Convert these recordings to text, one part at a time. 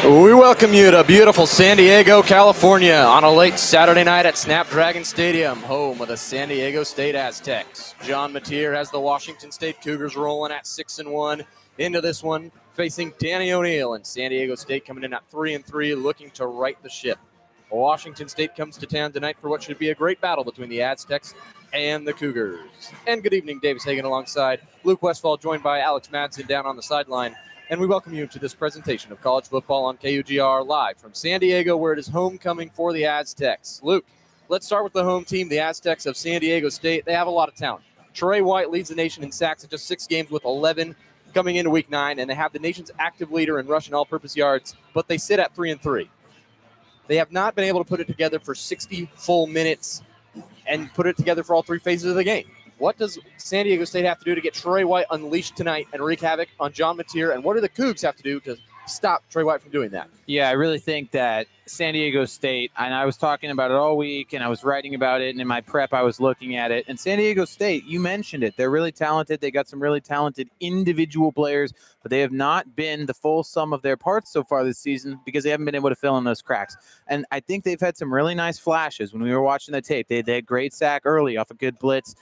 We welcome you to beautiful San Diego, California on a late Saturday night at Snapdragon Stadium, home of the San Diego State Aztecs. John Mateer has the Washington State Cougars rolling at 6-1 into this one, facing Danny O'Neill and San Diego State coming in at 3-3, looking to right the ship. Washington State comes to town tonight for what should be a great battle between the Aztecs and the Cougars. And good evening, Davis Hagen alongside Luke Westfall, joined by Alex Madsen down on the sideline. And we welcome you to this presentation of college football on KUGR live from San Diego, where it is homecoming for the Aztecs. Luke, let's start with the home team, the Aztecs of San Diego State. They have a lot of talent. Trey White leads the nation in sacks at just 6 games with 11 coming into week 9, and they have the nation's active leader in rushing all-purpose yards, but they sit at 3-3. They have not been able to put it together for 60 full minutes and put it together for all 3 phases of the game. What does San Diego State have to do to get Trey White unleashed tonight and wreak havoc on John Mateer, and what do the Cougs have to do to stop Trey White from doing that? Yeah, I really think that San Diego State, and I was talking about it all week, and I was writing about it, and in my prep I was looking at it, and San Diego State, you mentioned it, they're really talented. They got some really talented individual players, but they have not been the full sum of their parts so far this season because they haven't been able to fill in those cracks. And I think they've had some really nice flashes when we were watching the tape. They had great sack early off a good blitz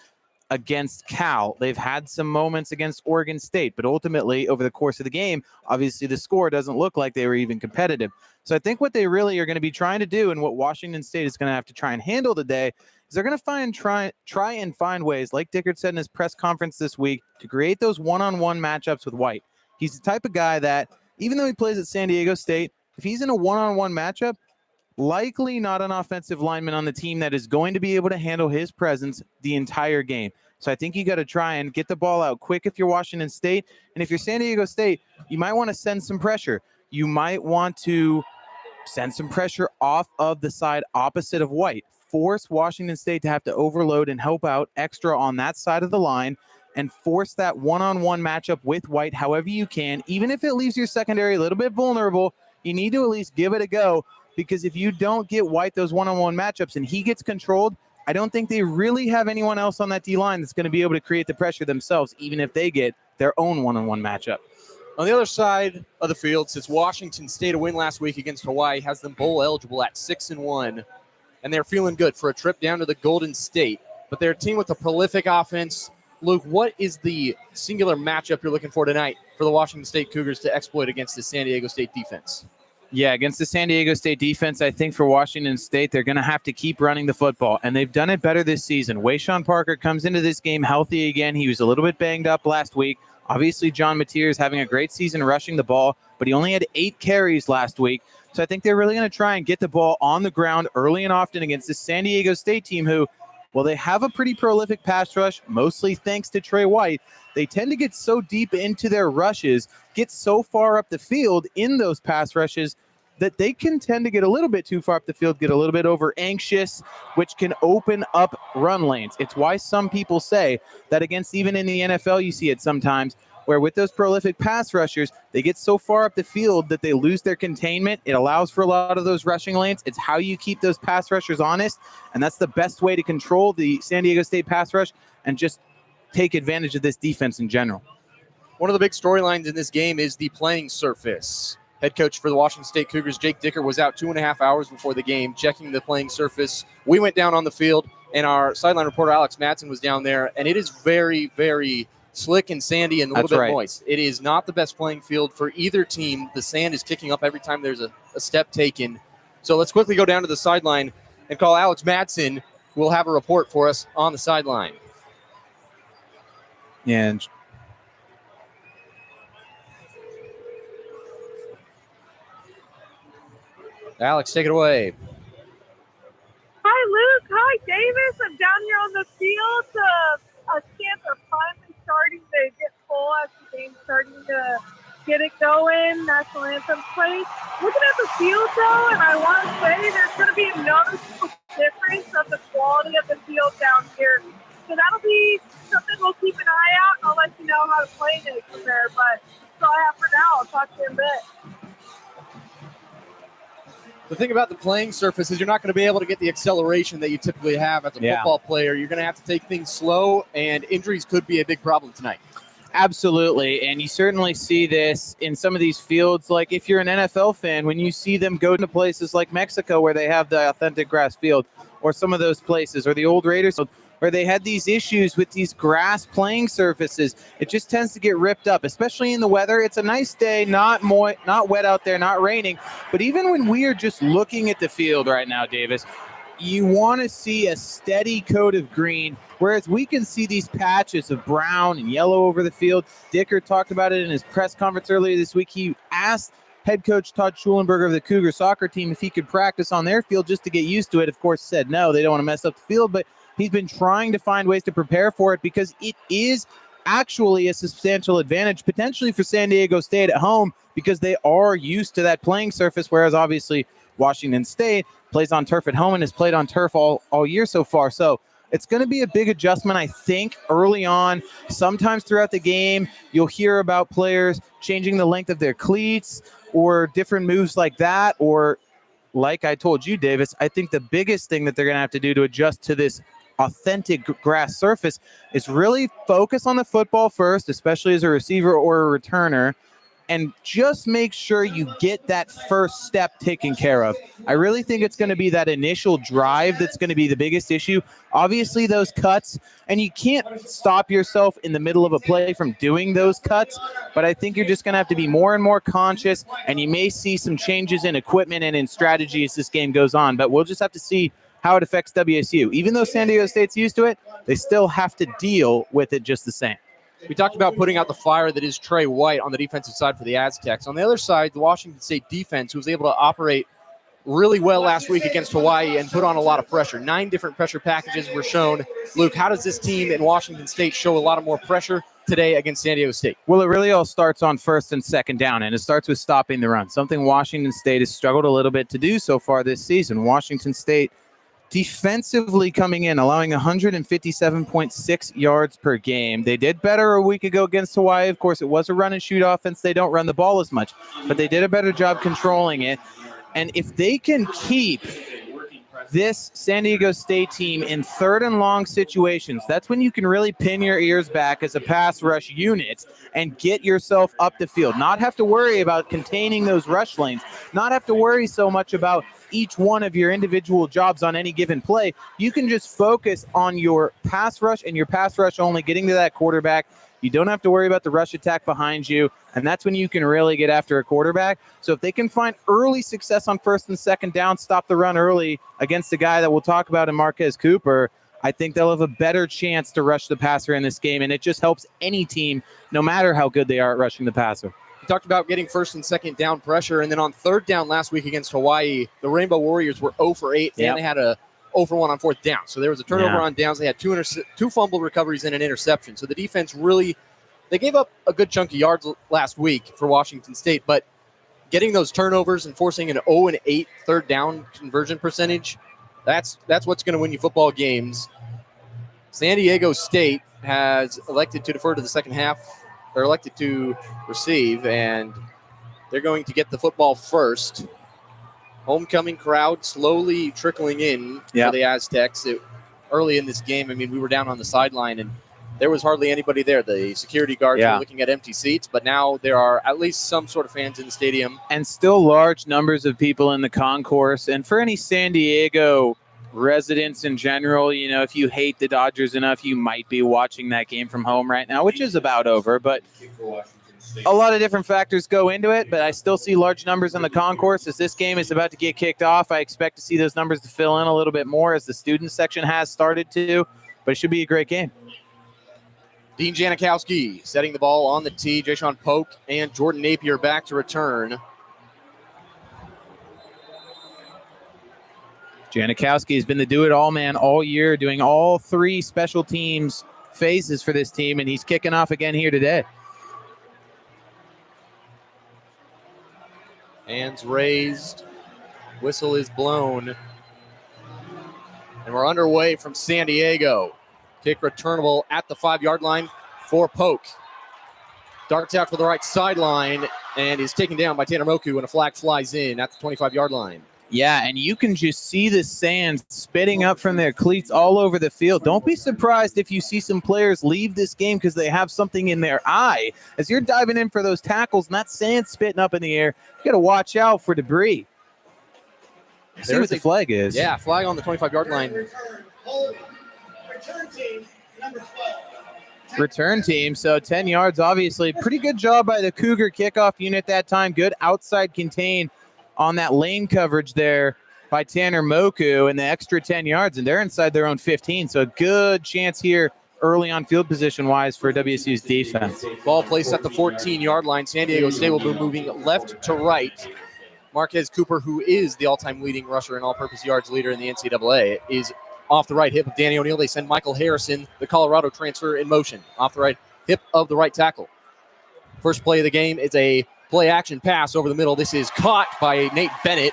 against Cal. They've had some moments against Oregon State, but ultimately over the course of the game, obviously the score doesn't look like they were even competitive. So I think what they really are going to be trying to do, and what Washington State is going to have to try and handle today, is they're going to try and find ways, like Dickert said in his press conference this week, to create those one-on-one matchups with White. He's the type of guy that, even though he plays at San Diego State, if he's in a one-on-one matchup, likely not an offensive lineman on the team that is going to be able to handle his presence the entire game. So I think you got to try and get the ball out quick if you're Washington State. And if you're San Diego State, you might want to send some pressure. You might want to send some pressure off of the side opposite of White. Force Washington State to have to overload and help out extra on that side of the line and force that one-on-one matchup with White however you can. Even if it leaves your secondary a little bit vulnerable, you need to at least give it a go. Because if you don't get White those one-on-one matchups and he gets controlled, I don't think they really have anyone else on that D-line that's going to be able to create the pressure themselves, even if they get their own one-on-one matchup. On the other side of the field, since Washington State a win last week against Hawaii has them bowl eligible at 6-1, and they're feeling good for a trip down to the Golden State. But they're a team with a prolific offense. Luke, what is the singular matchup you're looking for tonight for the Washington State Cougars to exploit against the San Diego State defense? Yeah, against the San Diego State defense, I think for Washington State, they're going to have to keep running the football, and they've done it better this season. Wayshawn Parker comes into this game healthy again. He was a little bit banged up last week. Obviously, John Mateer is having a great season rushing the ball, but he only had 8 carries last week. So I think they're really going to try and get the ball on the ground early and often against this San Diego State team who, well, they have a pretty prolific pass rush, mostly thanks to Trey White. They tend to get so deep into their rushes, get so far up the field in those pass rushes, that they can tend to get a little bit too far up the field, get a little bit over anxious, which can open up run lanes. It's why some people say that against, even in the NFL, you see it sometimes, where with those prolific pass rushers, they get so far up the field that they lose their containment. It allows for a lot of those rushing lanes. It's how you keep those pass rushers honest, and that's the best way to control the San Diego State pass rush and just take advantage of this defense in general. One of the big storylines in this game is the playing surface. Head coach for the Washington State Cougars, Jake Dickert, was out 2.5 hours before the game checking the playing surface. We went down on the field, and our sideline reporter, Alex Madsen, was down there, and it is very, very slick and sandy and a little bit moist. It is not the best playing field for either team. The sand is kicking up every time there's a step taken. So let's quickly go down to the sideline and call Alex Madsen, who will have a report for us on the sideline. Yeah, and Alex, take it away. Hi, Luke. Hi, Davis. I'm down here on the field. Chants are finally starting to get full as the game's starting to get it going. National anthem plays. Looking at the field, though, and I want to say there's going to be a noticeable difference of the quality of the field down here. So that'll be something we'll keep an eye out, and I'll let you know how to play it from there. But that's all I have for now. I'll talk to you in a bit. The thing about the playing surface is you're not going to be able to get the acceleration that you typically have as a football player. You're going to have to take things slow, and injuries could be a big problem tonight. Absolutely, and you certainly see this in some of these fields. Like if you're an NFL fan, when you see them go to places like Mexico where they have the authentic grass field, or some of those places, or the old Raiders where they had these issues with these grass playing surfaces, it just tends to get ripped up, especially in the weather. It's a nice day, not wet out there, not raining, but even when we are just looking at the field right now, Davis, you want to see a steady coat of green, whereas we can see these patches of brown and yellow over the field. Dicker talked about it in his press conference earlier this week. He asked head coach Todd Schulenberger of the Cougar soccer team if he could practice on their field just to get used to it. Of course, said no, they don't want to mess up the field, but he's been trying to find ways to prepare for it because it is actually a substantial advantage potentially for San Diego State at home because they are used to that playing surface, whereas obviously Washington State plays on turf at home and has played on turf all year so far. So it's going to be a big adjustment, I think, early on. Sometimes throughout the game, you'll hear about players changing the length of their cleats or different moves like that. Or like I told you, Davis, I think the biggest thing that they're going to have to do to adjust to this authentic grass surface is really focus on the football first, especially as a receiver or a returner, and just make sure you get that first step taken care of. I really think it's going to be that initial drive that's going to be the biggest issue. Obviously, those cuts, and you can't stop yourself in the middle of a play from doing those cuts, but I think you're just going to have to be more and more conscious, and you may see some changes in equipment and in strategy as this game goes on, but we'll just have to see how it affects WSU. Even though San Diego State's used to it, they still have to deal with it just the same. We talked about putting out the fire that is Trey White on the defensive side for the Aztecs. On the other side, the Washington State defense, who was able to operate really well last week against Hawaii and put on a lot of pressure. 9 different pressure packages were shown. Luke, how does this team in Washington State show a lot of more pressure today against San Diego State? Well, it really all starts on first and second down, and it starts with stopping the run, something Washington State has struggled a little bit to do so far this season. Washington State defensively coming in, allowing 157.6 yards per game. They did better a week ago against Hawaii. Of course, it was a run and shoot offense. They don't run the ball as much, but they did a better job controlling it. And if they can keep this San Diego State team in third and long situations, that's when you can really pin your ears back as a pass rush unit and get yourself up the field. Not have to worry about containing those rush lanes, not have to worry so much about each one of your individual jobs on any given play. You can just focus on your pass rush and your pass rush only, getting to that quarterback. You don't have to worry about the rush attack behind you, and that's when you can really get after a quarterback. So if they can find early success on first and second down, stop the run early against a guy that we'll talk about in Marquez Cooper, I think they'll have a better chance to rush the passer in this game, and it just helps any team, no matter how good they are at rushing the passer. We talked about getting first and second down pressure, and then on third down last week against Hawaii, the Rainbow Warriors were 0 for 8, and they had a 0 for 1 on fourth down. So there was a turnover on downs. They had two fumble recoveries and an interception. So the defense really, they gave up a good chunk of yards last week for Washington State, but getting those turnovers and forcing an 0-8 third down conversion percentage, that's what's going to win you football games. San Diego State has elected to defer to the second half, or elected to receive, and they're going to get the football first. Homecoming crowd slowly trickling in for the Aztecs. Early in this game, I mean, we were down on the sideline, and there was hardly anybody there. The security guards were looking at empty seats, but now there are at least some sort of fans in the stadium. And still large numbers of people in the concourse. And for any San Diego residents in general, you know, if you hate the Dodgers enough, you might be watching that game from home right now, which is about over, but a lot of different factors go into it. But I still see large numbers in the concourse as this game is about to get kicked off. I expect to see those numbers to fill in a little bit more as the student section has started to, but it should be a great game. Dean Janikowski setting the ball on the tee. Jayshon Polk and Jordan Napier back to return. Janikowski has been the do-it-all man all year, doing all 3 special teams phases for this team, and he's kicking off again here today. Hands raised. Whistle is blown. And we're underway from San Diego. Kick returnable at the 5-yard line for Polk. Darts out to the right sideline and is taken down by Tanner Moku, and a flag flies in at the 25-yard line. Yeah, and you can just see the sand spitting up from their cleats all over the field. Don't be surprised if you see some players leave this game because they have something in their eye. As you're diving in for those tackles and that sand spitting up in the air, you got to watch out for debris. See what the flag is. Yeah, flag on the 25-yard line. Return team, so 10 yards, obviously. Pretty good job by the Cougar kickoff unit that time. Good outside contain on that lane coverage there by Tanner Moku, and the extra 10 yards, and they're inside their own 15. So a good chance here early on field position-wise for WSU's defense. Ball placed at the 14-yard line. San Diego State will be moving left to right. Marquez Cooper, who is the all-time leading rusher and all-purpose yards leader in the NCAA, is off the right hip of Danny O'Neill. They send Michael Harrison, the Colorado transfer, in motion off the right hip of the right tackle. First play of the game is a play-action pass over the middle. This is caught by Nate Bennett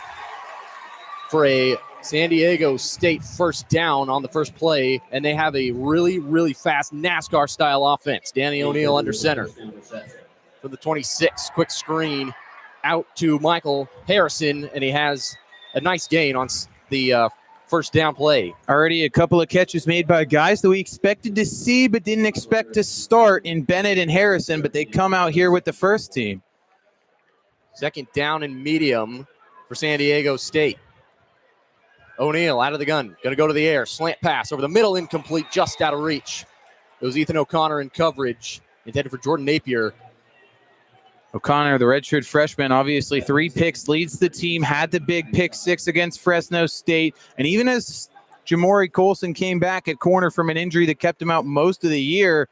for a San Diego State first down on the first play, and they have a really, really fast NASCAR-style offense. Danny O'Neill under center for the 26. Quick screen out to Michael Harrison, and he has a nice gain on the first down play. Already a couple of catches made by guys that we expected to see but didn't expect to start in Bennett and Harrison, but they come out here with the first team. Second down and medium for San Diego State. O'Neill out of the gun, going to go to the air. Slant pass over the middle, incomplete, just out of reach. It was Ethan O'Connor in coverage, intended for Jordan Napier. O'Connor, the redshirt freshman, obviously 3 picks, leads the team, had the big pick 6 against Fresno State. And even as Jamori Colson came back at corner from an injury that kept him out most of the year,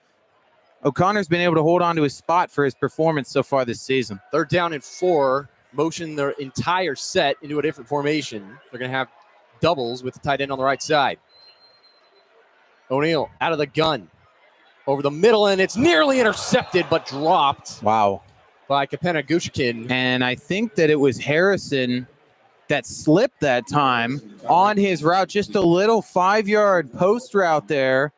O'Connor's been able to hold on to his spot for his performance so far this season. Third down and 4, motion their entire set into a different formation. They're going to have doubles with the tight end on the right side. O'Neill out of the gun, over the middle, and it's nearly intercepted but dropped. Wow. By Kapena Gushikin. And I think that it was Harrison that slipped that time on his route, just a little 5-yard post route there.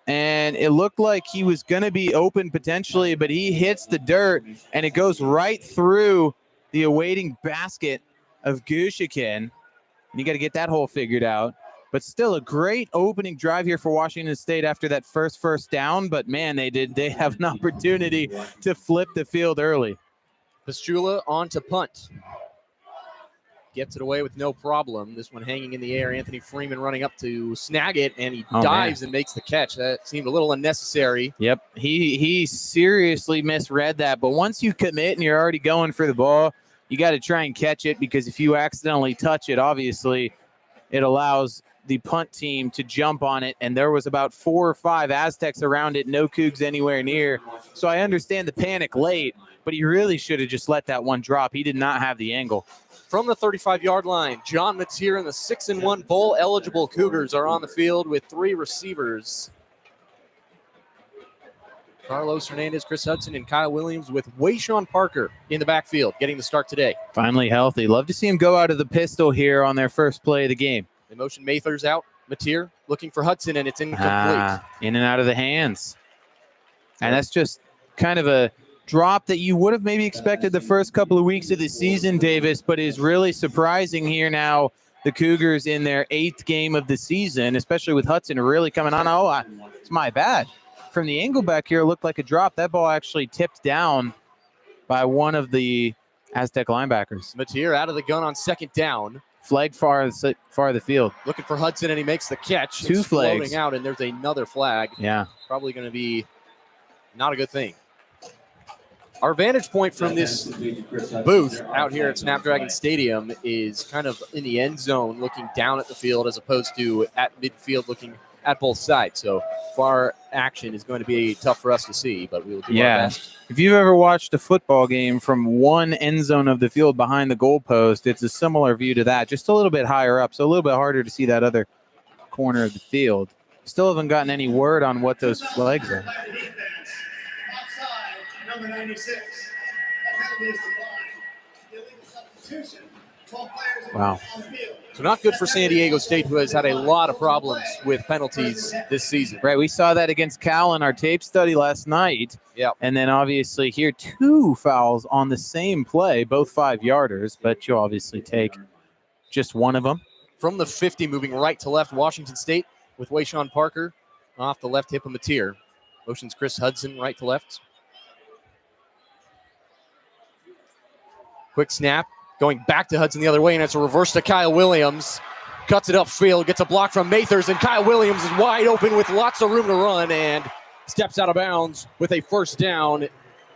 And it looked like he was going to be open potentially, but he hits the dirt, and it goes right through the awaiting basket of Gushikin. You got to get that hole figured out. But still a great opening drive here for Washington State after that first down. But, man, they have an opportunity to flip the field early. Pistula on to punt. Gets it away with no problem. This one hanging in the air. Anthony Freeman running up to snag it, and he dives and makes the catch. That seemed a little unnecessary. Yep, he seriously misread that. But once you commit and you're already going for the ball, you got to try and catch it, because if you accidentally touch it, obviously it allows the punt team to jump on it, and there was about 4 or 5 Aztecs around it, no Cougs anywhere near. So I understand the panic late, but he really should have just let that one drop. He did not have the angle. From the 35-yard line, John Mateer and the 6-1 bowl-eligible Cougars are on the field with 3 receivers. Carlos Hernandez, Chris Hudson, and Kyle Williams, with Wayshawn Parker in the backfield, getting the start today. Finally healthy. Love to see him go out of the pistol here on their first play of the game. They motion Mathers out. Mateer looking for Hudson, and it's incomplete. In and out of the hands. And that's just kind of a drop that you would have maybe expected the first couple of weeks of the season, Davis, but is really surprising here now. The Cougars in their 8th game of the season, especially with Hudson really coming on. It's my bad. From the angle back here, it looked like a drop. That ball actually tipped down by one of the Aztec linebackers. Mateer out of the gun on second down. Flag far of the field. Looking for Hudson, and he makes the catch. 2 flags. Floating out, and there's another flag. Yeah. Probably going to be not a good thing. Our vantage point from this booth out here at Snapdragon Stadium is kind of in the end zone, looking down at the field, as opposed to at midfield looking at both sides. So far action is going to be tough for us to see, but we will do our best. If you've ever watched a football game from one end zone of the field behind the goalpost, it's a similar view to that, just a little bit higher up, so a little bit harder to see that other corner of the field. Still haven't gotten any word on what those flags are. Number 96. Illegal substitution. 12 players wow. on the field. So not good for San Diego State, who has had a lot of problems with penalties this season. Right, we saw that against Cal in our tape study last night. Yep. And then obviously here 2 fouls on the same play, both 5-yarders, but you obviously take just one of them. From the 50, moving right to left, Washington State with Wayshawn Parker off the left hip of Mateer. Motions Chris Hudson right to left. Quick snap, going back to Hudson the other way, and it's a reverse to Kyle Williams. Cuts it upfield, gets a block from Mathers, and Kyle Williams is wide open with lots of room to run and steps out of bounds with a first down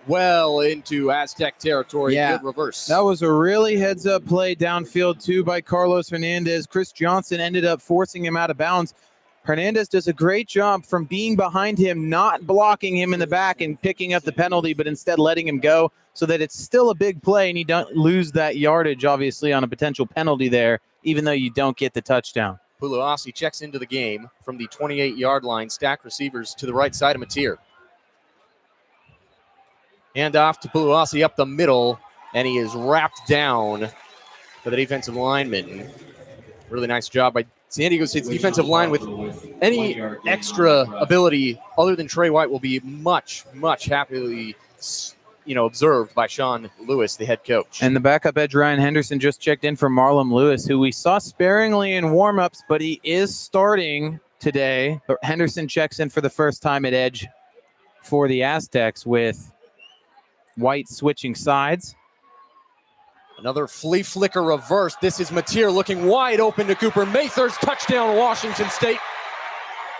well into Aztec territory. Yeah. Good reverse. That was a really heads-up play downfield, too, by Carlos Hernandez. Chris Johnson ended up forcing him out of bounds. Hernandez does a great job from being behind him, not blocking him in the back and picking up the penalty, but instead letting him go so that it's still a big play and you don't lose that yardage, obviously, on a potential penalty there, even though you don't get the touchdown. Puluasi checks into the game from the 28-yard line. Stack receivers to the right side of Mateer. Hand off to Puluasi up the middle, and he is wrapped down for the defensive lineman. Really nice job by San Diego State's defensive line. With any extra ability other than Trey White will be much, much happily observed by Sean Lewis, the head coach. And the backup edge Ryan Henderson just checked in for Marlon Lewis, who we saw sparingly in warmups, but he is starting today. But Henderson checks in for the first time at edge for the Aztecs with White switching sides. Another flea flicker reverse. This is Mateer looking wide open to Cooper Mathers. Touchdown, Washington State.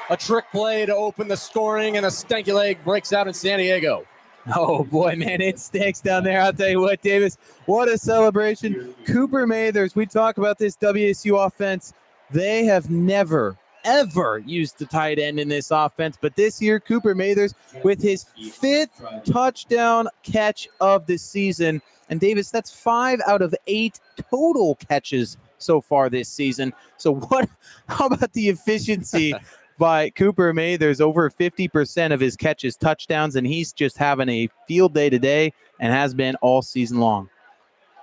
A trick play to open the scoring, and a stanky leg breaks out in San Diego. Oh, boy, man, it stinks down there. I'll tell you what, Davis, what a celebration. Cooper Mathers, we talk about this WSU offense. They have never, ever used the tight end in this offense, but this year, Cooper Mathers with his 5th touchdown catch of the season. And Davis, that's 5 out of 8 total catches so far this season. So how about the efficiency by Cooper Mathers? Over 50% of his catches touchdowns, and he's just having a field day today and has been all season long.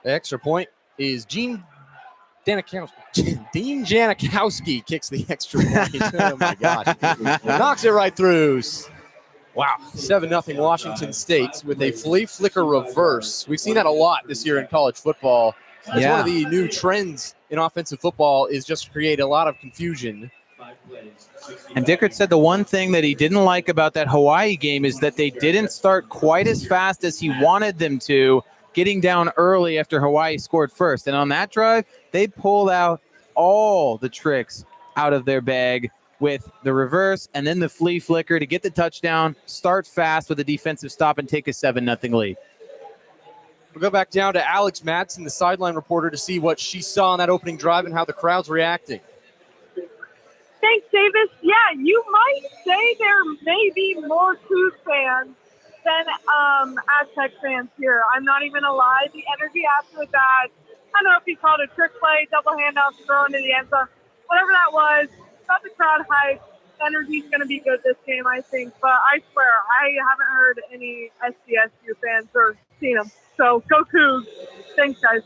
The extra point is Dean Janikowski kicks the extra point. Oh, my gosh. Knocks it right through. Wow, 7-0 Washington State with a flea flicker reverse. We've seen that a lot this year in college football. That's one of the new trends in offensive football, is just to create a lot of confusion. And Dickert said the one thing that he didn't like about that Hawaii game is that they didn't start quite as fast as he wanted them to, getting down early after Hawaii scored first. And on that drive, they pulled out all the tricks out of their bag with the reverse and then the flea flicker to get the touchdown, start fast with a defensive stop, and take a 7-0 lead. We'll go back down to Alex Madsen, the sideline reporter, to see what she saw on that opening drive and how the crowd's reacting. Thanks, Davis. Yeah, you might say there may be more Cougs fans than Aztec fans here. I'm not even gonna lie. The energy after that, I don't know if he called it a trick play, double handoff, throw into the end zone, whatever that was. Got the crowd hype. Energy's going to be good this game, I think. But I swear, I haven't heard any SDSU fans or seen them. So go Cougs. Thanks, guys.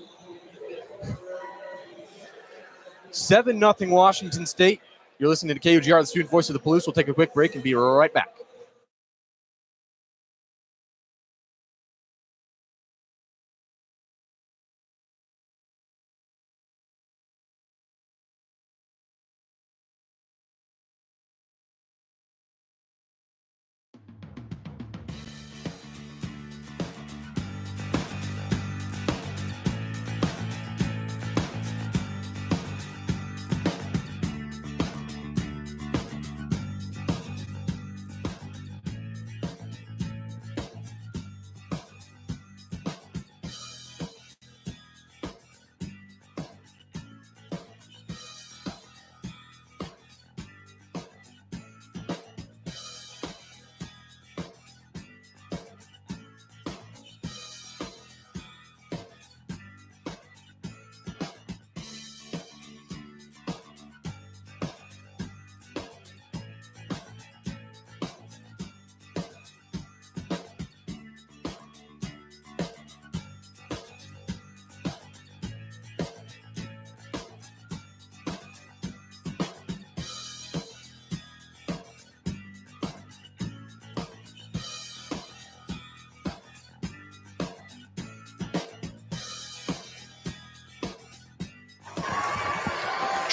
7-0 Washington State. You're listening to KUGR, the student voice of the Palouse. We'll take a quick break and be right back.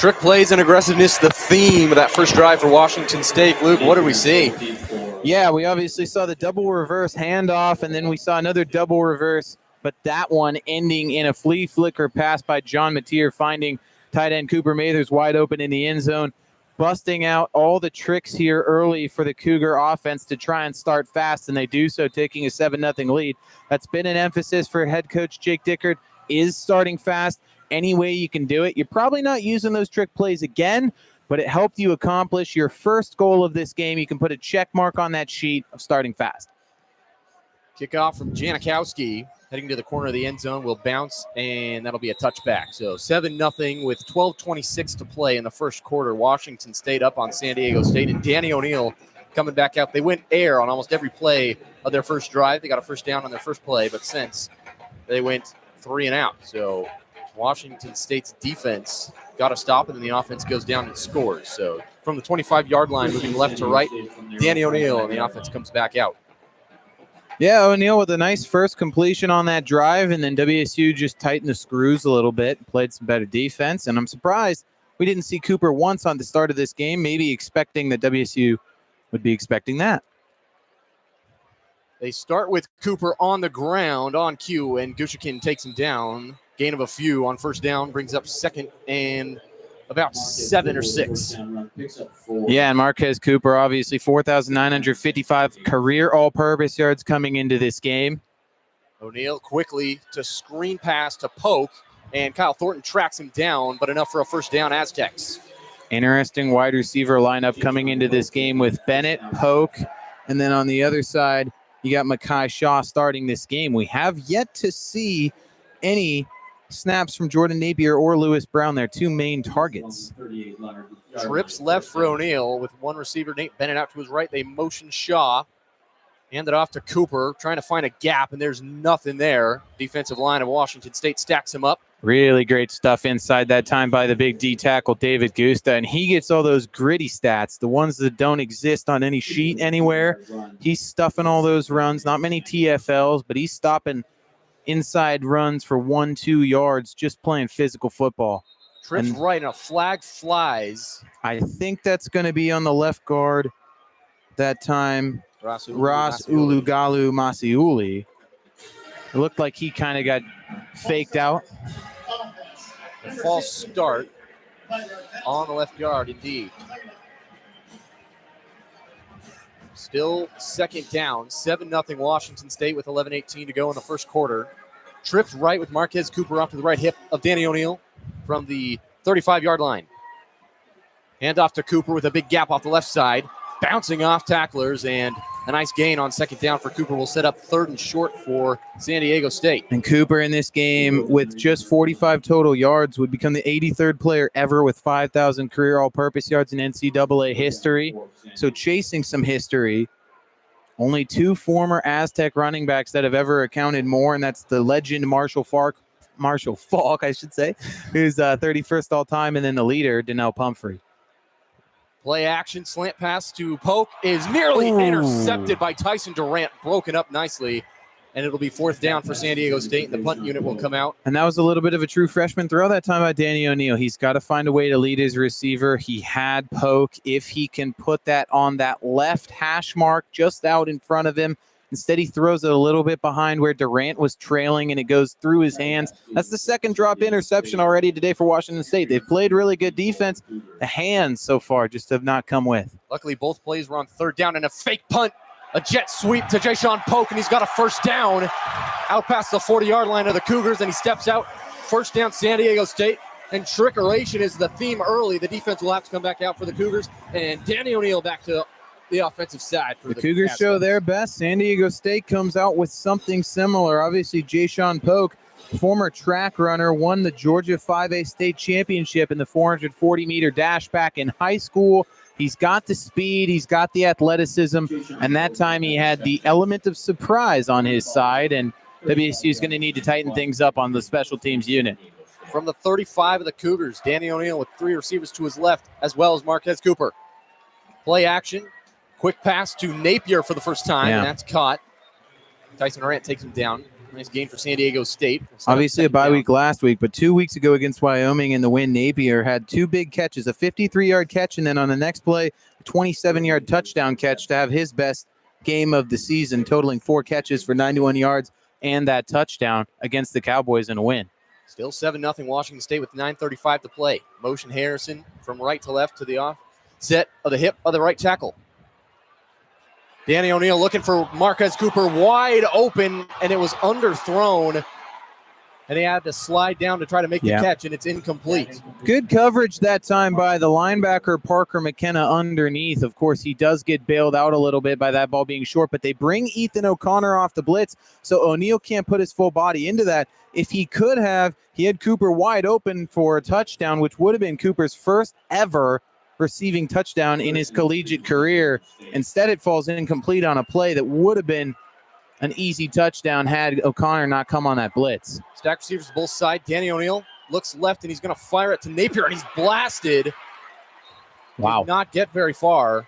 Trick plays and aggressiveness, the theme of that first drive for Washington State. Luke, what did we see? Yeah, we obviously saw the double reverse handoff, and then we saw another double reverse, but that one ending in a flea flicker pass by John Mateer, finding tight end Cooper Mathers wide open in the end zone, busting out all the tricks here early for the Cougar offense to try and start fast, and they do so, taking a 7-0 lead. That's been an emphasis for head coach Jake Dickert, is starting fast. Any way you can do it. You're probably not using those trick plays again, but it helped you accomplish your first goal of this game. You can put a check mark on that sheet of starting fast. Kickoff from Janikowski, heading to the corner of the end zone, will bounce, and that'll be a touchback. So 7-0 with 12:26 to play in the first quarter. Washington State up on San Diego State, and Danny O'Neill coming back out. They went air on almost every play of their first drive. They got a first down on their first play, but since they went 3 and out. So Washington State's defense got a stop, and then the offense goes down and scores. So from the 25-yard line, moving left to right, Danny O'Neill, and the offense comes back out. Yeah, O'Neill with a nice first completion on that drive, and then WSU just tightened the screws a little bit, played some better defense, and I'm surprised we didn't see Cooper once on the start of this game, maybe expecting that WSU would be expecting that. They start with Cooper on the ground on cue, and Gushikin takes him down. Gain of a few on first down, brings up second and about 7 or 6. Yeah, and Marquez Cooper, obviously 4,955 career all-purpose yards coming into this game. O'Neill quickly to screen pass to Polk, and Kyle Thornton tracks him down, but enough for a first down, Aztecs. Interesting wide receiver lineup coming into this game with Bennett, Polk, and then on the other side, you got Mekhi Shaw starting this game. We have yet to see any snaps from Jordan Napier or Lewis Brown, their two main targets. Trips left for O'Neill with one receiver, Nate Bennett, out to his right. They motion Shaw. Hand it off to Cooper, trying to find a gap, and there's nothing there. Defensive line of Washington State stacks him up. Really great stuff inside that time by the big D tackle, David Gusta, and he gets all those gritty stats, the ones that don't exist on any sheet anywhere. He's stuffing all those runs, not many TFLs, but he's stopping inside runs for 1-2 yards, just playing physical football. Trips right, and a flag flies. I think that's going to be on the left guard that time. Ross Ulugalu Masiuli. It looked like he kind of got faked out. A false start on the left guard, indeed. Still second down, 7-0 Washington State with 11:18 to go in the first quarter. Trips right with Marquez Cooper off to the right hip of Danny O'Neill from the 35-yard line. Hand off to Cooper with a big gap off the left side. Bouncing off tacklers, and a nice gain on second down for Cooper will set up 3rd and short for San Diego State. And Cooper in this game with just 45 total yards would become the 83rd player ever with 5,000 career all-purpose yards in NCAA history. So chasing some history. Only 2 former Aztec running backs that have ever accounted more, and that's the legend Marshall Falk, I should say, who's 31st all-time, and then the leader, Donnell Pumphrey. Play action, slant pass to Polk is nearly intercepted by Tyson Durant, broken up nicely, and it'll be 4th down for San Diego State, and the punt unit will come out. And that was a little bit of a true freshman throw that time by Danny O'Neill. He's got to find a way to lead his receiver. He had Polk. If he can put that on that left hash mark just out in front of him, instead he throws it a little bit behind where Durant was trailing, and it goes through his hands. That's the 2nd drop interception already today for Washington State. They've played really good defense. The hands so far just have not come with. Luckily, both plays were on 3rd down, and a fake punt, a jet sweep to Jayshawn Polk, and he's got a first down out past the 40-yard line of the Cougars, and he steps out. First down, San Diego State, and trickeration is the theme early. The defense will have to come back out for the Cougars, and Danny O'Neill back to the offensive side. For the Cougars show their best. San Diego State comes out with something similar. Obviously, Jayshawn Polk, former track runner, won the Georgia 5A state championship in the 440-meter dash back in high school. He's got the speed, he's got the athleticism, and that time he had the element of surprise on his side, and WSU is going to need to tighten things up on the special teams unit. From the 35 of the Cougars, Danny O'Neill with 3 receivers to his left, as well as Marquez Cooper. Play action. Quick pass to Napier for the first time, and that's caught. Tyson Durant takes him down. Nice gain for San Diego State. Obviously a bye week last week, but 2 weeks ago against Wyoming in the win, Napier had 2 big catches, a 53-yard catch, and then on the next play, a 27-yard touchdown catch to have his best game of the season, totaling 4 catches for 91 yards and that touchdown against the Cowboys in a win. Still 7-0 Washington State with 9:35 to play. Motion Harrison from right to left to the offset of the hip of the right tackle. Danny O'Neill looking for Marquez Cooper wide open, and it was underthrown. And he had to slide down to try to make the catch, and it's incomplete. Good coverage that time by the linebacker, Parker McKenna, underneath. Of course, he does get bailed out a little bit by that ball being short, but they bring Ethan O'Connor off the blitz, so O'Neill can't put his full body into that. If he could have, he had Cooper wide open for a touchdown, which would have been Cooper's first ever receiving touchdown in his collegiate career. Instead, it falls incomplete on a play that would have been an easy touchdown had O'Connor not come on that blitz. Stack receivers both sides. Danny O'Neill looks left, and he's going to fire it to Napier, and he's blasted. Wow. Did not get very far.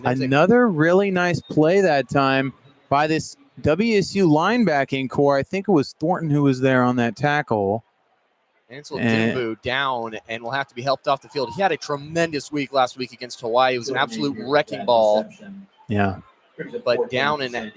Another really nice play that time by this WSU linebacking core. I think it was Thornton who was there on that tackle. Ansel Dimbu down and will have to be helped off the field. He had a tremendous week last week against Hawaii. It was an absolute wrecking ball. Yeah. But down and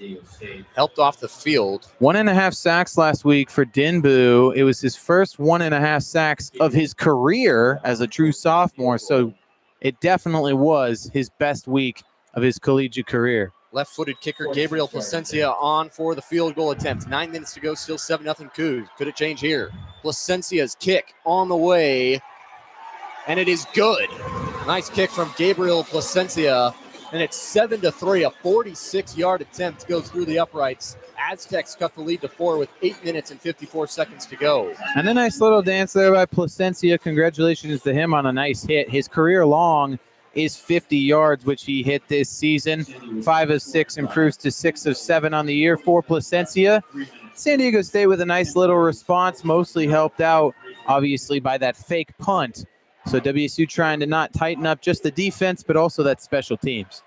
helped off the field. 1.5 sacks last week for Dinbu. It was his first 1.5 sacks of his career as a true sophomore, so it definitely was his best week of his collegiate career. Left-footed kicker Gabriel Placencia on for the field goal attempt. 9 minutes to go, still 7-0 Cougs. Could it change here? Placencia's kick on the way, and it is good. Nice kick from Gabriel Placencia, and it's 7-3. A 46-yard attempt goes through the uprights. Aztecs cut the lead to 4 with 8 minutes and 54 seconds to go. And a nice little dance there by Placencia. Congratulations to him on a nice hit. His career long is 50 yards, which he hit this season. 5 of 6 improves to 6 of 7 on the year for Placencia. San Diego State with a nice little response, mostly helped out, obviously, by that fake punt. So WSU trying to not tighten up just the defense, but also that special teams.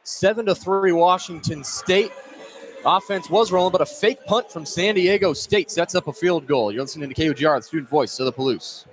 7-3 Washington State. Offense was rolling, but a fake punt from San Diego State sets up a field goal. You're listening to KUGR, the student voice of the Palouse.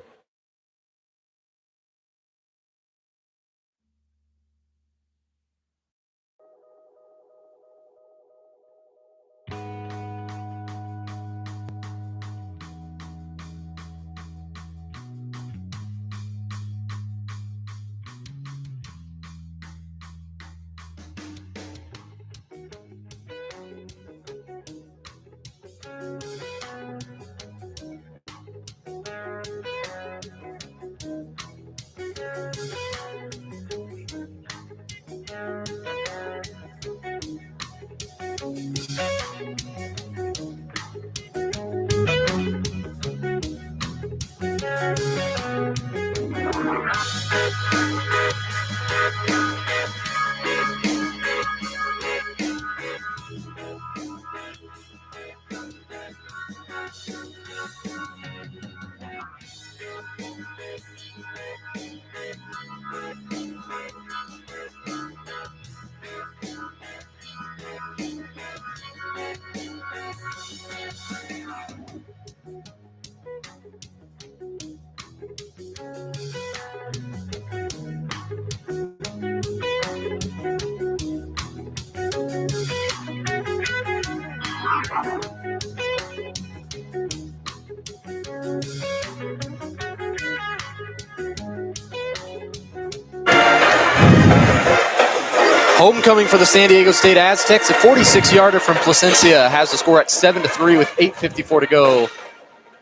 Homecoming for the San Diego State Aztecs. A 46-yarder from Placencia has the score at 7-3 with 8:54 to go.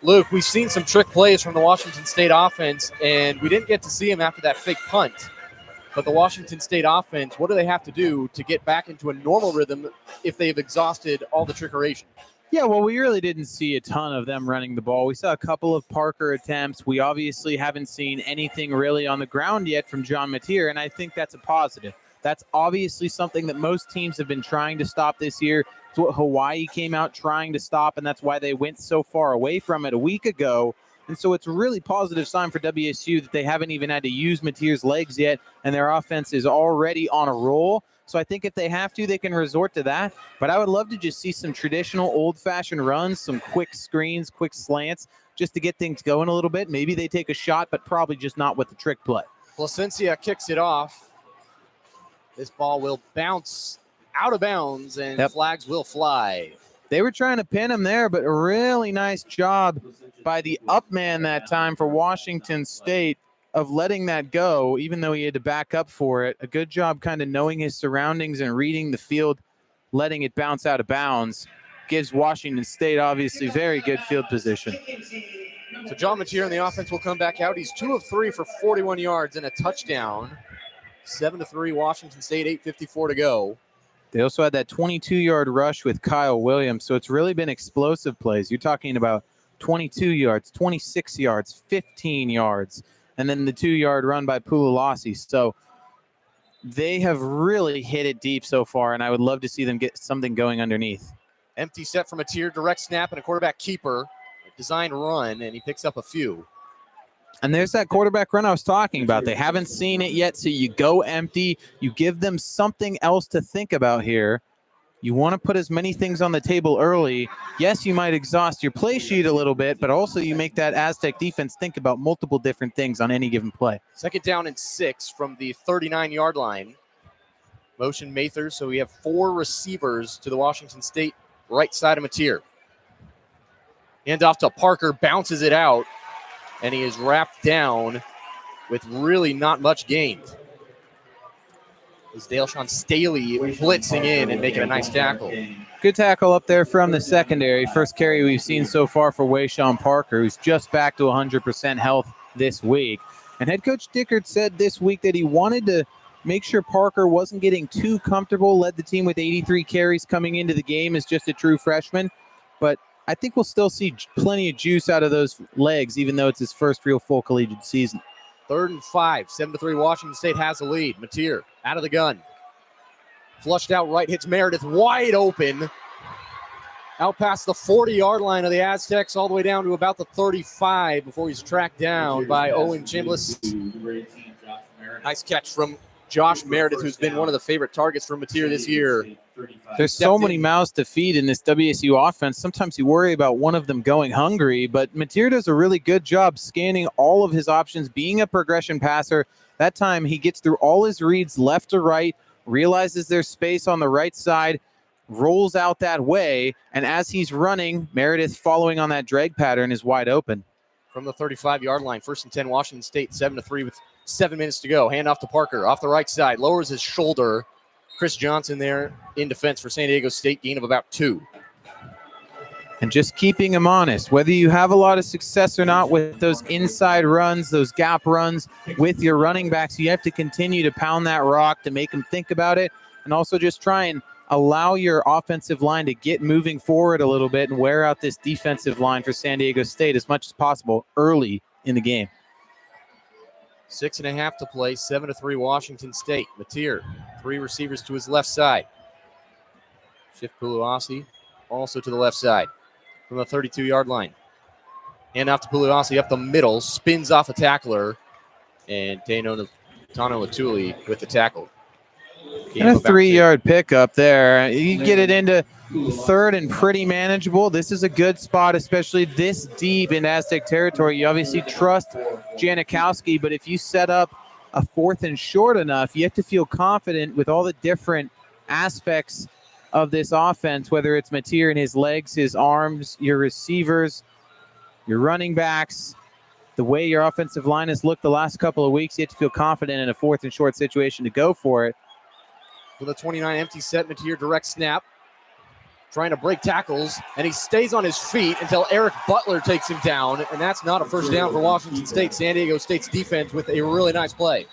Luke, we've seen some trick plays from the Washington State offense, and we didn't get to see them after that fake punt. But the Washington State offense, what do they have to do to get back into a normal rhythm if they've exhausted all the trickeration? Yeah, well, we really didn't see a ton of them running the ball. We saw a couple of Parker attempts. We obviously haven't seen anything really on the ground yet from John Mateer, and I think that's a positive. That's obviously something that most teams have been trying to stop this year. It's what Hawaii came out trying to stop, and that's why they went so far away from it a week ago. And so it's a really positive sign for WSU that they haven't even had to use Mateer's legs yet, and their offense is already on a roll. So I think if they have to, they can resort to that. But I would love to just see some traditional old-fashioned runs, some quick screens, quick slants, just to get things going a little bit. Maybe they take a shot, but probably just not with the trick play. Placencia kicks it off. This ball will bounce out of bounds, and flags will fly. They were trying to pin him there, but a really nice job by the up man that time for Washington State of letting that go, even though he had to back up for it. A good job kind of knowing his surroundings and reading the field, letting it bounce out of bounds. Gives Washington State, obviously, very good field position. So John Mateer on the offense will come back out. He's 2 of 3 for 41 yards and a touchdown. 7-3 Washington State, 8:54 to go. They also had that 22-yard rush with Kyle Williams, so it's really been explosive plays. You're talking about 22 yards, 26 yards, 15 yards, and then the 2-yard run by Pulalasi. So they have really hit it deep so far, and I would love to see them get something going underneath. Empty set from Mateer, direct snap, and a quarterback keeper. Design run, and he picks up a few. And there's that quarterback run I was talking about. They haven't seen it yet, so you go empty. You give them something else to think about here. You want to put as many things on the table early. Yes, you might exhaust your play sheet a little bit, but also you make that Aztec defense think about multiple different things on any given play. 2nd down and 6 from the 39-yard line. Motion Mather, so we have 4 receivers to the Washington State right side of Mateer. Hand off to Parker, bounces it out, and he is wrapped down with really not much gained. It's Dale-Sean Staley blitzing in and making a nice tackle. Good tackle up there from the secondary. First carry we've seen so far for Wayshawn Parker, who's just back to 100% health this week. And head coach Dickert said this week that he wanted to make sure Parker wasn't getting too comfortable, led the team with 83 carries coming into the game as just a true freshman. But I think we'll still see plenty of juice out of those legs, even though it's his first real full collegiate season. 3rd and 5, 7-3 Washington State has the lead. Mateer out of the gun. Flushed out right, hits Meredith wide open. Out past the 40-yard line of the Aztecs, all the way down to about the 35 before he's tracked down by Owen Chimbliss. Nice catch from Josh Meredith, who's been one of the favorite targets for Mateer this year. There's so many mouths to feed in this WSU offense. Sometimes you worry about one of them going hungry, but Mateer does a really good job scanning all of his options, being a progression passer. That time he gets through all his reads left to right, realizes there's space on the right side, rolls out that way, and as he's running, Meredith following on that drag pattern is wide open. From the 35-yard line, 1st and 10, Washington State, 7-3 with 7 minutes to go. Hand off to Parker, off the right side, lowers his shoulder. Chris Johnson there in defense for San Diego State, gain of about 2. And just keeping him honest, whether you have a lot of success or not with those inside runs, those gap runs with your running backs, you have to continue to pound that rock to make them think about it, and also just try and allow your offensive line to get moving forward a little bit and wear out this defensive line for San Diego State as much as possible early in the game. 6.5 to play, 7-3 Washington State. Mateer, 3 receivers to his left side. Shift Pulalasi also to the left side from the 32-yard line. Hand off to Pulalasi up the middle, spins off a tackler, and Tano Latuli with the tackle. And a 3-yard pickup there. You get it into 3rd and pretty manageable. This is a good spot, especially this deep in Aztec territory. You obviously trust Janikowski, but if you set up a 4th and short enough, you have to feel confident with all the different aspects of this offense, whether it's Mateer and his legs, his arms, your receivers, your running backs, the way your offensive line has looked the last couple of weeks. You have to feel confident in a 4th and short situation to go for it. With a 29 empty set, Mateer direct snap, trying to break tackles, and he stays on his feet until Eric Butler takes him down, and that's not a first down for Washington State. San Diego State's defense with a really nice play.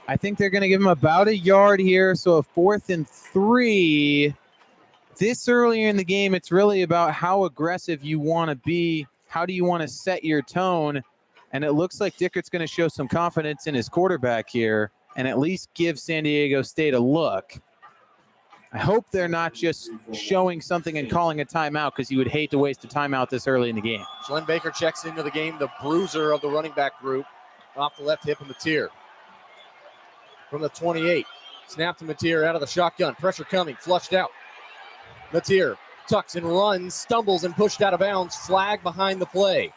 I think they're going to give him about a yard here, so a 4th and 3. This earlier in the game, it's really about how aggressive you want to be. How do you want to set your tone? And it looks like Dickert's going to show some confidence in his quarterback here and at least give San Diego State a look. I hope they're not just showing something and calling a timeout, because you would hate to waste a timeout this early in the game. Glenn Baker checks into the game, the bruiser of the running back group, off the left hip of Mateer. From the 28, snap to Mateer out of the shotgun. Pressure coming, flushed out. Mateer tucks and runs, stumbles and pushed out of bounds. Flag behind the play.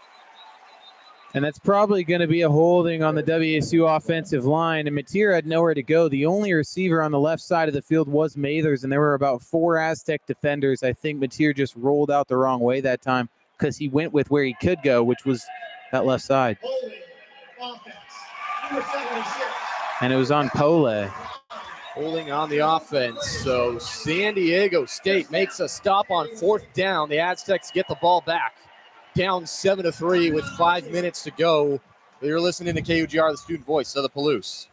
And that's probably going to be a holding on the WSU offensive line. And Mateer had nowhere to go. The only receiver on the left side of the field was Mathers, and there were about 4 Aztec defenders. I think Mateer just rolled out the wrong way that time because he went with where he could go, which was that left side. Holding offense. Number 76. And it was on Pole. Holding on the offense. So San Diego State makes a stop on 4th down. The Aztecs get the ball back. Down 7-3 with 5 minutes to go. You're listening to KUGR, the student voice of the Palouse.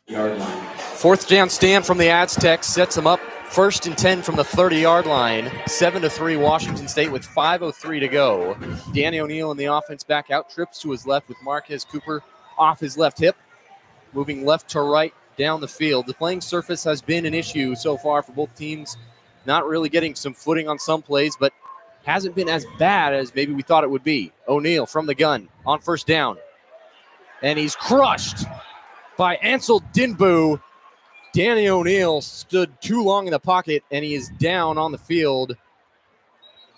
Yard line. 4th down stand from the Aztecs sets them up 1st and 10 from the 30-yard line. 7-3 Washington State with 5:03 to go. Danny O'Neill in the offense back out, trips to his left with Marquez Cooper off his left hip, moving left to right down the field. The playing surface has been an issue so far for both teams, not really getting some footing on some plays, but hasn't been as bad as maybe we thought it would be. O'Neill from the gun on 1st down, and he's crushed by Ansel Dinboo. Danny O'Neill stood too long in the pocket, and he is down on the field.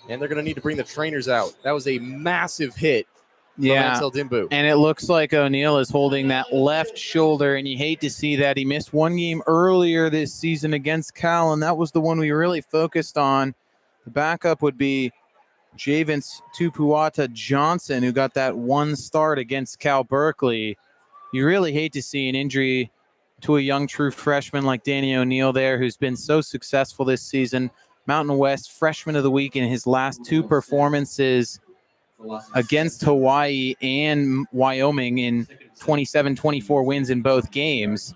And they're going to need to bring the trainers out. That was a massive hit from Ansel Dinboo. And it looks like O'Neill is holding that left shoulder, and you hate to see that. He missed one game earlier this season against Cal, and that was the one we really focused on. The backup would be Javens Tupuata Johnson, who got that one start against Cal Berkeley. You really hate to see an injury to a young true freshman like Danny O'Neill there, who's been so successful this season. Mountain West Freshman of the Week in his last 2 performances against Hawaii and Wyoming in 27-24 wins in both games.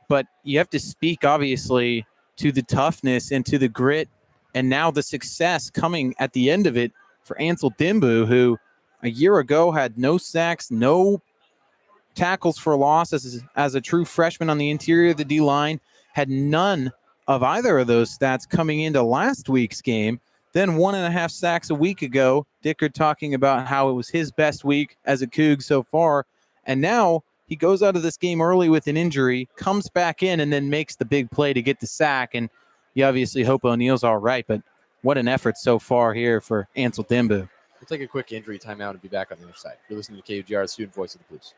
But you have to speak, obviously, to the toughness and to the grit, and now the success coming at the end of it for Ansel Dinboo, who a year ago had no sacks, no tackles for loss as a true freshman on the interior of the D-line, had none of either of those stats coming into last week's game. Then 1.5 sacks a week ago. Dickert talking about how it was his best week as a Coug so far. And now he goes out of this game early with an injury, comes back in, and then makes the big play to get the sack. And you obviously hope O'Neill's all right, but what an effort so far here for Ansel Dimbu. We'll take a quick injury timeout and be back on the other side. You're listening to KUGR, the student voice of the Blues.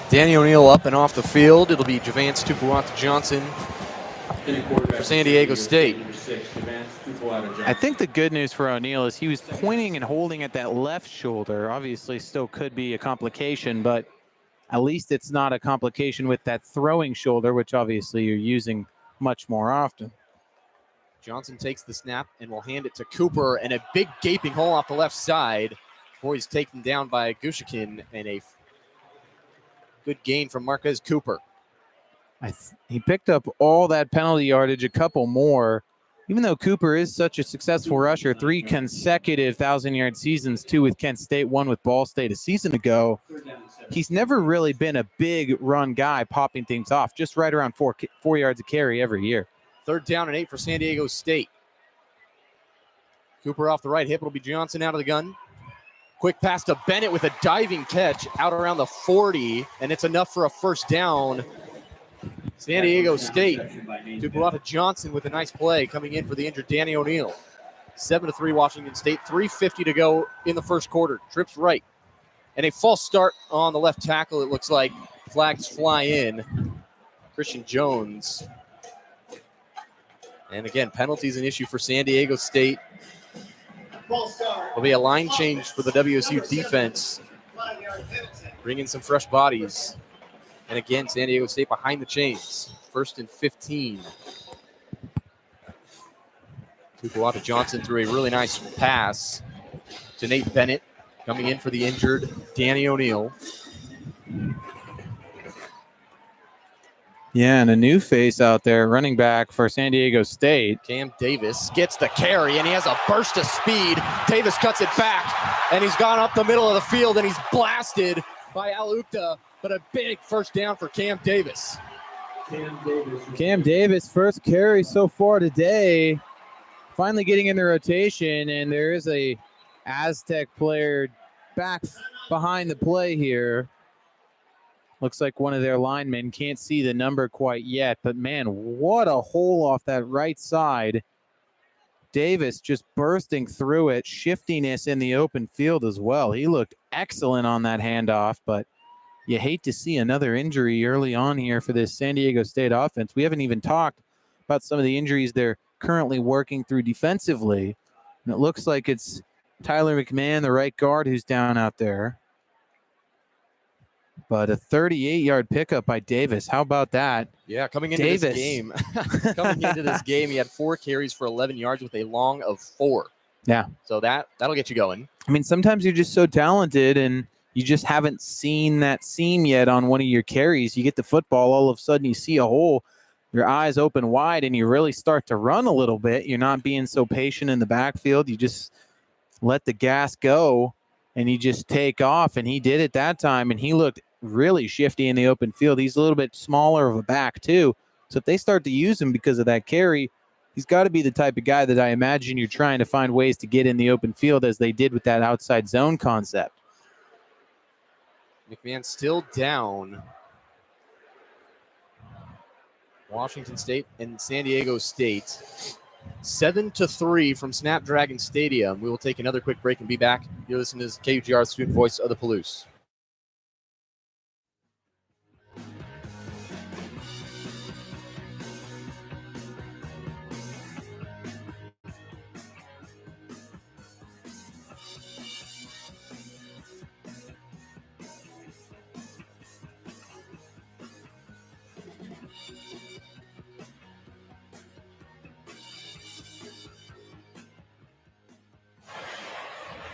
Danny O'Neill up and off the field. It'll be Javance Tupuata-Johnson for San Diego State. I think the good news for O'Neill is he was pointing and holding at that left shoulder. Obviously still could be a complication, but at least it's not a complication with that throwing shoulder, which obviously you're using much more often. Johnson takes the snap and will hand it to Cooper, and a big gaping hole off the left side. Boys taken down by Gushikin, and a good gain from Marquez Cooper. He picked up all that penalty yardage, a couple more. Even though Cooper is such a successful rusher, 3 consecutive 1,000-yard seasons, 2 with Kent State, 1 with Ball State a season ago, he's never really been a big run guy popping things off, just right around 4 yards a carry every year. 3rd down and 8 for San Diego State. Cooper off the right hip. It'll be Johnson out of the gun. Quick pass to Bennett with a diving catch out around the 40, and it's enough for a 1st down. San Diego State. Tupuata-Johnson with a nice play coming in for the injured Danny O'Neill. 7-3 Washington State. 3:50 to go in the 1st quarter. Trips right. And a false start on the left tackle, it looks like. Flags fly in. Christian Jones. And again, penalties an issue for San Diego State. There'll be a line change for the WSU defense. Bring in some fresh bodies. And again, San Diego State behind the chains. 1st and 15. Tupuata-Johnson threw a really nice pass to Nate Bennett, coming in for the injured Danny O'Neill. Yeah, and a new face out there, running back for San Diego State. Cam Davis gets the carry, and he has a burst of speed. Davis cuts it back, and he's gone up the middle of the field, and he's blasted by Alukta, but a big 1st down for Cam Davis. Cam Davis, 1st carry so far today. Finally getting in the rotation, and there is a Aztec player back behind the play here. Looks like one of their linemen. Can't see the number quite yet, but man, what a hole off that right side. Davis just bursting through it, shiftiness in the open field as well. He looked excellent on that handoff, but you hate to see another injury early on here for this San Diego State offense. We haven't even talked about some of the injuries they're currently working through defensively. And it looks like it's Tyler McMahon, the right guard, who's down out there. But a 38-yard pickup by Davis. How about that? Yeah, coming into this game. He had 4 carries for 11 yards with a long of 4. Yeah. So that'll get you going. I mean, sometimes you're just so talented and you just haven't seen that seam yet on one of your carries. You get the football, all of a sudden you see a hole, your eyes open wide, and you really start to run a little bit. You're not being so patient in the backfield. You just let the gas go, and you just take off. And he did it that time, and he looked really shifty in the open field. He's a little bit smaller of a back, too. So if they start to use him because of that carry, he's got to be the type of guy that I imagine you're trying to find ways to get in the open field as they did with that outside zone concept. McMahon still down. Washington State and San Diego State. 7-3 from Snapdragon Stadium. We will take another quick break and be back. You're listening to KUGR, student voice of the Palouse.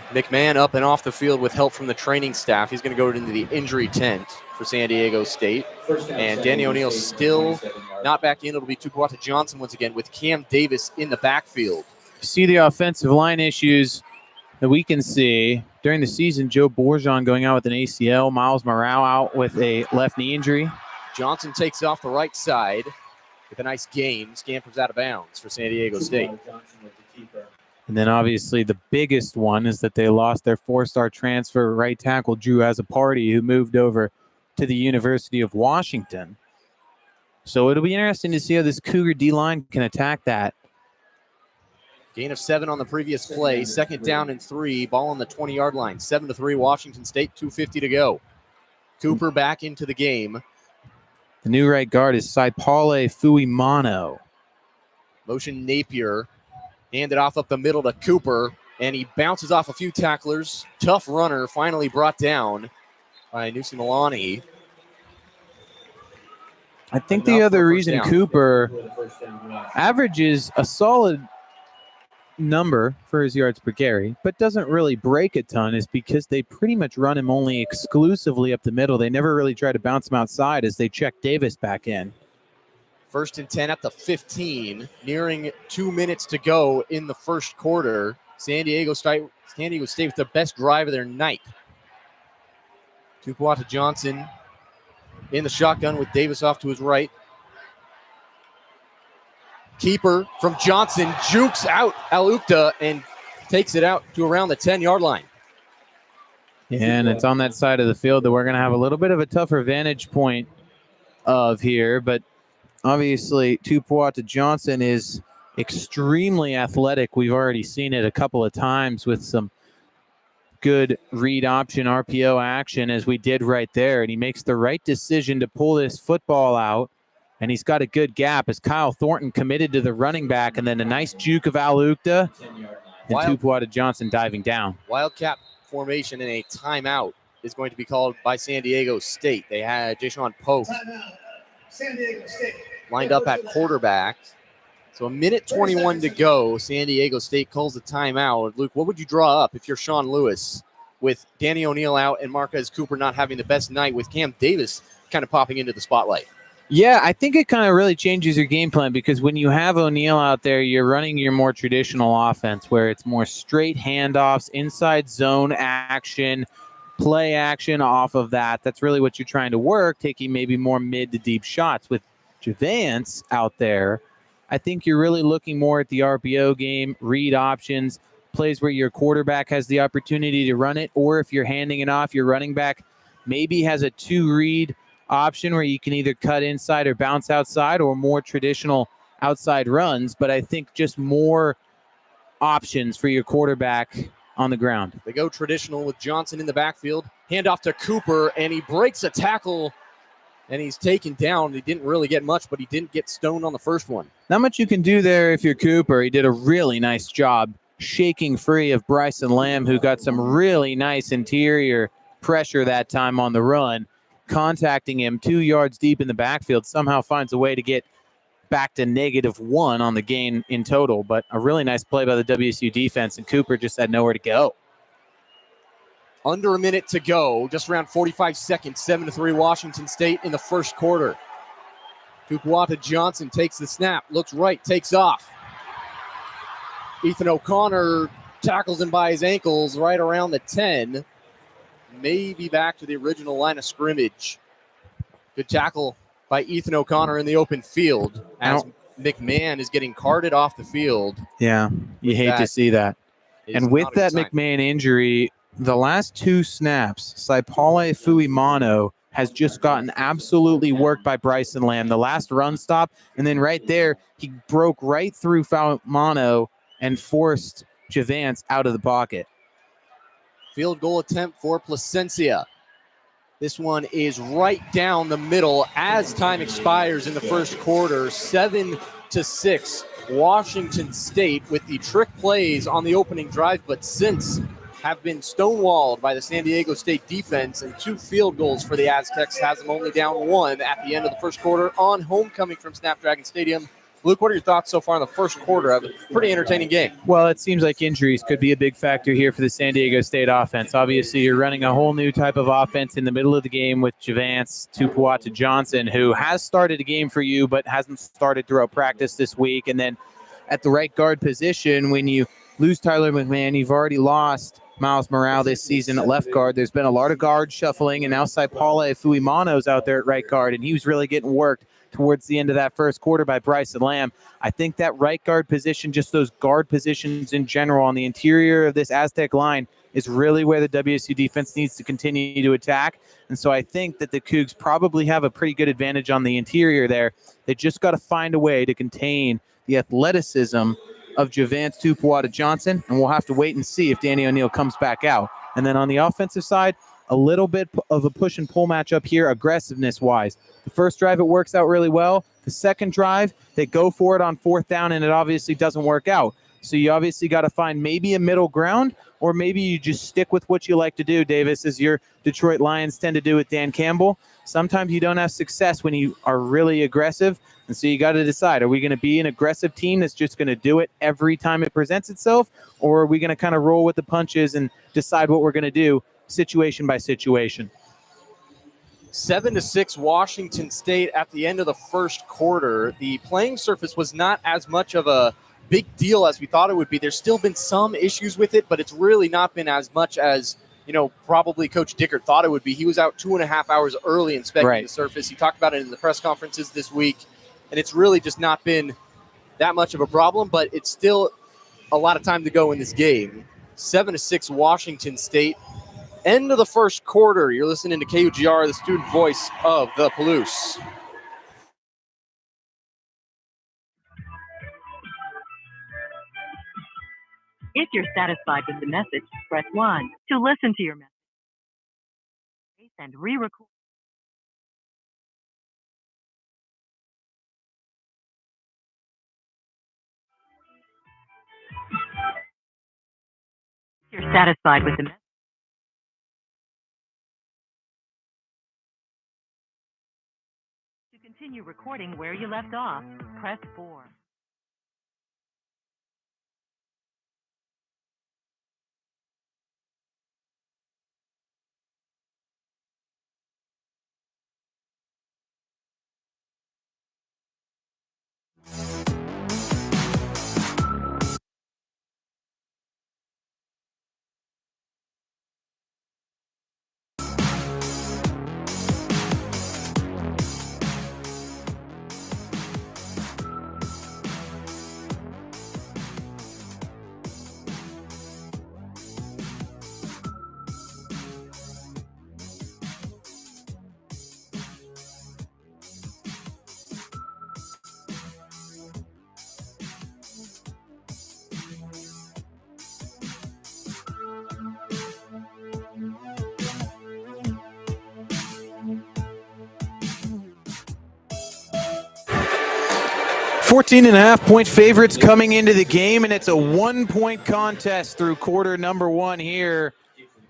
McMahon up and off the field with help from the training staff. He's going to go into the injury tent for San Diego State. And Danny O'Neill still not back in. It'll be Tupuata Johnson once again with Cam Davis in the backfield. You see the offensive line issues that we can see during the season. Joe Bourgeon going out with an ACL. Miles Morale out with a left knee injury. Johnson takes off the right side with a nice gain. Scampers out of bounds for San Diego State. And then obviously the biggest one is that they lost their 4-star transfer right tackle Drew Azzopardi, who moved over to the University of Washington. So it'll be interesting to see how this Cougar D-line can attack that. Gain of 7 on the previous play. 2nd down and 3. Ball on the 20-yard line. 7-3 Washington State. 2:50 to go. Cooper back into the game. The new right guard is Saipale Fuimano. Motion Napier. Handed off up the middle to Cooper. And he bounces off a few tacklers. Tough runner. Finally brought down by Nusi Milani. I think the other reason Cooper averages a solid number for his yards per carry, but doesn't really break a ton, is because they pretty much run him only exclusively up the middle. They never really try to bounce him outside as they check Davis back in. 1st and 10 at the 15, nearing 2 minutes to go in the first quarter. San Diego State with the best drive of their night. Tupuata Johnson in the shotgun with Davis off to his right. Keeper from Johnson jukes out Alukta and takes it out to around the 10-yard line. Yeah, and it's on that side of the field that we're going to have a little bit of a tougher vantage point of here, but obviously Tupuata Johnson is extremely athletic. We've already seen it a couple of times with some good read option RPO action, as we did right there, and he makes the right decision to pull this football out, and he's got a good gap as Kyle Thornton committed to the running back, and then a nice juke of Alukta and Tupuata Johnson diving down. Wildcat formation and a timeout is going to be called by San Diego State. They had Jashawn Pope San Diego State lined up at quarterback. So 1:21 to go. San Diego State calls the timeout. Luke, what would you draw up if you're Sean Lewis with Danny O'Neill out and Marquez Cooper not having the best night, with Cam Davis kind of popping into the spotlight? Yeah, I think it kind of really changes your game plan, because when you have O'Neill out there, you're running your more traditional offense where it's more straight handoffs, inside zone action, play action off of that. That's really what you're trying to work, taking maybe more mid to deep shots. With Javance out there, I think you're really looking more at the RPO game, read options, plays where your quarterback has the opportunity to run it, or if you're handing it off, your running back maybe has a 2-read option where you can either cut inside or bounce outside, or more traditional outside runs. But I think just more options for your quarterback on the ground. They go traditional with Johnson in the backfield. Hand off to Cooper, and he breaks a tackle, and he's taken down. He didn't really get much, but he didn't get stoned on the first one. Not much you can do there if you're Cooper. He did a really nice job shaking free of Bryson Lamb, who got some really nice interior pressure that time on the run, contacting him 2 yards deep in the backfield, somehow finds a way to get back to -1 on the gain in total. But a really nice play by the WSU defense, and Cooper just had nowhere to go. Under a minute to go, just around 45 seconds, 7-3 Washington State in the first quarter. Tupuata Johnson takes the snap, looks right, takes off. Ethan O'Connor tackles him by his ankles right around the 10. Maybe back to the original line of scrimmage. Good tackle by Ethan O'Connor in the open field as McMahon is getting carted off the field. Yeah, you hate to see that. And with that McMahon injury, the last 2 snaps, Saipale Fuimano has just gotten absolutely worked by Bryson Lamb. The last run stop, and then right there, he broke right through Fuimano and forced Javance out of the pocket. Field goal attempt for Placencia. This one is right down the middle as time expires in the first quarter. 7-6. Washington State with the trick plays on the opening drive, but since have been stonewalled by the San Diego State defense, and 2 field goals for the Aztecs has them only down 1 at the end of the first quarter on homecoming from Snapdragon Stadium. Luke, what are your thoughts so far in the first quarter of a pretty entertaining game? Well, it seems like injuries could be a big factor here for the San Diego State offense. Obviously, you're running a whole new type of offense in the middle of the game with Javance Tupuata-Johnson, who has started a game for you but hasn't started throughout practice this week. And then at the right guard position, when you lose Tyler McMahon, you've already lost Miles Morale this season at left guard. There's been a lot of guard shuffling, and now Saipala Fuimano's out there at right guard, and he was really getting worked towards the end of that first quarter by Bryson Lamb. I think that right guard position, just those guard positions in general on the interior of this Aztec line, is really where the WSU defense needs to continue to attack. And so I think that the Cougs probably have a pretty good advantage on the interior there. They just got to find a way to contain the athleticism of Javance Tupuata-Johnson, and we'll have to wait and see if Danny O'Neal comes back out. And then on the offensive side, a little bit of a push and pull matchup here, aggressiveness-wise. The first drive, it works out really well. The second drive, they go for it on fourth down, and it obviously doesn't work out. So you obviously got to find maybe a middle ground, or maybe you just stick with what you like to do, Davis, as your Detroit Lions tend to do with Dan Campbell. Sometimes you don't have success when you are really aggressive, and so you got to decide, are we going to be an aggressive team that's just going to do it every time it presents itself, or are we going to kind of roll with the punches and decide what we're going to do situation by situation? 7-6 Washington State at the end of the first quarter. The playing surface was not as much of a big deal as we thought it would be. There's still been some issues with it, but it's really not been as much as, probably Coach Dickert thought it would be. He was out 2.5 hours early inspecting the surface. He talked about it in the press conferences this week, and it's really just not been that much of a problem, but it's still a lot of time to go in this game. 7-6 Washington State. End of the first quarter. You're listening to KUGR, the student voice of the Palouse. If you're satisfied with the message, press 1 to listen to your message and re-record. If you're satisfied with the message, to continue recording where you left off, press 4. .5-point favorites coming into the game, and it's a 1-point contest through quarter number 1 here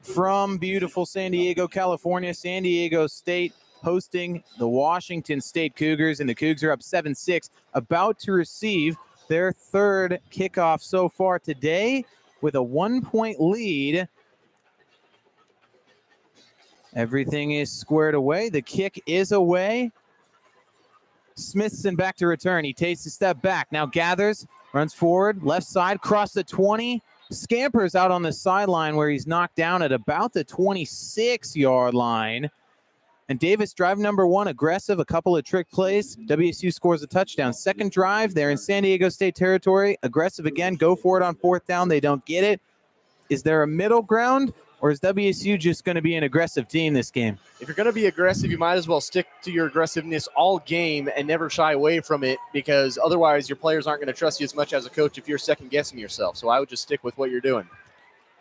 from beautiful San Diego, California. San Diego State hosting the Washington State Cougars, and the Cougs are up 7-6, about to receive their third kickoff so far today with a 1-point lead. Everything is squared away. The kick is away. Smithson back to return. He takes a step back. Now gathers, runs forward, left side, cross the 20, scampers out on the sideline where he's knocked down at about the 26-yard line. And Davis, drive number 1, aggressive, a couple of trick plays. WSU scores a touchdown. Second drive, they're in San Diego State territory. Aggressive again, go for it on fourth down. They don't get it. Is there a middle ground, or is WSU just going to be an aggressive team this game? If you're going to be aggressive, you might as well stick to your aggressiveness all game and never shy away from it, because otherwise your players aren't going to trust you as much as a coach if you're second-guessing yourself. So I would just stick with what you're doing.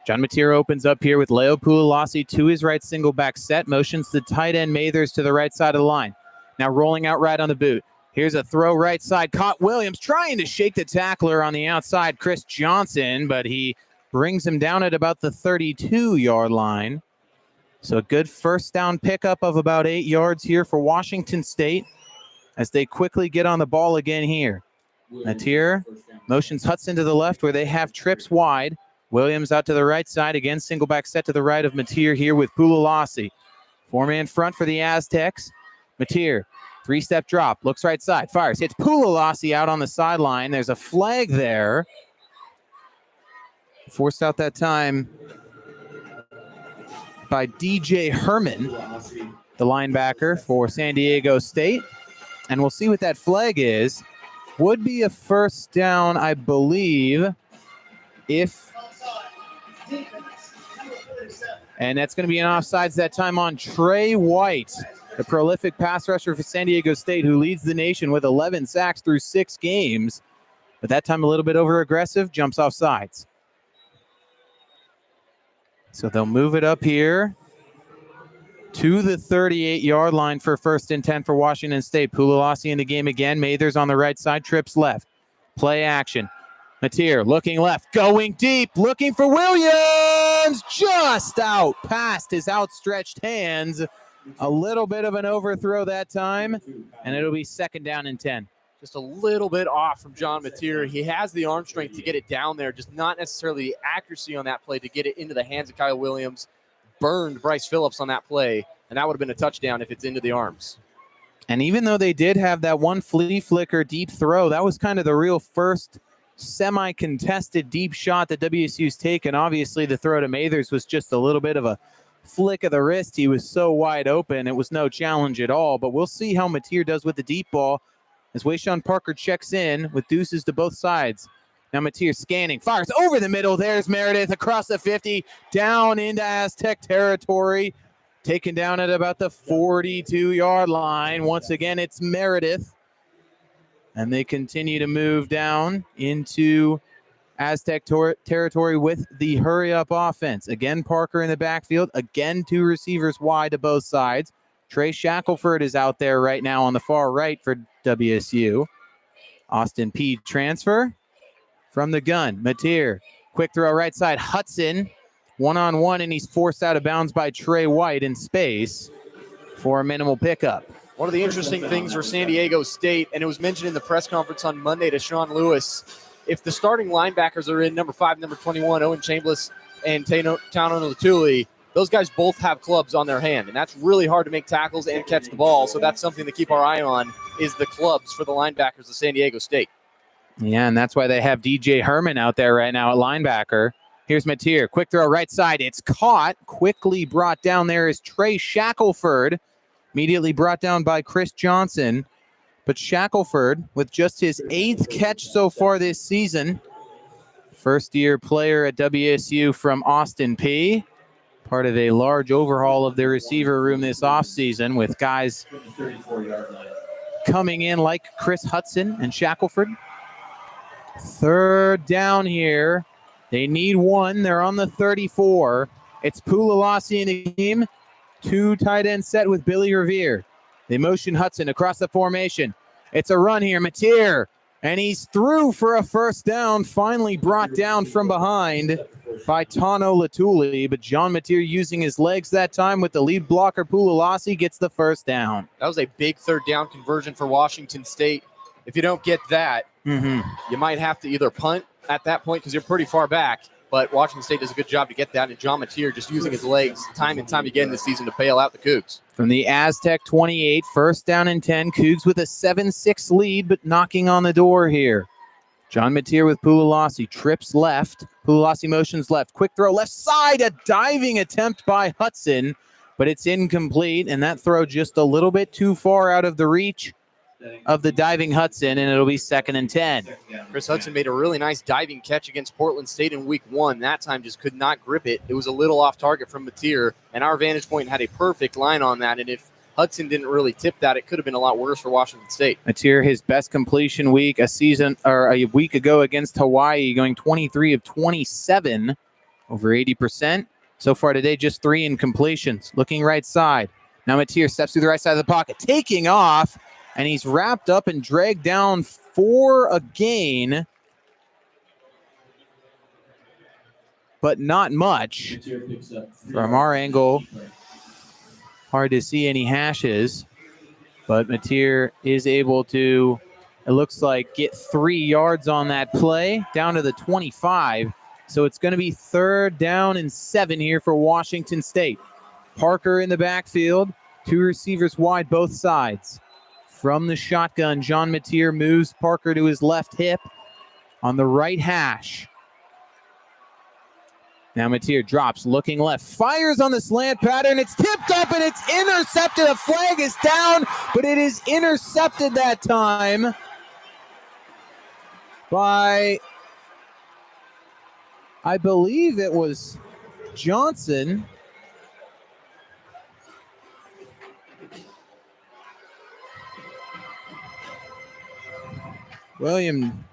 John Mateer opens up here with Leo Pulalasi to his right, single back set, motions the tight end Mathers to the right side of the line. Now rolling out right on the boot. Here's a throw right side, caught Williams trying to shake the tackler on the outside, Chris Johnson, but he brings him down at about the 32-yard line. So a good first down pickup of about 8 yards here for Washington State as they quickly get on the ball again here. Matier motions Hudson to the left where they have trips wide. Williams out to the right side. Again, single back set to the right of Matier here with Pulalasi. Four-man front for the Aztecs. Matier, three-step drop, looks right side, fires, hits Pulalasi out on the sideline. There's a flag there. Forced out that time by DJ Herman, the linebacker for San Diego State. And we'll see what that flag is. Would be a first down, I believe, if... And that's going to be an offsides that time on Trey White, the prolific pass rusher for San Diego State, who leads the nation with 11 sacks through 6 games. But that time a little bit over-aggressive, jumps off sides. So they'll move it up here to the 38-yard line for first and 10 for Washington State. Pulalasi in the game again. Mathers on the right side, trips left. Play action. Matier looking left, going deep, looking for Williams, just out past his outstretched hands. A little bit of an overthrow that time, and it'll be second down and 10. Just a little bit off from John Matier. He has the arm strength to get it down there, just not necessarily the accuracy on that play to get it into the hands of Kyle Williams. Burned Bryce Phillips on that play, and that would have been a touchdown if it's into the arms. And even though they did have that one flea flicker deep throw, that was kind of the real first semi-contested deep shot that WSU's taken. Obviously, the throw to Mathers was just a little bit of a flick of the wrist. He was so wide open. It was no challenge at all. But we'll see how Matier does with the deep ball as Wayshawn Parker checks in with deuces to both sides. Now Matier scanning, fires over the middle. There's Meredith across the 50, down into Aztec territory. Taken down at about the 42-yard line. Once again, it's Meredith. And they continue to move down into Aztec territory with the hurry-up offense. Again, Parker in the backfield. Again, 2 receivers wide to both sides. Trey Shackelford is out there right now on the far right for WSU. Austin P. transfer from the gun. Matier, quick throw right side. Hudson, one-on-one, and he's forced out of bounds by Trey White in space for a minimal pickup. One of the interesting things for San Diego State, and it was mentioned in the press conference on Monday to Sean Lewis, if the starting linebackers are in number 5, number 21, Owen Chambliss and Tano Latuli, those guys both have clubs on their hand, and that's really hard to make tackles and catch the ball. So that's something to keep our eye on, is the clubs for the linebackers of San Diego State. Yeah, and that's why they have DJ Herman out there right now at linebacker. Here's Matier, quick throw right side. It's caught, quickly brought down there is Trey Shackelford. Immediately brought down by Chris Johnson. But Shackelford, with just his 8th catch so far this season, first-year player at WSU from Austin P. Part of a large overhaul of their receiver room this offseason with guys coming in like Chris Hudson and Shackelford. Third down here. They need 1. They're on the 34. It's Pulalasi in the game. 2 tight end set with Billy Revere. They motion Hudson across the formation. It's a run here. Matier, and he's through for a first down. Finally brought down from behind by Tano Latuli, but John Matier using his legs that time with the lead blocker. Pulalasi gets the first down. That was a big third down conversion for Washington State. If you don't get that, you might have to either punt at that point because you're pretty far back. But Washington State does a good job to get that, and John Matier just using his legs time and time again this season to bail out the Cougs. From the Aztec 28, first down and 10. Cougs with a 7-6 lead, but knocking on the door here. John Matier with Pulalasi, trips left. Pulalasi motions left. Quick throw left side, a diving attempt by Hudson, but it's incomplete, and that throw just a little bit too far out of the reach of the diving Hudson, and it'll be second and 10. Chris Hudson made a really nice diving catch against Portland State in week 1. That time just could not grip it. It was a little off target from Matier, and our vantage point had a perfect line on that, and if Hudson didn't really tip that, it could have been a lot worse for Washington State. Matier, his best completion week a week ago against Hawaii, going 23 of 27, over 80%. So far today, just 3 incompletions. Looking right side. Now Matier steps through the right side of the pocket, taking off, and he's wrapped up and dragged down for a gain, but not much. From our angle, hard to see any hashes, but Matier is able to it looks like, get 3 yards on that play, down to the 25. So it's going to be 3rd down and 7 here for Washington State. Parker in the backfield, 2 receivers wide both sides. From the shotgun, John Mateer moves Parker to his left hip on the right hash. Now Mateer drops, looking left, fires on the slant pattern. It's tipped up and it's intercepted. A flag is down, but it is intercepted that time by, I believe it was Johnson. William,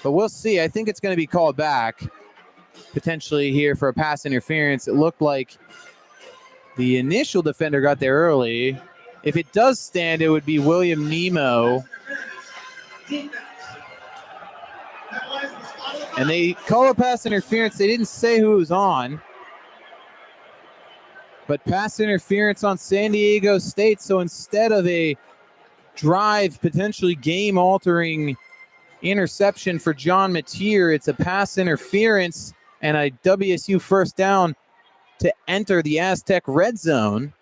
but we'll see. I think it's going to be called back potentially here for a pass interference. It looked like the initial defender got there early. If it does stand, it would be William Nemo. And they call a pass interference. They didn't say who was on. But pass interference on San Diego State. So instead of a drive, potentially game-altering interception for John Mateer, it's a pass interference and a WSU first down to enter the Aztec red zone.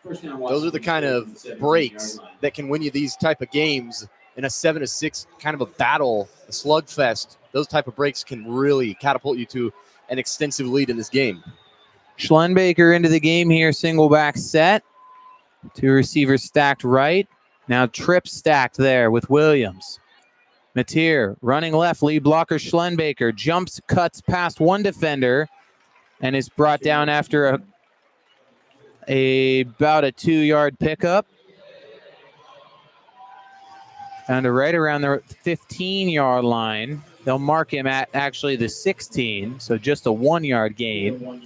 Those are the kind of breaks that can win you these type of games in a 7-6 kind of a battle, a slugfest. Those type of breaks can really catapult you to an extensive lead in this game. Schlenbaker into the game here, single back set. 2 receivers stacked right. Now Tripp stacked there with Williams. Mateer running left, lead blocker Schlenbaker jumps, cuts past 1 defender, and is brought down after about a 2-yard pickup. Down to right around the 15-yard line. They'll mark him at actually the 16, so just a 1-yard gain.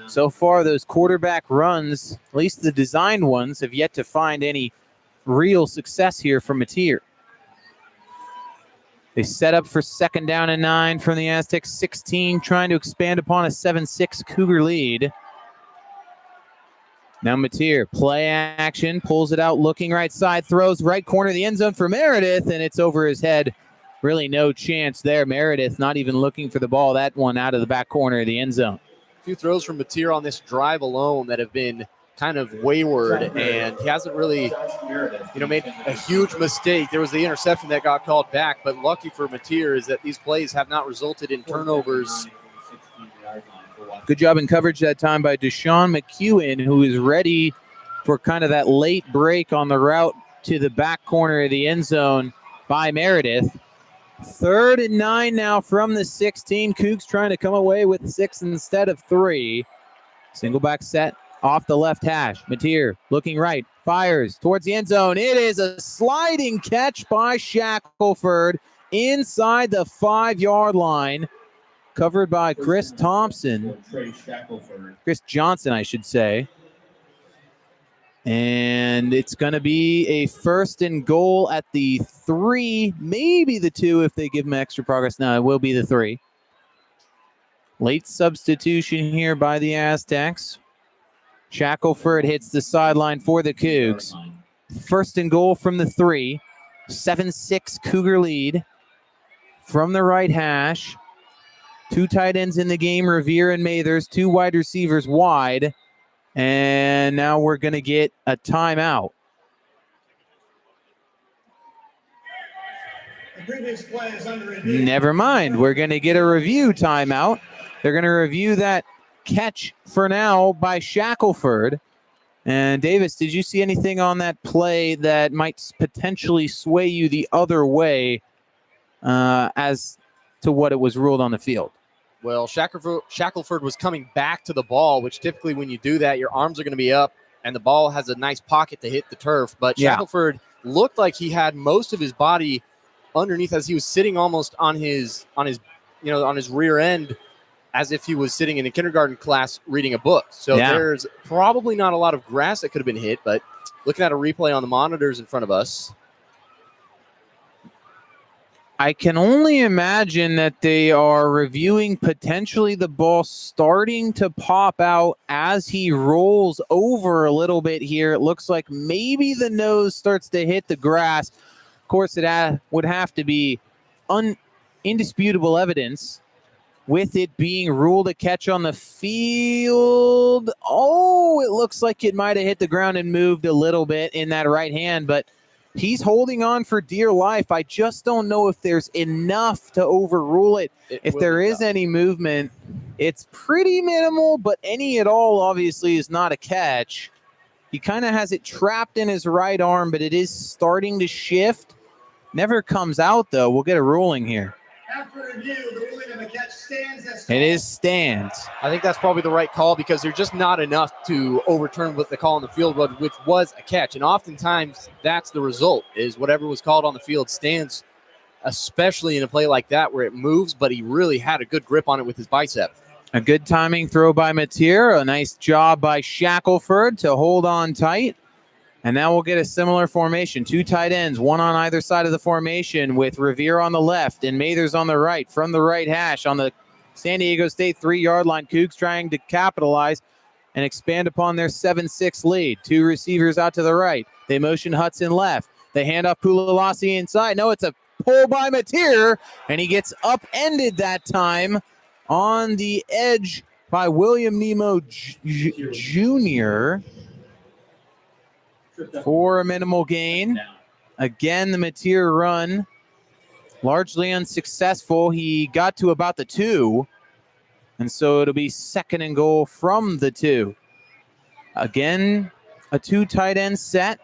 So far, those quarterback runs, at least the designed ones, have yet to find any real success here from Mateer. They set up for 2nd down and 9 from the Aztecs 16, trying to expand upon a 7-6 Cougar lead. Now Mateer, play action, pulls it out, looking right side, throws right corner of the end zone for Meredith, and it's over his head. Really no chance there. Meredith not even looking for the ball. That one out of the back corner of the end zone. A few throws from Mateer on this drive alone that have been kind of wayward, and he hasn't really, made a huge mistake. There was the interception that got called back, but lucky for Mateer is that these plays have not resulted in turnovers. Good job in coverage that time by Deshaun McEwen, who is ready for kind of that late break on the route to the back corner of the end zone by Meredith. 3rd and 9 now from the 16. Cougs trying to come away with 6 instead of 3. Single back set off the left hash. Mateer looking right, fires towards the end zone. It is a sliding catch by Shackelford inside the 5-yard line, covered by Chris Thompson. Chris Johnson, I should say. And it's going to be a 1st and goal at the 3, maybe the 2 if they give him extra progress. No, it will be the 3. Late substitution here by the Aztecs. Shackelford hits the sideline for the Cougs. 1st and goal from the 3. 7-6 Cougar lead from the right hash. 2 tight ends in the game, Revere and Mathers. 2 wide receivers wide. And now we're going to get a timeout. The previous play is under review. Never mind. We're going to get a review timeout. They're going to review that catch for now by Shackelford. And Davis, did you see anything on that play that might potentially sway you the other way as to what it was ruled on the field? Well, Shackelford was coming back to the ball, which typically when you do that, your arms are going to be up and the ball has a nice pocket to hit the turf. But Shackelford looked like he had most of his body underneath as he was sitting almost on his rear end, as if he was sitting in a kindergarten class reading a book. So there's probably not a lot of grass that could have been hit, but looking at a replay on the monitors in front of us, I can only imagine that they are reviewing potentially the ball starting to pop out as he rolls over a little bit here. It looks like maybe the nose starts to hit the grass. Of course, it would have to be indisputable evidence with it being ruled a catch on the field. Oh, it looks like it might have hit the ground and moved a little bit in that right hand, but he's holding on for dear life. I just don't know if there's enough to overrule it. If there is any movement, it's pretty minimal, but any at all obviously is not a catch. He kind of has it trapped in his right arm, but it is starting to shift. Never comes out, though. We'll get a ruling here. After review, the ruling of the catch stands as It is stands. I think that's probably the right call because there's just not enough to overturn what the call on the field was, which was a catch. And oftentimes that's the result, is whatever was called on the field stands, especially in a play like that where it moves, but he really had a good grip on it with his bicep. A good timing throw by Mateer. A nice job by Shackelford to hold on tight. And now we'll get a similar formation. 2 tight ends, one on either side of the formation with Revere on the left and Mathers on the right. From the right hash on the San Diego State 3-yard line, Cougs trying to capitalize and expand upon their 7-6 lead. 2 receivers out to the right. They motion Hudson left. They hand off Pulalasi inside. No, it's a pull by Mateer, and he gets upended that time on the edge by William Nemo Jr. for a minimal gain. Again, the Mateer run largely unsuccessful. He got to about the 2, and so it'll be 2nd and goal from the 2. Again, a 2 tight end set.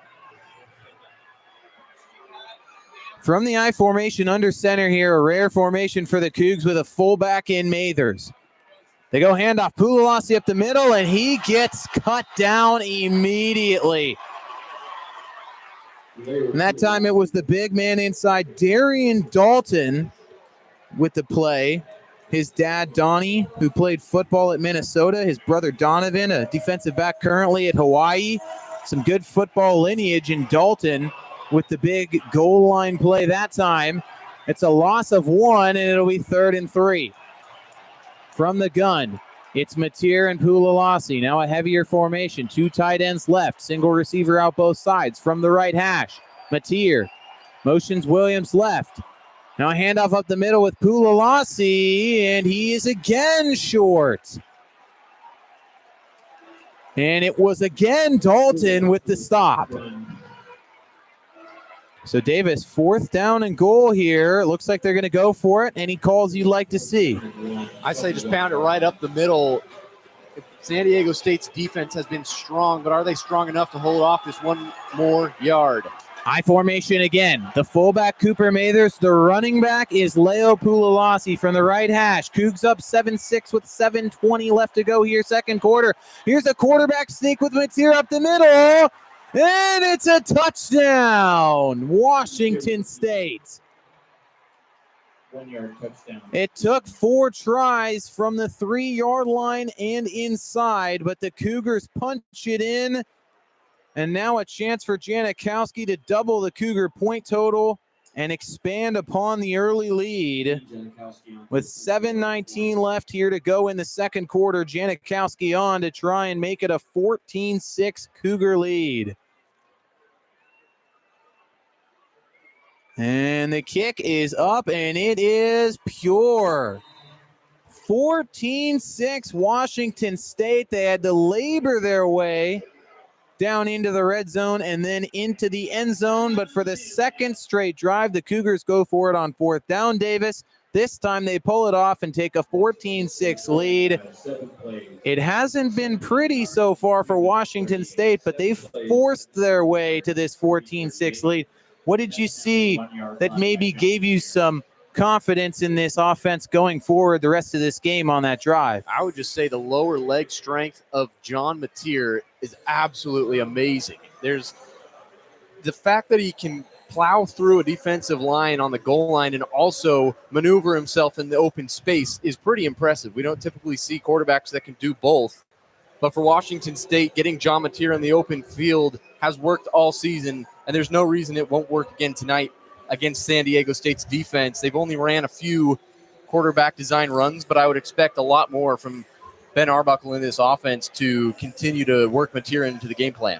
From the I formation under center here, a rare formation for the Cougs with a fullback in Mathers. They go handoff, Pulalasi up the middle, and he gets cut down immediately. And that time it was the big man inside, Darian Dalton, with the play. His dad, Donnie, who played football at Minnesota. His brother, Donovan, a defensive back currently at Hawaii. Some good football lineage in Dalton with the big goal line play that time. It's a loss of 1, and it'll be 3rd and 3. From the gun, it's Mateer and Pulalasi. Now a heavier formation. 2 tight ends left. Single receiver out both sides. From the right hash, Mateer motions Williams left. Now a handoff up the middle with Pulalasi, and he is again short. And it was again Dalton with the stop. So Davis, 4th down and goal here. Looks like they're going to go for it. Any calls you'd like to see? I say just pound it right up the middle. San Diego State's defense has been strong, but are they strong enough to hold off this 1 more yard? I formation again. The fullback, Cooper Mathers. The running back is Leo Pulalasi from the right hash. Cougs up 7-6 with 7:20 left to go here, 2nd quarter. Here's a quarterback sneak with Mateer up the middle. And it's a touchdown, Washington State. 1-yard touchdown. It took 4 tries from the 3-yard line and inside, but the Cougars punch it in. And now a chance for Janikowski to double the Cougar point total and expand upon the early lead. With 7:19 left here to go in the 2nd quarter, Janikowski on to try and make it a 14-6 Cougar lead. And the kick is up, and it is pure. 14-6 Washington State. They had to labor their way down into the red zone and then into the end zone. But for the 2nd straight drive, the Cougars go for it on 4th down, Davis. This time they pull it off and take a 14-6 lead. It hasn't been pretty so far for Washington State, but they've forced their way to this 14-6 lead. What did you see that maybe gave you some confidence in this offense going forward the rest of this game on that drive? I would just say the lower leg strength of John Mateer is absolutely amazing. There's the fact that he can plow through a defensive line on the goal line and also maneuver himself in the open space is pretty impressive. We don't typically see quarterbacks that can do both. But for Washington State, getting John Mateer in the open field has worked all season, and there's no reason it won't work again tonight against San Diego State's defense. They've only ran a few quarterback design runs, but I would expect a lot more from Ben Arbuckle in this offense to continue to work Mateer into the game plan.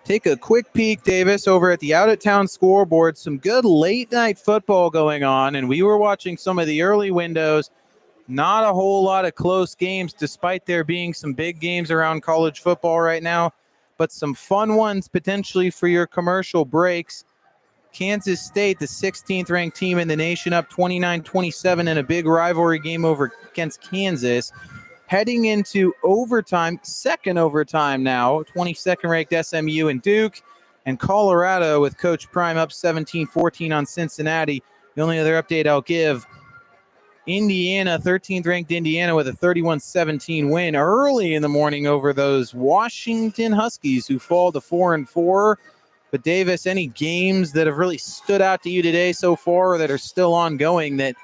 Take a quick peek, Davis, over at the out-of-town scoreboard. Some good late-night football going on, and we were watching some of the early windows. Not a whole lot of close games, despite there being some big games around college football right now, but some fun ones potentially for your commercial breaks. Kansas State, the 16th ranked team in the nation, up 29-27 in a big rivalry game over against Kansas. Heading into overtime, second overtime now, 22nd ranked SMU and Duke, and Colorado with Coach Prime up 17-14 on Cincinnati. The only other update I'll give, Indiana, 13th ranked Indiana with a 31-17 win early in the morning over those Washington Huskies who fall to 4-4. But Davis, any games that have really stood out to you today so far or that are still ongoing that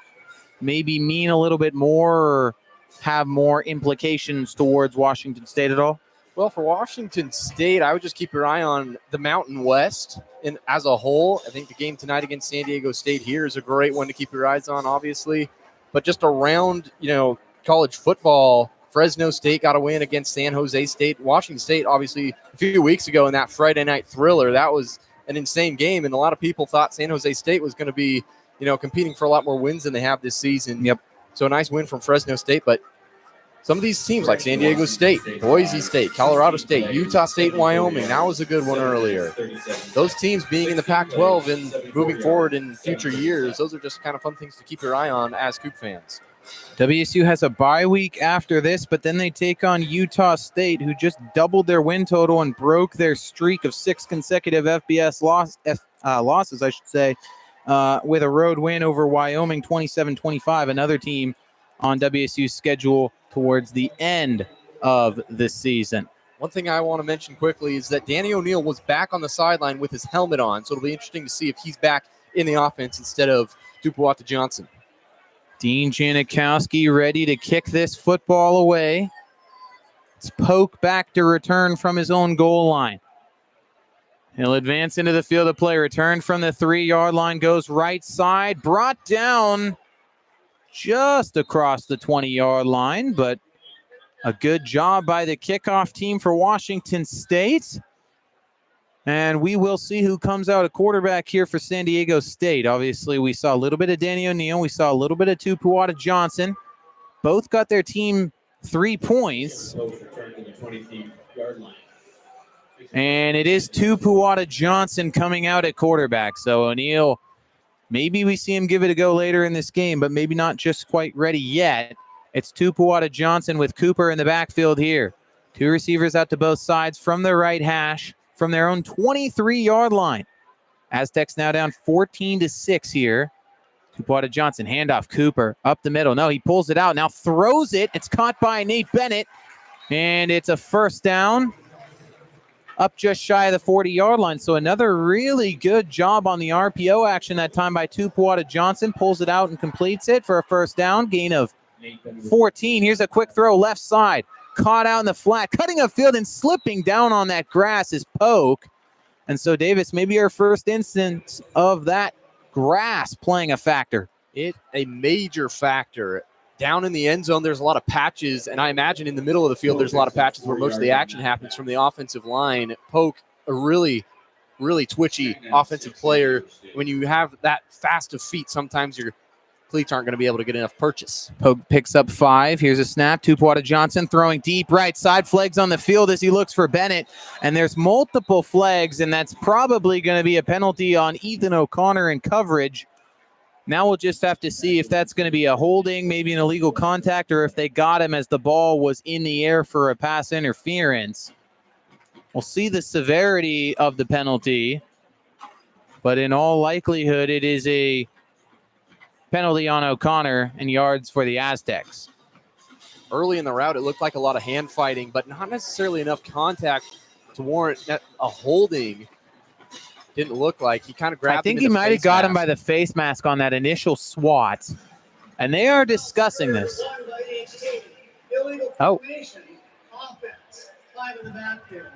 maybe mean a little bit more or have more implications towards Washington State at all? Well, for Washington State, I would just keep your eye on the Mountain West as a whole. I think the game tonight against San Diego State here is a great one to keep your eyes on, obviously. But just around, college football, Fresno State got a win against San Jose State. Washington State, obviously, a few weeks ago in that Friday night thriller, that was an insane game. And a lot of people thought San Jose State was going to be, competing for a lot more wins than they have this season. Yep. So a nice win from Fresno State. But some of these teams like San Diego State, Boise State, Colorado State, Utah State, and Wyoming, that was a good one earlier. Those teams being in the Pac-12 and moving forward in future years, those are just kind of fun things to keep your eye on as Coug fans. WSU has a bye week after this, but then they take on Utah State, who just doubled their win total and broke their streak of 6 consecutive FBS losses, with a road win over Wyoming 27-25, another team on WSU's schedule towards the end of the season. One thing I want to mention quickly is that Danny O'Neill was back on the sideline with his helmet on, so it'll be interesting to see if he's back in the offense instead of Tupuola Johnson. Dean Janikowski ready to kick this football away. It's Polk back to return from his own goal line. He'll advance into the field of play. Return from the 3-yard line, goes right side, brought down just across the 20-yard line, but a good job by the kickoff team for Washington State. And we will see who comes out a quarterback here for San Diego State. Obviously, we saw a little bit of Danny O'Neill. We saw a little bit of Tupuola Johnson. Both got their team 3 points. And it is Tupuola Johnson coming out at quarterback. So O'Neill, maybe we see him give it a go later in this game, but maybe not just quite ready yet. It's Tupuola Johnson with Cooper in the backfield here. 2 receivers out to both sides from the right hash from their own 23-yard line. Aztecs now down 14-6 here. Tupuola Johnson, handoff, Cooper up the middle. No, he pulls it out, now throws it. It's caught by Nate Bennett, and it's a first down up just shy of the 40-yard line. So another really good job on the RPO action that time by Tupuola Johnson. Pulls it out and completes it for a first down, gain of 14. Here's a quick throw left side. Caught out in the flat, cutting upfield and slipping down on that grass is Polk. And so, Davis, maybe our first instance of that grass playing a factor. A major factor. Down in the end zone, there's a lot of patches, and I imagine in the middle of the field, there's a lot of patches where most of the action happens from the offensive line. Polk, a really, really twitchy offensive player. When you have that fast of feet, sometimes your cleats aren't going to be able to get enough purchase. Polk picks up 5. Here's a snap. Tupuola Johnson throwing deep right side. Flags on the field as he looks for Bennett. And there's multiple flags, and that's probably going to be a penalty on Ethan O'Connor in coverage. Now we'll just have to see if that's going to be a holding, maybe an illegal contact, or if they got him as the ball was in the air for a pass interference. We'll see the severity of the penalty, but in all likelihood, it is a penalty on O'Connor and yards for the Aztecs. Early in the route, it looked like a lot of hand fighting, but not necessarily enough contact to warrant a holding. Didn't look like. He kind of grabbed him. I think he might have got him by the face mask on that initial swat. And they are discussing this. Oh. Offense, 5 in the backfield.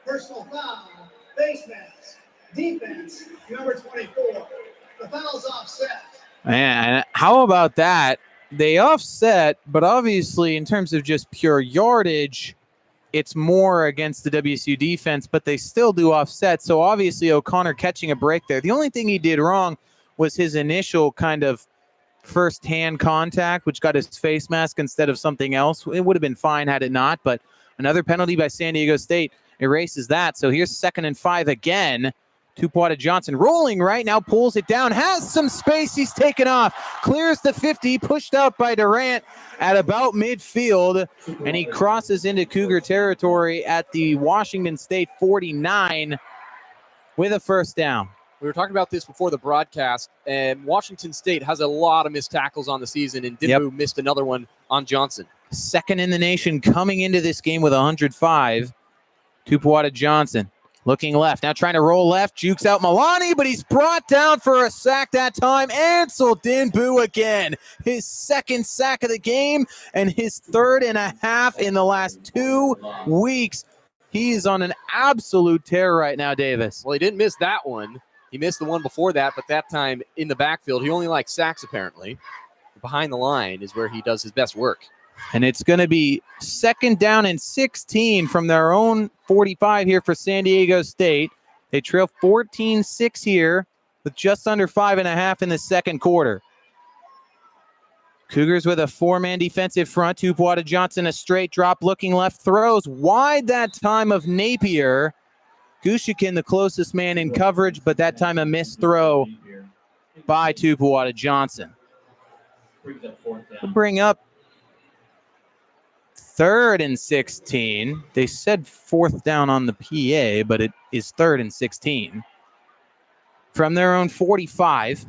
Personal foul, face mask, defense, number 24. The foul's offset. Man, how about that? They offset, but obviously in terms of just pure yardage, it's more against the WSU defense, but they still do offset. So obviously O'Connor catching a break there. The only thing he did wrong was his initial kind of first-hand contact, which got his face mask instead of something else. It would have been fine had it not, but another penalty by San Diego State erases that. So here's 2nd and 5 again. Tupuola Johnson rolling right now, pulls it down, has some space, he's taken off, clears the 50, pushed out by Durant at about midfield, and he crosses into Cougar territory at the Washington State 49 with a first down. We were talking about this before the broadcast, and Washington State has a lot of missed tackles on the season, and Dinbu missed another one on Johnson. 2nd in the nation coming into this game with 105. Tupuola Johnson looking left, now trying to roll left, jukes out Milani, but he's brought down for a sack that time. Ansel Dinbu again, his 2nd sack of the game and his 3rd and a half in the last 2 weeks. He's on an absolute tear right now, Davis. Well, he didn't miss that one. He missed the one before that, but that time in the backfield. He only likes sacks, apparently. Behind the line is where he does his best work. And it's going to be 2nd down and 16 from their own 45 here for San Diego State. They trail 14-6 here with just under 5.5 in the second quarter. Cougars with a 4-man defensive front. Tupuola Johnson, a straight drop, looking left, throws wide that time of Napier. Gushikin, the closest man in coverage, but that time a missed throw by Tupuola Johnson. We'll bring up 3rd and 16. They said 4th down on the PA, but it is 3rd and 16. From their own 45.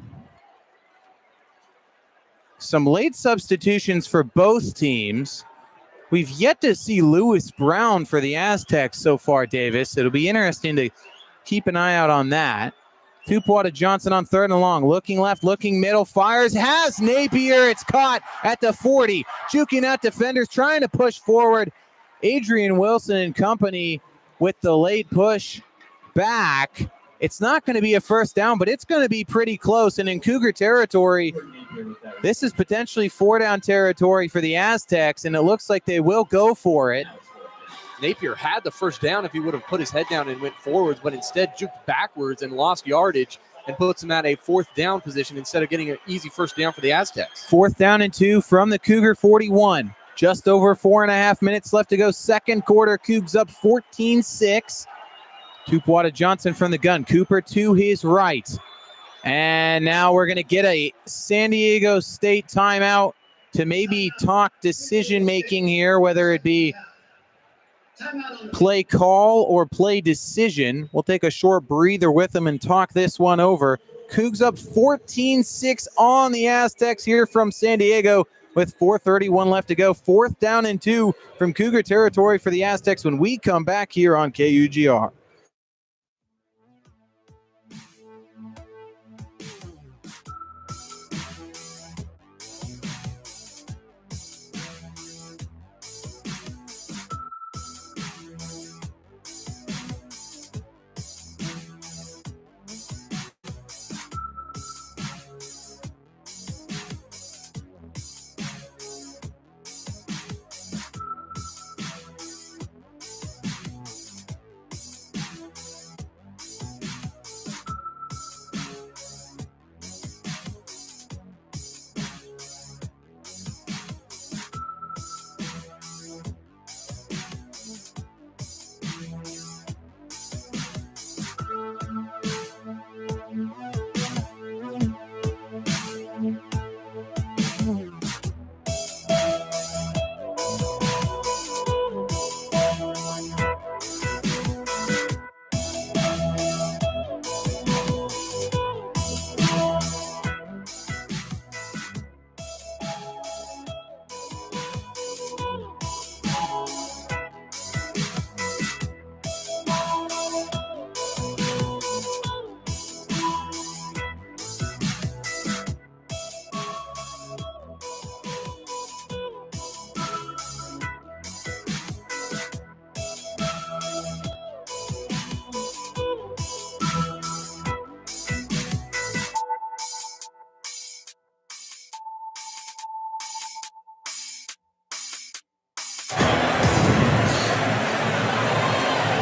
Some late substitutions for both teams. We've yet to see Lewis Brown for the Aztecs so far, Davis. It'll be interesting to keep an eye out on that. Tupuola Johnson on 3rd and long, looking left, looking middle, fires, has Napier. It's caught at the 40. Juking out defenders, trying to push forward. Adrian Wilson and company with the late push back. It's not going to be a first down, but it's going to be pretty close. And in Cougar territory, this is potentially 4-down territory for the Aztecs, and it looks like they will go for it. Napier had the first down if he would have put his head down and went forwards, but instead juked backwards and lost yardage and puts him at a 4th down position instead of getting an easy first down for the Aztecs. 4th down and 2 from the Cougar 41. Just over 4.5 minutes left to go. Second quarter, Cougs up 14-6. Tupuola Johnson from the gun. Cooper to his right. And now we're going to get a San Diego State timeout to maybe talk decision-making here, whether it be play call or play decision. We'll take a short breather with them and talk this one over. Cougs up 14-6 on the Aztecs here from San Diego with 4:31 left to go. 4th down and 2 from Cougar territory for the Aztecs when we come back here on KUGR.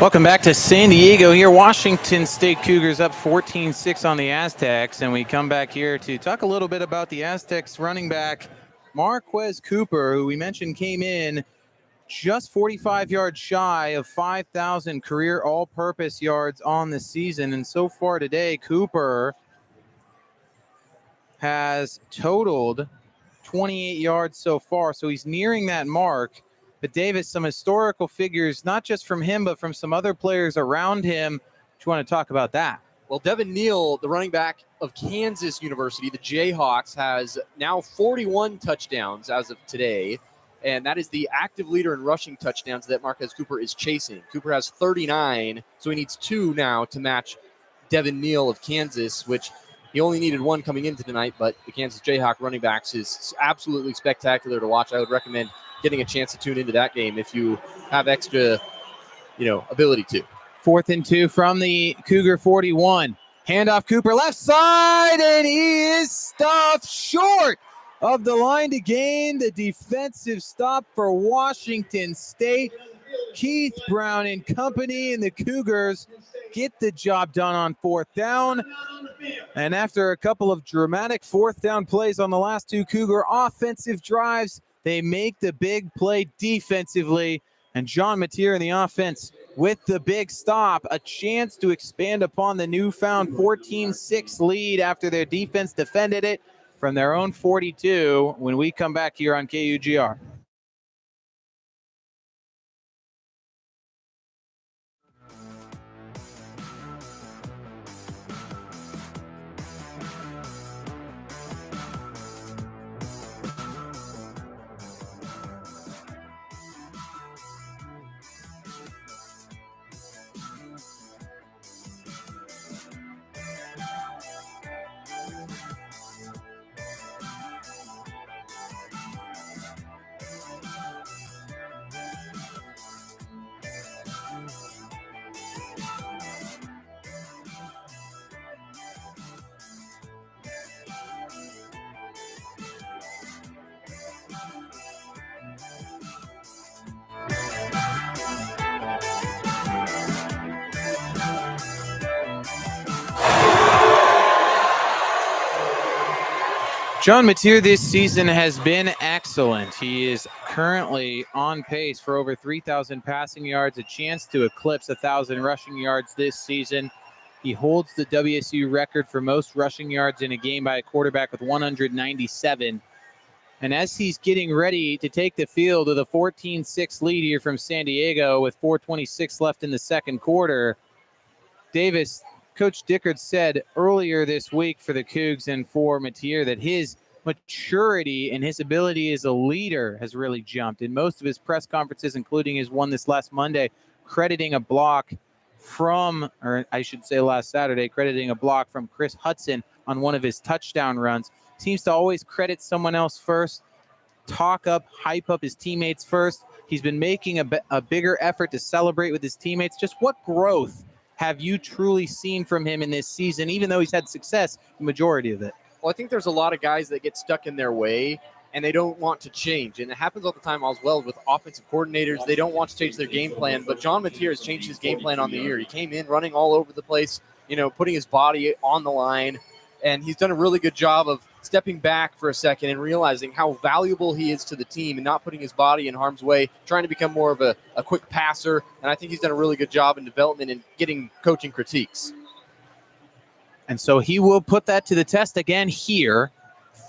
Welcome back to San Diego here. Washington State Cougars up 14-6 on the Aztecs. And we come back here to talk a little bit about the Aztecs running back, Marquez Cooper, who we mentioned came in just 45 yards shy of 5,000 career all-purpose yards on the season. And so far today, Cooper has totaled 28 yards so far. So he's nearing that mark. But Davis, some historical figures, not just from him, but from some other players around him. Do you want to talk about that? Well, Devin Neal, the running back of Kansas University, the Jayhawks, has now 41 touchdowns as of today. And that is the active leader in rushing touchdowns that Marquez Cooper is chasing. Cooper has 39, so he needs 2 now to match Devin Neal of Kansas, which he only needed 1 coming into tonight, but the Kansas Jayhawk running backs is absolutely spectacular to watch. I would recommend getting a chance to tune into that game if you have extra, ability to. 4th and 2 from the Cougar 41. Handoff Cooper left side, and he is stopped short of the line to gain. The defensive stop for Washington State. Keith Brown and company, and the Cougars get the job done on 4th down. And after a couple of dramatic 4th down plays on the last 2 Cougar offensive drives, they make the big play defensively. And John Mateer in the offense with the big stop, a chance to expand upon the newfound 14-6 lead after their defense defended it from their own 42 when we come back here on KUGR. John Mateer this season has been excellent. He is currently on pace for over 3,000 passing yards, a chance to eclipse 1,000 rushing yards this season. He holds the WSU record for most rushing yards in a game by a quarterback with 197. And as he's getting ready to take the field with a 14-6 lead here from San Diego with 4:26 left in the second quarter, Davis, Coach Dickert said earlier this week for the Cougs and for Mateer that his maturity and his ability as a leader has really jumped. In most of his press conferences, including his one this last Monday, crediting a block from, or I should say last Saturday, crediting a block from Chris Hudson on one of his touchdown runs. Seems to always credit someone else first, hype up his teammates first. He's been making a bigger effort to celebrate with his teammates. Just what growth have you truly seen from him in this season, even though he's had success the majority of it? Well, I think there's a lot of guys that get stuck in their way and they don't want to change. And it happens all the time as well with offensive coordinators. They don't want to change their game plan. But John Mateer has changed his game plan on the year. He came in running all over the place, putting his body on the line. And he's done a really good job of stepping back for a second and realizing how valuable he is to the team and not putting his body in harm's way, trying to become more of a quick passer. And I think he's done a really good job in development and getting coaching critiques. And so he will put that to the test again here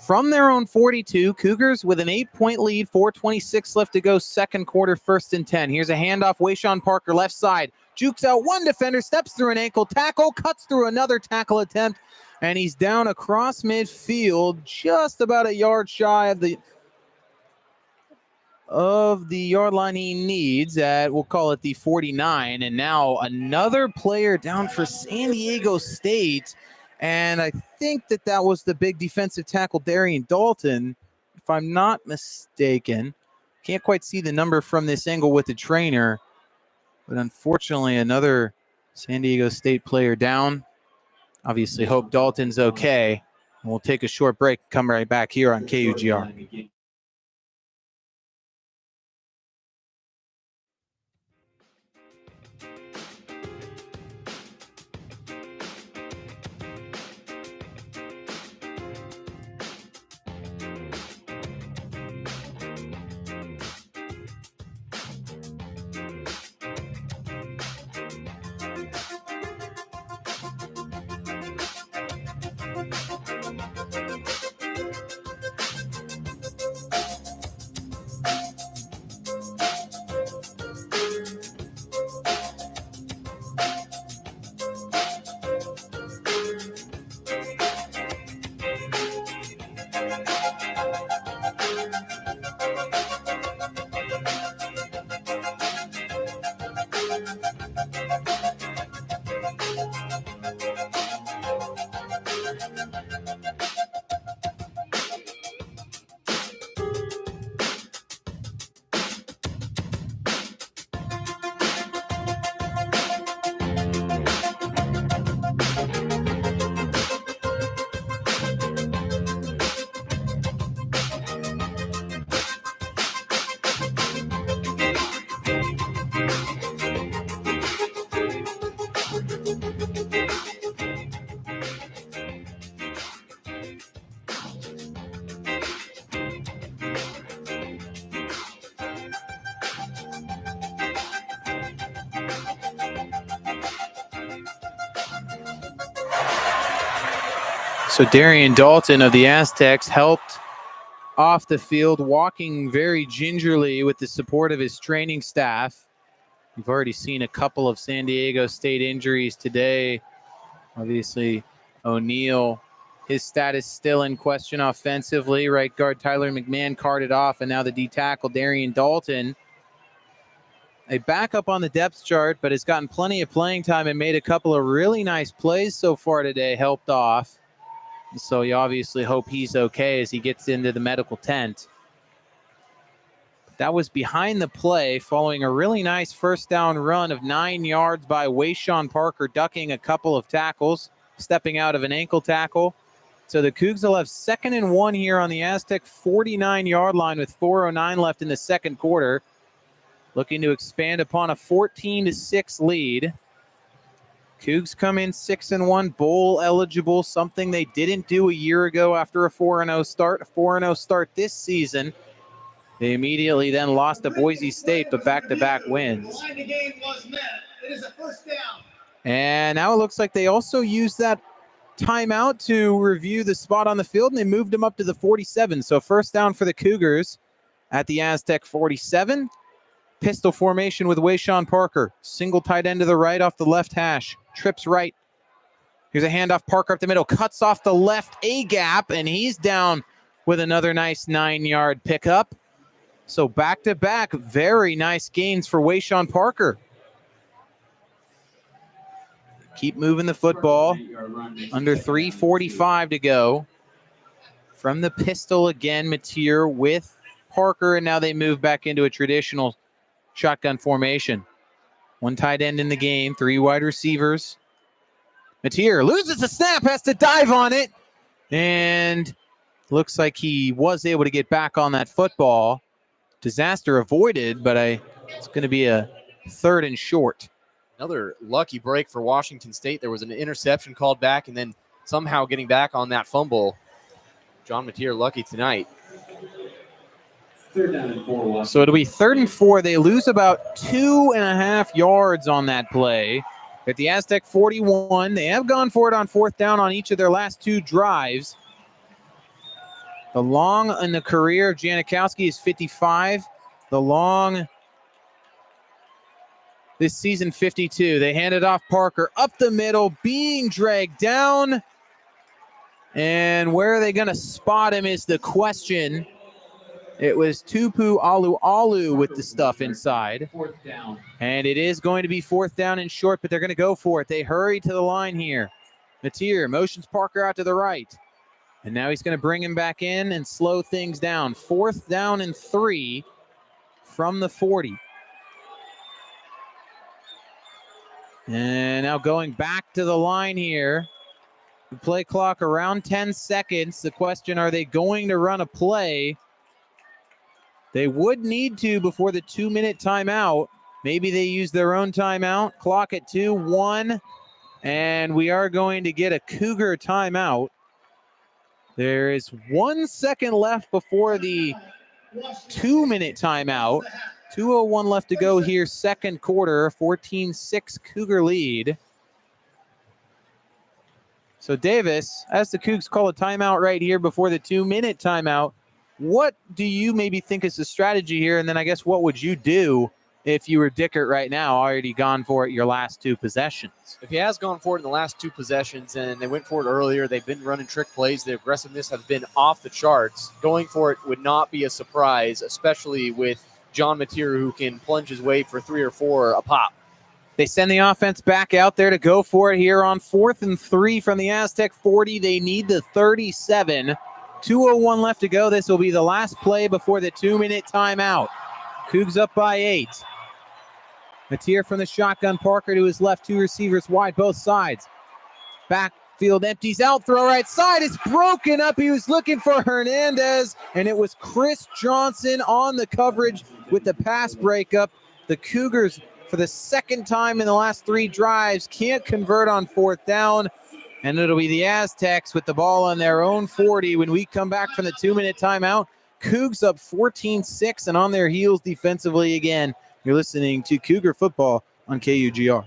from their own 42. Cougars with an 8-point lead, 4:26 left to go, second quarter, 1st and 10. Here's a handoff, Wayshawn Parker left side, jukes out one defender, steps through an ankle tackle, cuts through another tackle attempt, and he's down across midfield, just about a yard shy of the yard line he needs at, we'll call it the 49. And now another player down for San Diego State. And I think that was the big defensive tackle, Darian Dalton, if I'm not mistaken. Can't quite see the number from this angle with the trainer, but unfortunately another San Diego State player down. Obviously hope Dalton's okay. And we'll take a short break, come right back here on KUGR. So Darian Dalton of the Aztecs helped off the field, walking very gingerly with the support of his training staff. We've already seen a couple of San Diego State injuries today. Obviously, O'Neal, his status still in question offensively. Right guard Tyler McMahon carted off, and now the D tackle Darian Dalton, a backup on the depth chart, but has gotten plenty of playing time and made a couple of really nice plays so far today, helped off. So you obviously hope he's okay as he gets into the medical tent. That was behind the play following a really nice first down run of 9 yards by Wayshawn Parker, ducking a couple of tackles, stepping out of an ankle tackle. So the Cougs will have 2nd and 1 here on the Aztec 49-yard line with 4:09 left in the second quarter. Looking to expand upon a 14-6 lead. Cougs come in 6-1, bowl eligible, something they didn't do a year ago after a 4-0 start. A 4-0 start this season. They immediately then lost to Boise State, but back-to-back wins. And now it looks like they also used that timeout to review the spot on the field, and they moved them up to the 47. So first down for the Cougars at the Aztec 47. Pistol formation with Wayshawn Parker. Single tight end to the right off the left hash. Trips right. Here's a handoff. Parker up the middle. Cuts off the left A-gap, and he's down with another nice 9-yard pickup. So back-to-back, very nice gains for Wayshawn Parker. Keep moving the football. Under 3:45 to go. From the pistol again, Mateer with Parker, and now they move back into a traditional shotgun formation. One tight end in the game, 3 wide receivers. Mateer loses the snap, has to dive on it, and looks like he was able to get back on that football. Disaster avoided, but it's going to be a 3rd and short. Another lucky break for Washington State. There was an interception called back, and then somehow getting back on that fumble. John Mateer lucky tonight. 3rd down and 4. So it'll be 3rd and 4. They lose about 2.5 yards on that play. At the Aztec 41, they have gone for it on 4th down on each of their last 2 drives. The long in the career of Janikowski is 55. The long this season, 52. They hand it off Parker up the middle, being dragged down. And where are they going to spot him is the question. It was Tupu Alu with the stuff inside. 4th down. And it is going to be 4th down and short, but they're going to go for it. They hurry to the line here. Mateer motions Parker out to the right. And now he's going to bring him back in and slow things down. 4th down and 3 from the 40. And now going back to the line here. The play clock around 10 seconds. The question, are they going to run a play? They would need to before the 2-minute timeout. Maybe they use their own timeout. Clock at 2, 1. And we are going to get a Cougar timeout. There is 1 second left before the 2-minute timeout. 2:01 left to go here, second quarter, 14-6 Cougar lead. So Davis, as the Cougs call a timeout right here before the 2-minute timeout, what do you maybe think is the strategy here? And then I guess what would you do if you were Dickert right now, already gone for it your last 2 possessions? If he has gone for it in the last 2 possessions and they went for it earlier, they've been running trick plays. The aggressiveness has been off the charts. Going for it would not be a surprise, especially with John Mateer, who can plunge his way for 3 or 4 a pop. They send the offense back out there to go for it here on 4th and 3 from the Aztec 40. They need the 37. 2:01 left to go. This will be the last play before the 2-minute timeout. Cougs up by 8. Mateer from the shotgun. Parker to his left. 2 receivers wide, both sides. Backfield empties out. Throw right side. It's broken up. He was looking for Hernandez, and it was Chris Johnson on the coverage with the pass breakup. The Cougars, for the 2nd time in the last 3 drives, can't convert on 4th down. And it'll be the Aztecs with the ball on their own 40 when we come back from the 2-minute timeout. Cougs up 14-6 and on their heels defensively again. You're listening to Cougar Football on KUGR.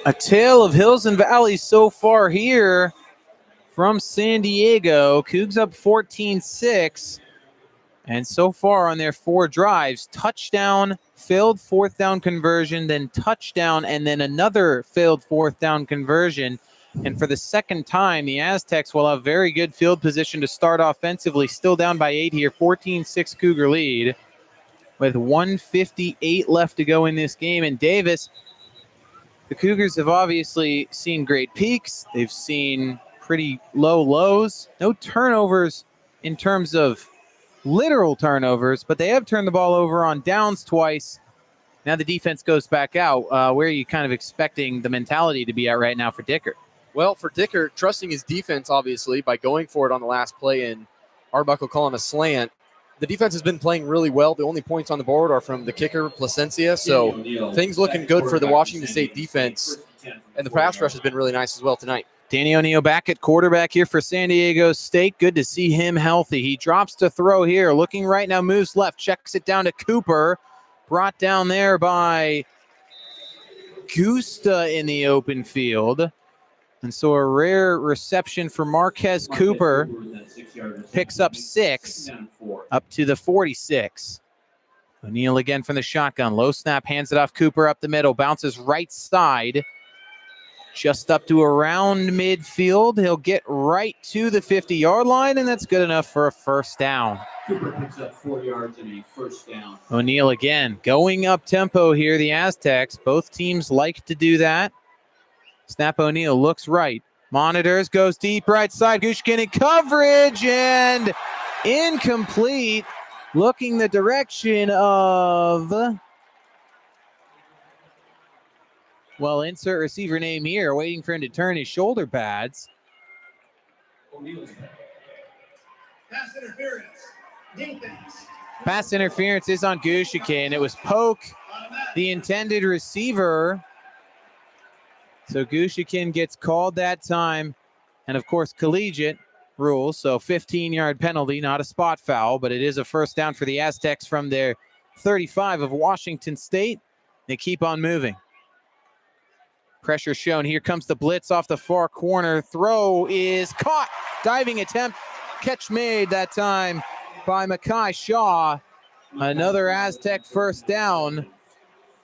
A tale of hills and valleys so far here from San Diego. Cougs up 14-6. And so far on their 4 drives, touchdown, failed 4th down conversion, then touchdown, and then another failed 4th down conversion. And for the second time, the Aztecs will have very good field position to start offensively. Still down by 8 here, 14-6 Cougar lead with 1:58 left to go in this game. And Davis, the Cougars have obviously seen great peaks. They've seen pretty low lows. No turnovers in terms of literal turnovers, but they have turned the ball over on downs twice. Now the defense goes back out. Where are you kind of expecting the mentality to be at right now for Dicker? Well, for Dicker, trusting his defense, obviously, by going for it on the last play and Arbuckle calling a slant. The defense has been playing really well. The only points on the board are from the kicker, Placencia, so things looking good for the Washington State defense, and the pass rush has been really nice as well tonight. Danny O'Neill back at quarterback here for San Diego State. Good to see him healthy. He drops to throw here. Looking right now, moves left, checks it down to Cooper. Brought down there by Gusta in the open field. And so a rare reception for Marquez Cooper. Picks up 6, up to the 46. O'Neill again from the shotgun. Low snap, hands it off Cooper up the middle. Bounces right side. Just up to around midfield. He'll get right to the 50-yard line, and that's good enough for a first down. Cooper picks up 4 yards and a first down. O'Neill again going up tempo here, the Aztecs. Both teams like to do that. Snap O'Neill looks right. Monitors, goes deep right side. Gushkin in coverage and incomplete. Looking the direction of... Well, insert receiver name here, waiting for him to turn his shoulder pads. Pass interference. Defense. Pass interference is on Gushikin. It was Poke, the intended receiver. So Gushikin gets called that time. And, of course, collegiate rules. So 15-yard penalty, not a spot foul, but it is a first down for the Aztecs from their 35 of Washington State. They keep on moving. Pressure shown. Here comes the blitz off the far corner. Throw is caught. Diving attempt. Catch made that time by Makai Shaw. Another Aztec first down.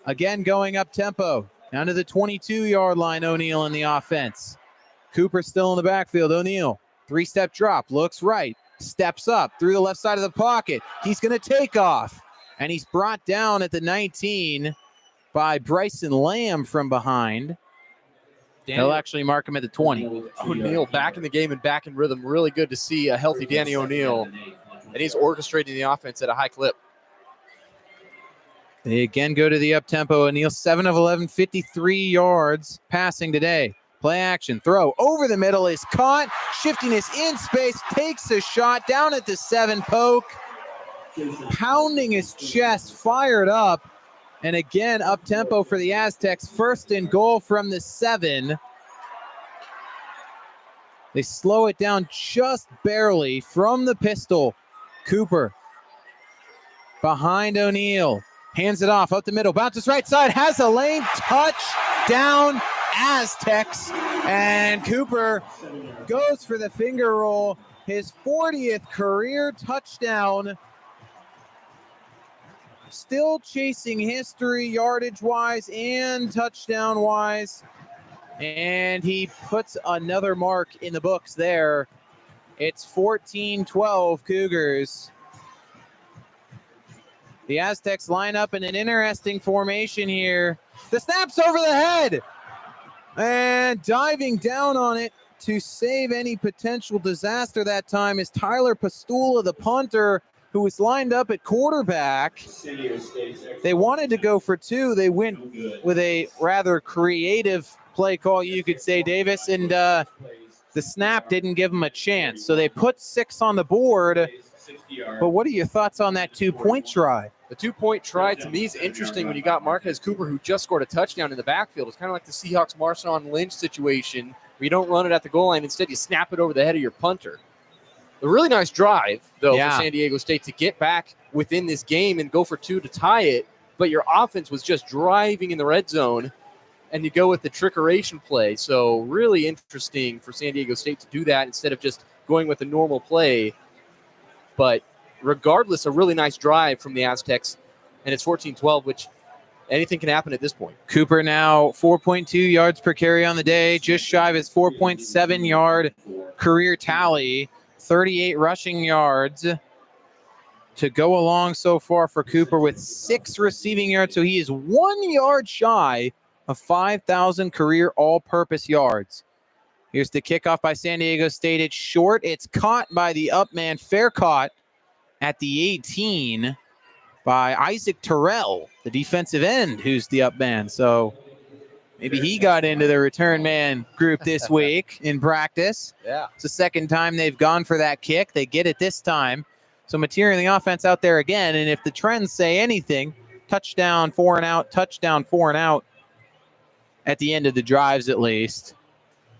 Again going up tempo. Down to the 22-yard line, O'Neill in the offense. Cooper still in the backfield. O'Neill, 3-step drop. Looks right. Steps up through the left side of the pocket. He's going to take off. And he's brought down at the 19 by Bryson Lamb from behind. They'll actually mark him at the 20. O'Neill back in the game and back in rhythm. Really good to see a healthy Danny O'Neill. And he's orchestrating the offense at a high clip. They again go to the up-tempo. O'Neill, 7 of 11, 53 yards passing today. Play action, throw over the middle is caught. Shifting his in space, takes a shot down at the 7. Poke, pounding his chest, fired up. And again, up-tempo for the Aztecs. First and goal from the 7. They slow it down just barely from the pistol. Cooper behind O'Neill. Hands it off up the middle. Bounces right side. Has a lane. Touchdown, Aztecs. And Cooper goes for the finger roll. His 40th career touchdown. Still chasing history yardage-wise and touchdown-wise. And he puts another mark in the books there. It's 14-12 Cougars. The Aztecs line up in an interesting formation here. The snap's over the head. And diving down on it to save any potential disaster that time is Tyler Pastula, the punter, who was lined up at quarterback. They wanted to go for 2. They went with a rather creative play call, you could say, Davis, and the snap didn't give them a chance. So they put 6 on the board. But what are your thoughts on that 2-point try? The 2-point try, to me, is interesting when you got Marquez Cooper, who just scored a touchdown in the backfield. It's kind of like the Seahawks Marshawn Lynch situation, where you don't run it at the goal line. Instead, you snap it over the head of your punter. A really nice drive, though, for San Diego State to get back within this game and go for 2 to tie it. But your offense was just driving in the red zone. and you go with the trickeration play. So really interesting for San Diego State to do that instead of just going with the normal play. But regardless, a really nice drive from the Aztecs, and it's 14-12, which anything can happen at this point. Cooper now 4.2 yards per carry on the day, just shy of his 4.7 yard career tally, 38 rushing yards to go along so far for Cooper with 6 receiving yards. So he is 1 yard shy of 5,000 career all-purpose yards. Here's the kickoff by San Diego State. It's short. It's caught by the up man. Fair caught at the 18 by Isaac Terrell, the defensive end, who's the up man. So maybe he got into the return man group this week in practice. Yeah. It's the second time they've gone for that kick. They get it this time. So Mateer and the offense out there again. And if the trends say anything, touchdown, 4 and out, touchdown, 4 and out at the end of the drives at least,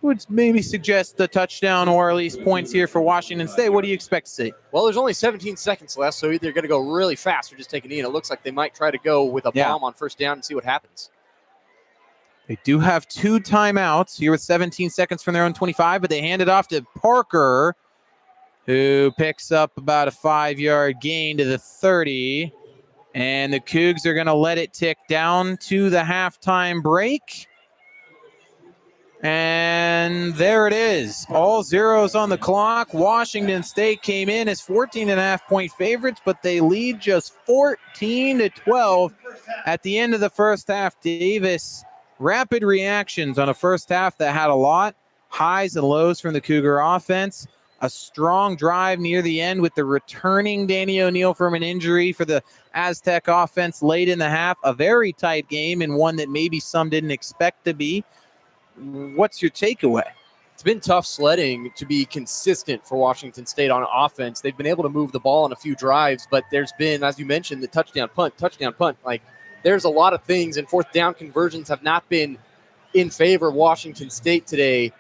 would maybe suggest the touchdown or at least points here for Washington State. What do you expect to see? Well, there's only 17 seconds left, so either they're going to go really fast or just take a knee. And it looks like they might try to go with a bomb on first down and see what happens. They do have 2 timeouts here with 17 seconds from their own 25, but they hand it off to Parker, who picks up about a 5-yard gain to the 30. And the Cougs are going to let it tick down to the halftime break. And there it is. All zeros on the clock. Washington State came in as 14.5-point favorites, but they lead just 14-12 at the end of the first half. Davis, rapid reactions on a first half that had a lot. Highs and lows from the Cougar offense. A strong drive near the end with the returning Danny O'Neal from an injury for the Aztec offense late in the half. A very tight game and one that maybe some didn't expect to be. What's your takeaway? It's been tough sledding to be consistent for Washington State on offense. They've been able to move the ball on a few drives, but there's been, as you mentioned, the touchdown punt. Like, there's a lot of things, and fourth down conversions have not been in favor of Washington State today,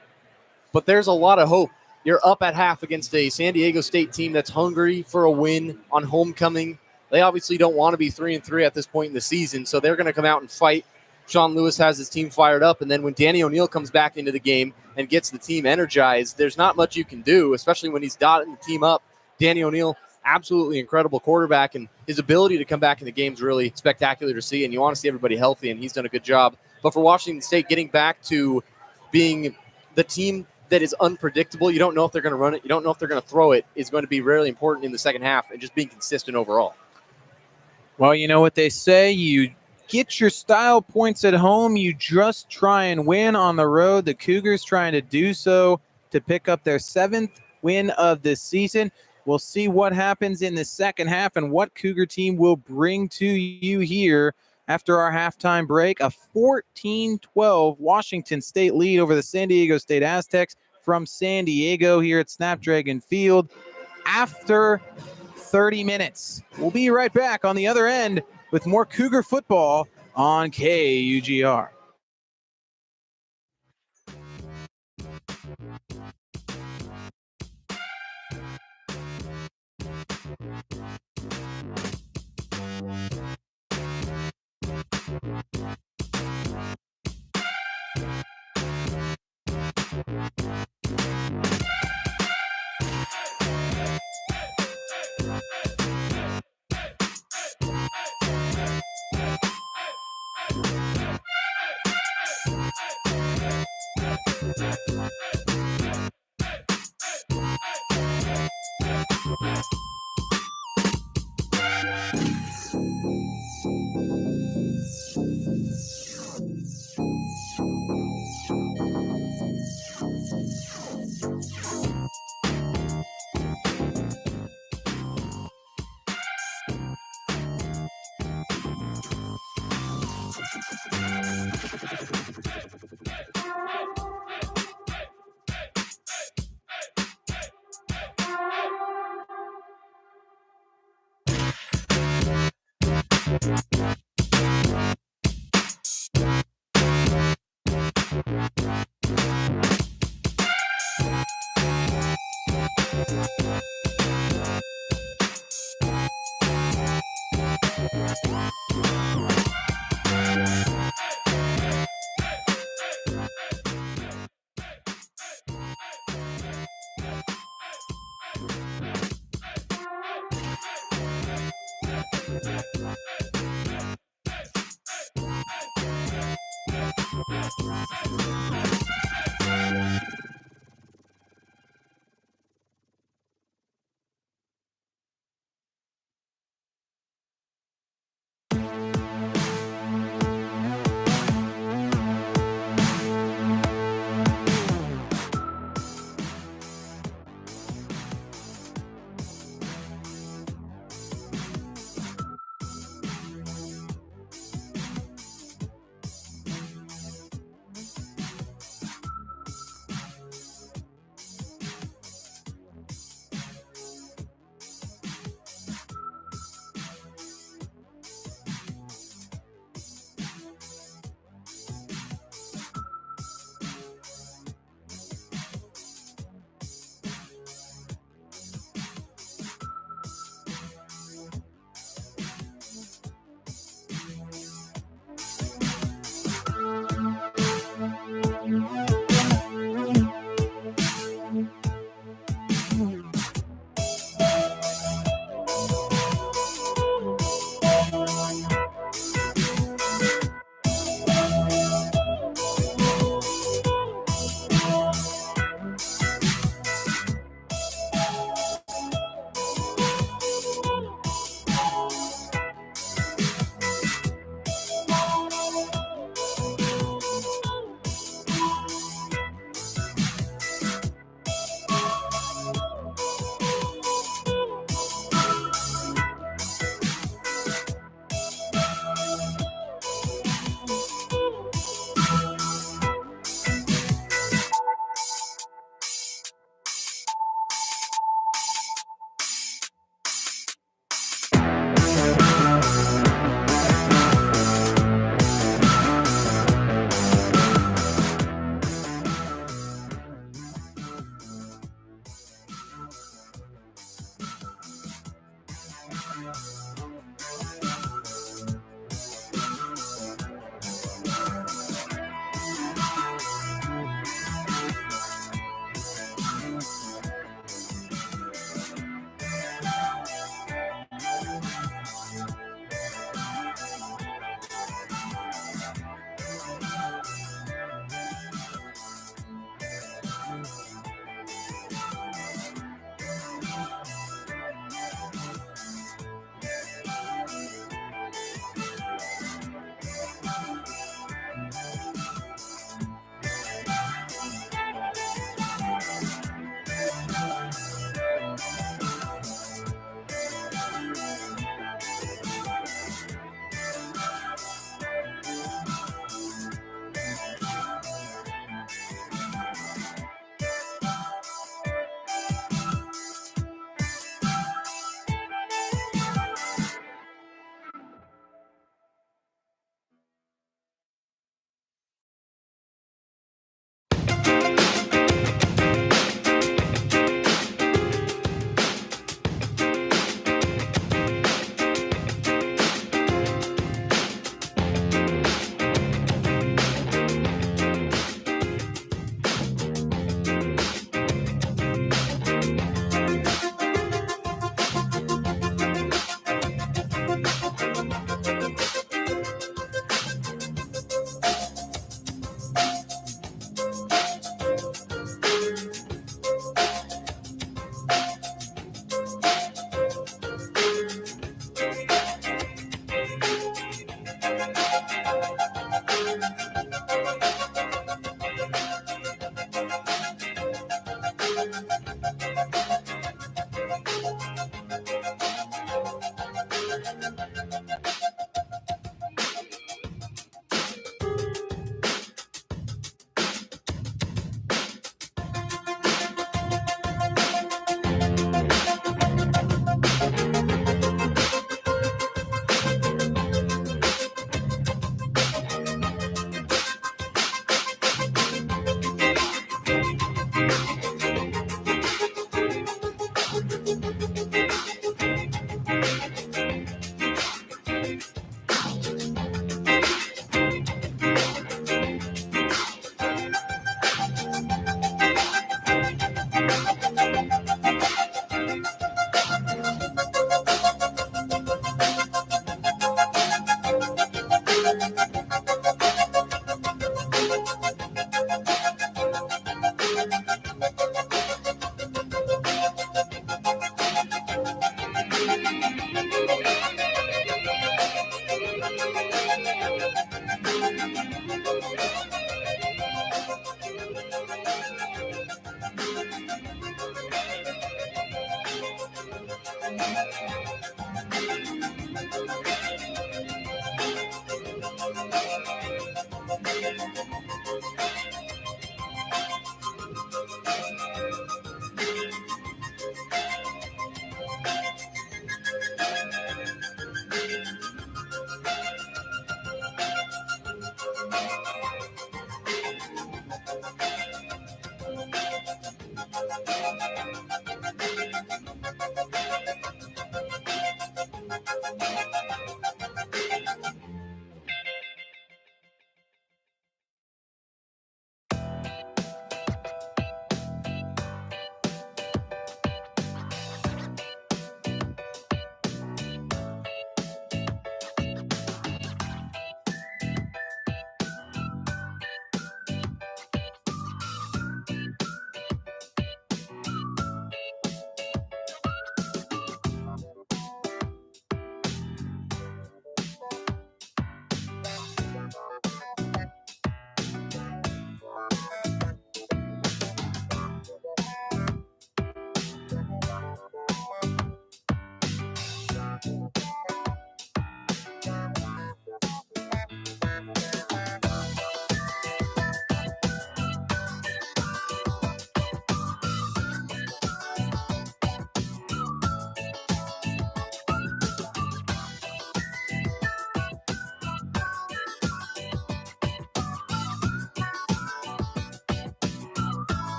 but there's a lot of hope. You're up at half against a San Diego State team that's hungry for a win on homecoming. They obviously don't want to be 3-3 at this point in the season, so they're going to come out and fight. Sean Lewis has his team fired up, and then when Danny O'Neal comes back into the game and gets the team energized, there's not much you can do, especially when he's dotting the team up. Danny O'Neal, absolutely incredible quarterback, and his ability to come back in the game is really spectacular to see, and you want to see everybody healthy, and he's done a good job. But for Washington State, getting back to being the team that is unpredictable, you don't know if they're going to run it, you don't know if they're going to throw it, is going to be really important in the second half, and just being consistent overall. Well, you know what they say, you get your style points at home. You just try and win on the road. The Cougars trying to do so to pick up their 7th win of this season. We'll see what happens in the second half and what Cougar team will bring to you here after our halftime break. A 14-12 Washington State lead over the San Diego State Aztecs from San Diego here at Snapdragon Field after 30 minutes. We'll be right back on the other end with more Cougar football on KUGR.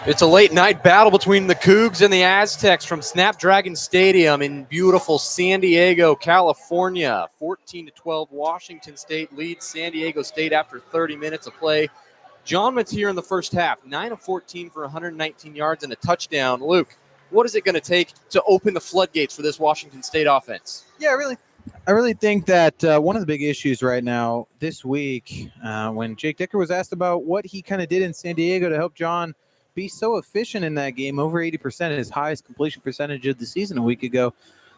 It's a late night battle between the Cougs and the Aztecs from Snapdragon Stadium in beautiful San Diego, California. 14-12, Washington State leads San Diego State after 30 minutes of play. John Mateer in the first half, 9 of 14 for 119 yards and a touchdown. Luke, what is it going to take to open the floodgates for this Washington State offense? Yeah, I really think that one of the big issues right now this week, when Jake Dicker was asked about what he kind of did in San Diego to help John be so efficient in that game, over 80%, his highest completion percentage of the season a week ago,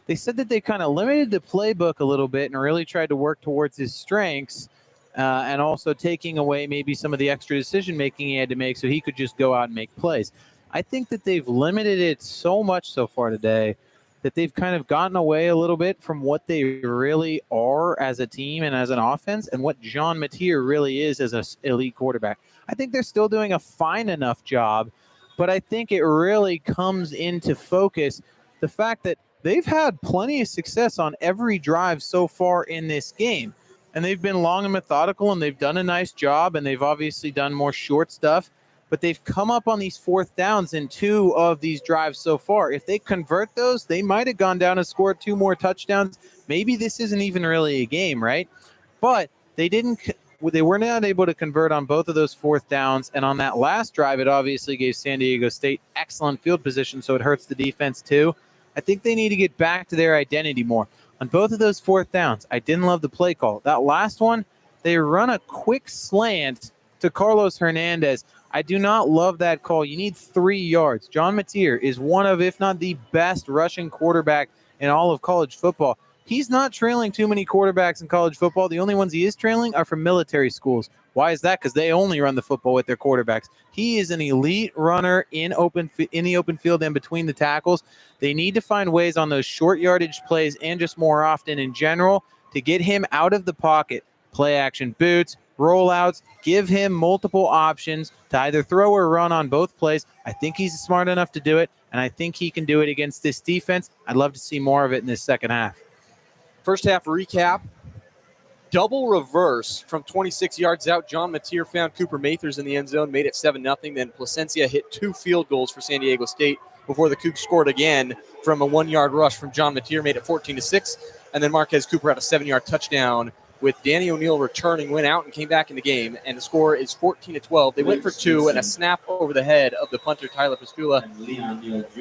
they said that they kind of limited the playbook a little bit and really tried to work towards his strengths and also taking away maybe some of the extra decision-making he had to make so he could just go out and make plays. I think that they've limited it so much so far today that they've kind of gotten away a little bit from what they really are as a team and as an offense and what John Mateer really is as an elite quarterback. I think they're still doing a fine enough job, but I think it really comes into focus the fact that they've had plenty of success on every drive so far in this game. And they've been long and methodical, and they've done a nice job, and they've obviously done more short stuff. But they've come up on these fourth downs in 2 of these drives so far. If they convert those, they might have gone down and scored 2 more touchdowns. Maybe this isn't even really a game, right? But they were not able to convert on both of those fourth downs. And on that last drive, it obviously gave San Diego State excellent field position, so it hurts the defense too. I think they need to get back to their identity more. On both of those fourth downs, I didn't love the play call. That last one, they run a quick slant to Carlos Hernandez. I do not love that call. You need 3 yards. John Mateer is one of, if not the best rushing quarterback in all of college football. He's not trailing too many quarterbacks in college football. The only ones he is trailing are from military schools. Why is that? Because they only run the football with their quarterbacks. He is an elite runner in the open field and between the tackles. They need to find ways on those short yardage plays and just more often in general to get him out of the pocket. Play action boots, rollouts, give him multiple options to either throw or run on both plays. I think he's smart enough to do it, and I think he can do it against this defense. I'd love to see more of it in this second half. First half recap. Double reverse from 26 yards out. John Mateer found Cooper Mathers in the end zone, made it 7-0. Then Placencia hit 2 field goals for San Diego State before the Cougs scored again from a 1-yard rush from John Mateer, made it 14-6. And then Marquez Cooper had a 7-yard touchdown with Danny O'Neill returning, went out and came back in the game. And the score is 14-12. They went for 2, and a snap over the head of the punter, Tyler Pascula,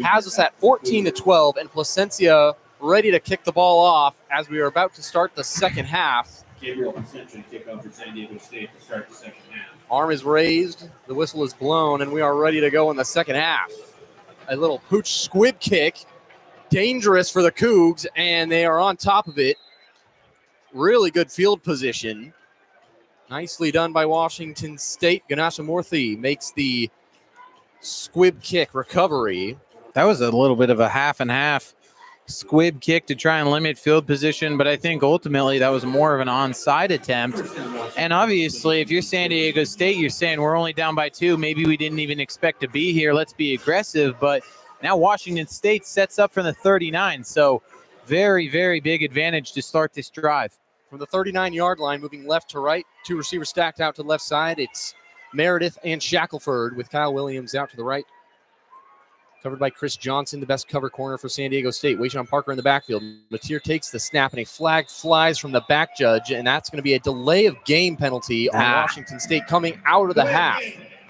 has us at 14-12. And Placencia ready to kick the ball off as we are about to start the second half. Gabriel Conception kickoff for San Diego State to start the second half. Arm is raised, the whistle is blown, and we are ready to go in the second half. A little pooch squib kick, dangerous for the Cougs, and they are on top of it. Really good field position. Nicely done by Washington State. Ganashamurthy makes the squib kick recovery. That was a little bit of a half and half squib kick to try and limit field position, but I think ultimately that was more of an onside attempt. And obviously, if you're San Diego State, you're saying we're only down by 2. Maybe we didn't even expect to be here. Let's be aggressive. But now Washington State sets up from the 39. So very, very big advantage to start this drive. from the 39-yard line, moving left to right. Two receivers stacked out to the left side. It's Meredith and Shackelford with Kyle Williams out to the right. Covered by Chris Johnson, the best cover corner for San Diego State. Wayshawn Parker in the backfield. Mateer takes the snap, and a flag flies from the back judge, and that's going to be a delay of game penalty on Washington State coming out of the half.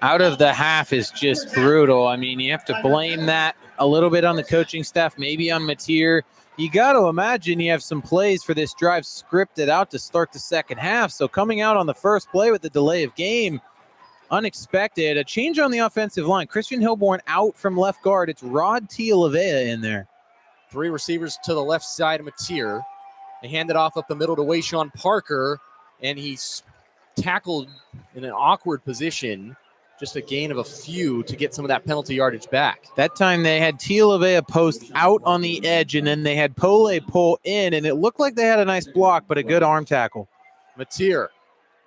Out of the half is just brutal. I mean, you have to blame that a little bit on the coaching staff, maybe on Mateer. You got to imagine you have some plays for this drive scripted out to start the second half. So coming out on the first play with the delay of game, unexpected. A change on the offensive line. Christian Hilborn out from left guard. It's Rod Tialavea in there. Three receivers to the left side of Mateer. They hand it off up the middle to Wayshawn Parker, and he's tackled in an awkward position. Just a gain of a few to get some of that penalty yardage back. That time they had Tialavea post out on the edge, and then they had Pole pull in, and it looked like they had a nice block, but a good arm tackle. Mateer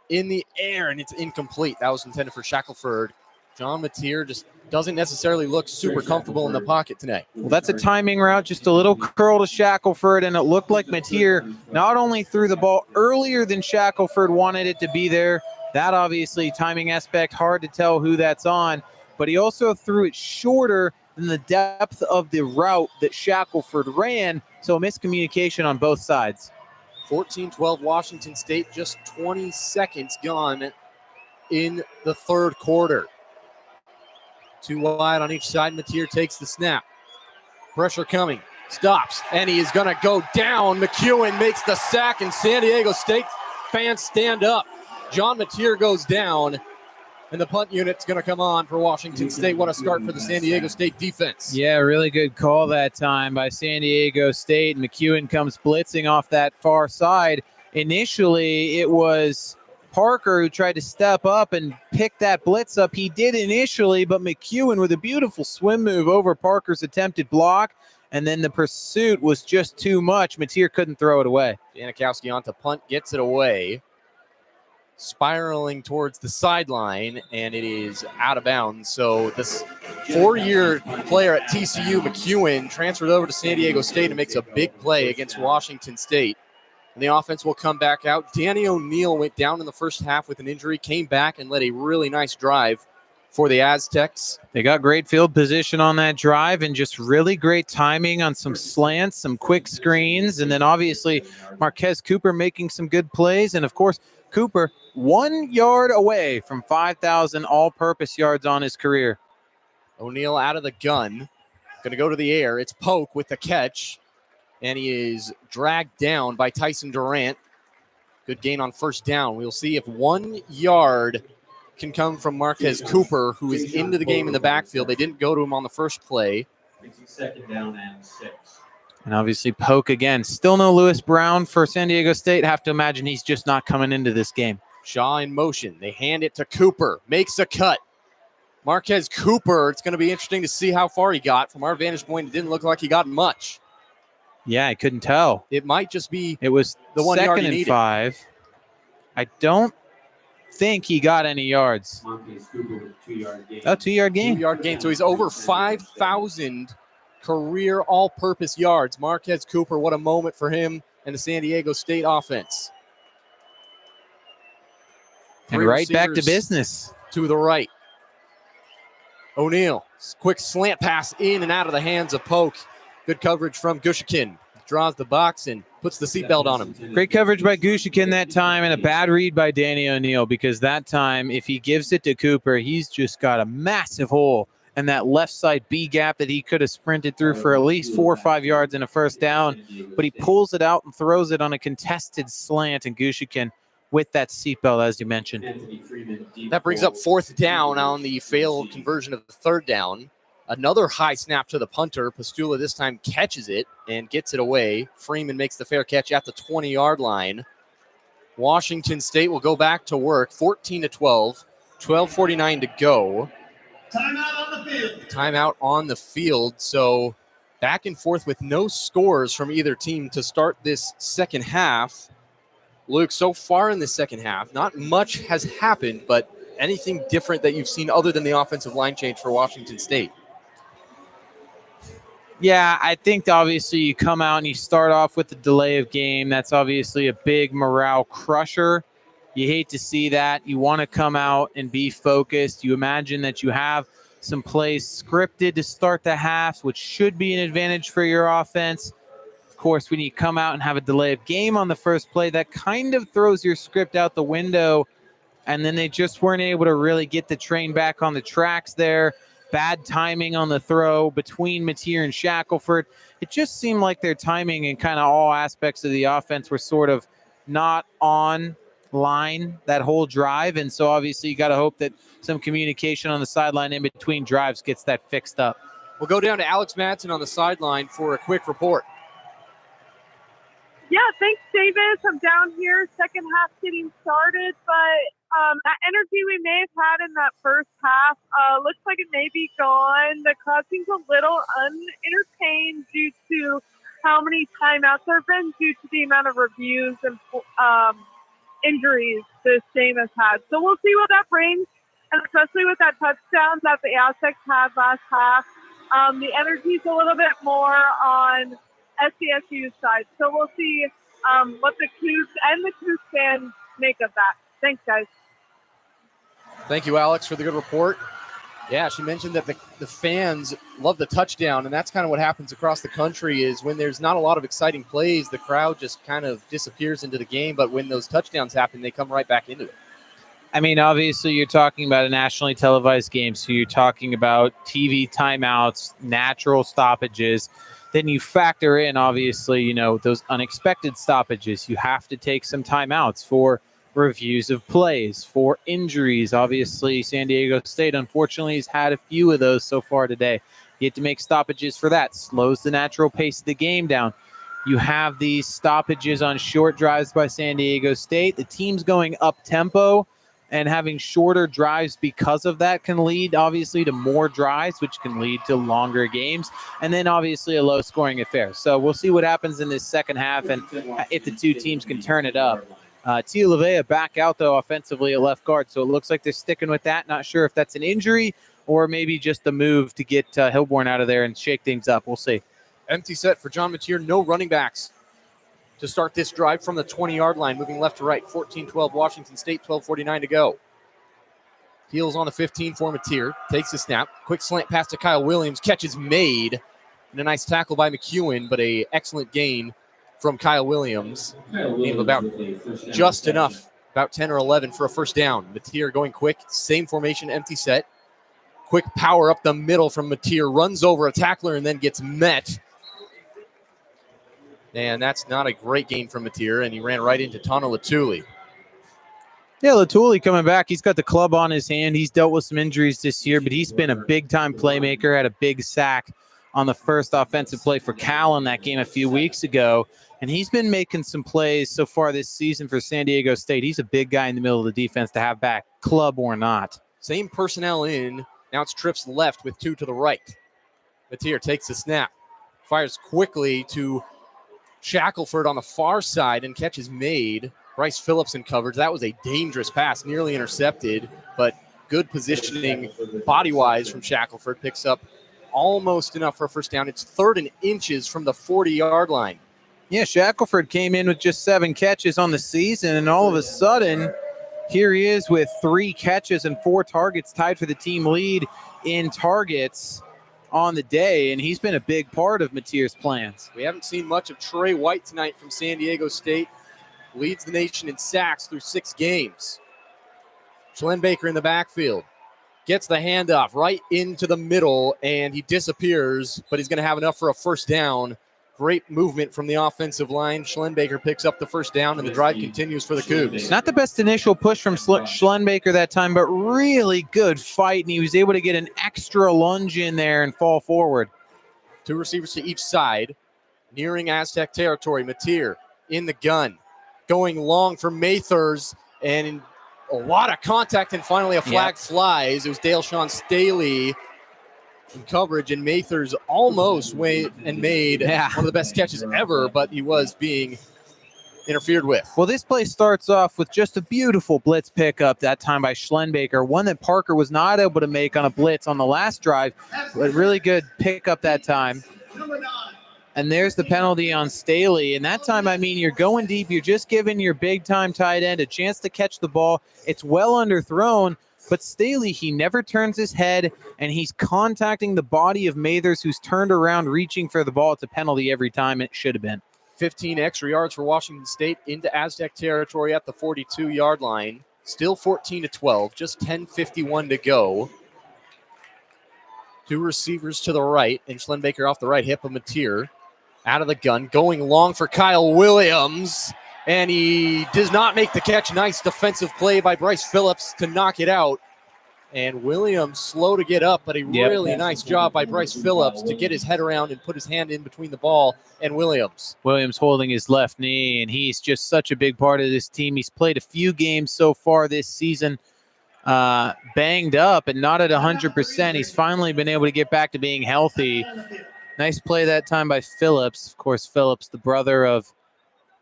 in the air, and it's incomplete. That was intended for Shackelford. John Mateer just doesn't necessarily look super comfortable in the pocket tonight. Well, that's a timing route, just a little curl to Shackelford, and it looked like Mateer not only threw the ball earlier than Shackelford wanted it to be there. That obviously timing aspect, hard to tell who that's on, but he also threw it shorter than the depth of the route that Shackelford ran, so miscommunication on both sides. 14-12 Washington State, just 20 seconds gone in the third quarter. Two wide on each side. Mateer takes the snap. Pressure coming. Stops, and he is going to go down. McEwen makes the sack, and San Diego State fans stand up. John Mateer goes down, and the punt unit's going to come on for Washington State. What a start for the San Diego State defense. Yeah, really good call that time by San Diego State. McEwen comes blitzing off that far side. Initially, it was Parker who tried to step up and pick that blitz up. He did initially, but McEwen with a beautiful swim move over Parker's attempted block, and then the pursuit was just too much. Mateer couldn't throw it away. Janikowski on to punt, gets it away. Spiraling towards the sideline, and it is out of bounds. So this four-year player at TCU, McEwen, transferred over to San Diego State and makes a big play against Washington State. And the offense will come back out. Danny O'Neill went down in the first half with an injury, came back and led a really nice drive for the Aztecs. They got great field position on that drive and just really great timing on some slants, some quick screens, and then obviously Marquez Cooper making some good plays. And of course, Cooper 1 yard away from 5,000 all-purpose yards on his career. O'Neill out of the gun. Going to go to the air. It's Polk with the catch. And he is dragged down by Tyson Durant. Good gain on first down. We'll see if 1 yard can come from Marquez Cooper, who is into the game in the backfield. They didn't go to him on the first play. Second down and 6. And obviously Polk again. Still no Lewis Brown for San Diego State. Have to imagine he's just not coming into this game. Shaw in motion. They hand it to Cooper. Makes a cut. Marquez Cooper, it's going to be interesting to see how far he got. From our vantage point, it didn't look like he got much. Yeah, I couldn't tell. It might just be it was the 1 yard he second and needed. 5. I don't think he got any yards. Marquez Cooper with a 2-yard gain. Oh, 2-yard gain. 2-yard gain. So he's over 5,000 career all-purpose yards. Marquez Cooper, what a moment for him and the San Diego State offense. And right back to business. To the right. O'Neill, quick slant pass in and out of the hands of Polk. Good coverage from Gushikin. Draws the box and puts the seatbelt on him. Great coverage by Gushikin that time, and a bad read by Danny O'Neill, because that time, if he gives it to Cooper, he's just got a massive hole in that left side B gap that he could have sprinted through for at least 4 or 5 yards in a first down, but he pulls it out and throws it on a contested slant, and Gushikin with that seatbelt, as you mentioned. That brings up fourth down on the failed conversion of the third down. Another high snap to the punter. Pastula this time catches it and gets it away. Freeman makes the fair catch at the 20-yard line. Washington State will go back to work. 14-12, 12:49 to go. Timeout on the field. Timeout on the field. So back and forth with no scores from either team to start this second half. Luke, so far in the second half, not much has happened, but anything different that you've seen other than the offensive line change for Washington State? Yeah, I think obviously you come out and you start off with the delay of game. That's obviously a big morale crusher. You hate to see that. You want to come out and be focused. You imagine that you have some plays scripted to start the half, which should be an advantage for your offense. Of course, when you come out and have a delay of game on the first play, that kind of throws your script out the window. And then they just weren't able to really get the train back on the tracks there. Bad timing on the throw between Mateer and Shackelford. It just seemed like their timing in kind of all aspects of the offense were sort of not on line that whole drive. And so obviously you got to hope that some communication on the sideline in between drives gets that fixed up. We'll go down to Alex Madsen on the sideline for a quick report. Yeah, thanks, Davis. I'm down here, second half getting started, but that energy we may have had in that first half looks like it may be gone. The crowd seems a little unentertained due to how many timeouts there have been due to the amount of reviews and injuries this game has had. So we'll see what that brings, and especially with that touchdown that the Aztecs had last half. The energy's a little bit more on SDSU side. So we'll see what the Cougs and the Cougs fans make of that. Thanks, guys. Thank you, Alex, for the good report. Yeah, she mentioned that the fans love the touchdown, and that's kind of what happens across the country is when there's not a lot of exciting plays, the crowd just kind of disappears into the game, but when those touchdowns happen, they come right back into it. I mean, obviously, you're talking about a nationally televised game, so you're talking about TV timeouts, natural stoppages. Then you factor in, obviously, those unexpected stoppages. You have to take some timeouts for reviews of plays, for injuries. Obviously, San Diego State, unfortunately, has had a few of those so far today. You have to make stoppages for that. Slows the natural pace of the game down. You have these stoppages on short drives by San Diego State. The team's going up-tempo, and having shorter drives because of that can lead, obviously, to more drives, which can lead to longer games, and then, obviously, a low-scoring affair. So we'll see what happens in this second half and if the two teams can turn it up. Tia Lavea back out, though, offensively at left guard, so it looks like they're sticking with that. Not sure if that's an injury or maybe just a move to get Hilborn out of there and shake things up. We'll see. Empty set for John Mateer. No running backs to start this drive from the 20-yard line, moving left to right. 14-12 Washington State, 12:49 to go. Heels on the 15 for Mateer. Takes the snap. Quick slant pass to Kyle Williams. Catch is made. And a nice tackle by McEwen, but a excellent gain from Kyle Williams. Gain about just enough, about 10 or 11 for a first down. Mateer going quick. Same formation, empty set. Quick power up the middle from Mateer. Runs over a tackler and then gets met. And that's not a great gain from Mateer, and he ran right into Tano Latuli. Yeah, Latuli coming back. He's got the club on his hand. He's dealt with some injuries this year, but he's been a big-time playmaker, had a big sack on the first offensive play for Cal in that game a few weeks ago, and he's been making some plays so far this season for San Diego State. He's a big guy in the middle of the defense to have back, club or not. Same personnel in. Now it's trips left with two to the right. Mateer takes the snap, fires quickly to Shackelford on the far side, and catch is made. Bryce Phillips in coverage. That was a dangerous pass, nearly intercepted, but good positioning body-wise from Shackelford. Picks up almost enough for a first down. It's 3rd and inches from the 40-yard line. Yeah, Shackelford came in with just 7 catches on the season, and all of a sudden, here he is with 3 catches and 4 targets, tied for the team lead in targets on the day, and he's been a big part of Mateer's plans. We haven't seen much of Trey White tonight from San Diego State. Leads the nation in sacks through 6 games. Schlenbaker in the backfield. Gets the handoff right into the middle, and he disappears, but he's going to have enough for a first down. Great movement from the offensive line. Schlenbaker picks up the first down, and the drive continues for the Cougs. Not the best initial push from Schlenbaker that time, but really good fight, and he was able to get an extra lunge in there and fall forward. 2 receivers to each side. Nearing Aztec territory. Mateer in the gun. Going long for Mathers, and a lot of contact, and finally a flag flies. It was Dale Sean Staley in coverage, and Mathers almost made one of the best catches ever, but he was being interfered with. Well, this play starts off with just a beautiful blitz pickup that time by Schlenbaker, one that Parker was not able to make on a blitz on the last drive, but really good pickup that time. Number 9. And there's the penalty on Staley. And that time, I mean, you're going deep. You're just giving your big-time tight end a chance to catch the ball. It's well underthrown, but Staley, he never turns his head, and he's contacting the body of Mathers, who's turned around reaching for the ball. It's a penalty every time, and it should have been. 15 extra yards for Washington State into Aztec territory at the 42-yard line. Still 14-12, just 10:51 to go. Two receivers to the right, and Schlenbaker off the right hip of Mateer. Out of the gun, going long for Kyle Williams, and he does not make the catch. Nice defensive play by Bryce Phillips to knock it out. And Williams slow to get up, but a really nice job by Bryce Phillips to get his head around and put his hand in between the ball and Williams. Williams holding his left knee, and he's just such a big part of this team. He's played a few games so far this season, banged up and not at 100%. He's finally been able to get back to being healthy. Nice play that time by Phillips. Of course, Phillips, the brother of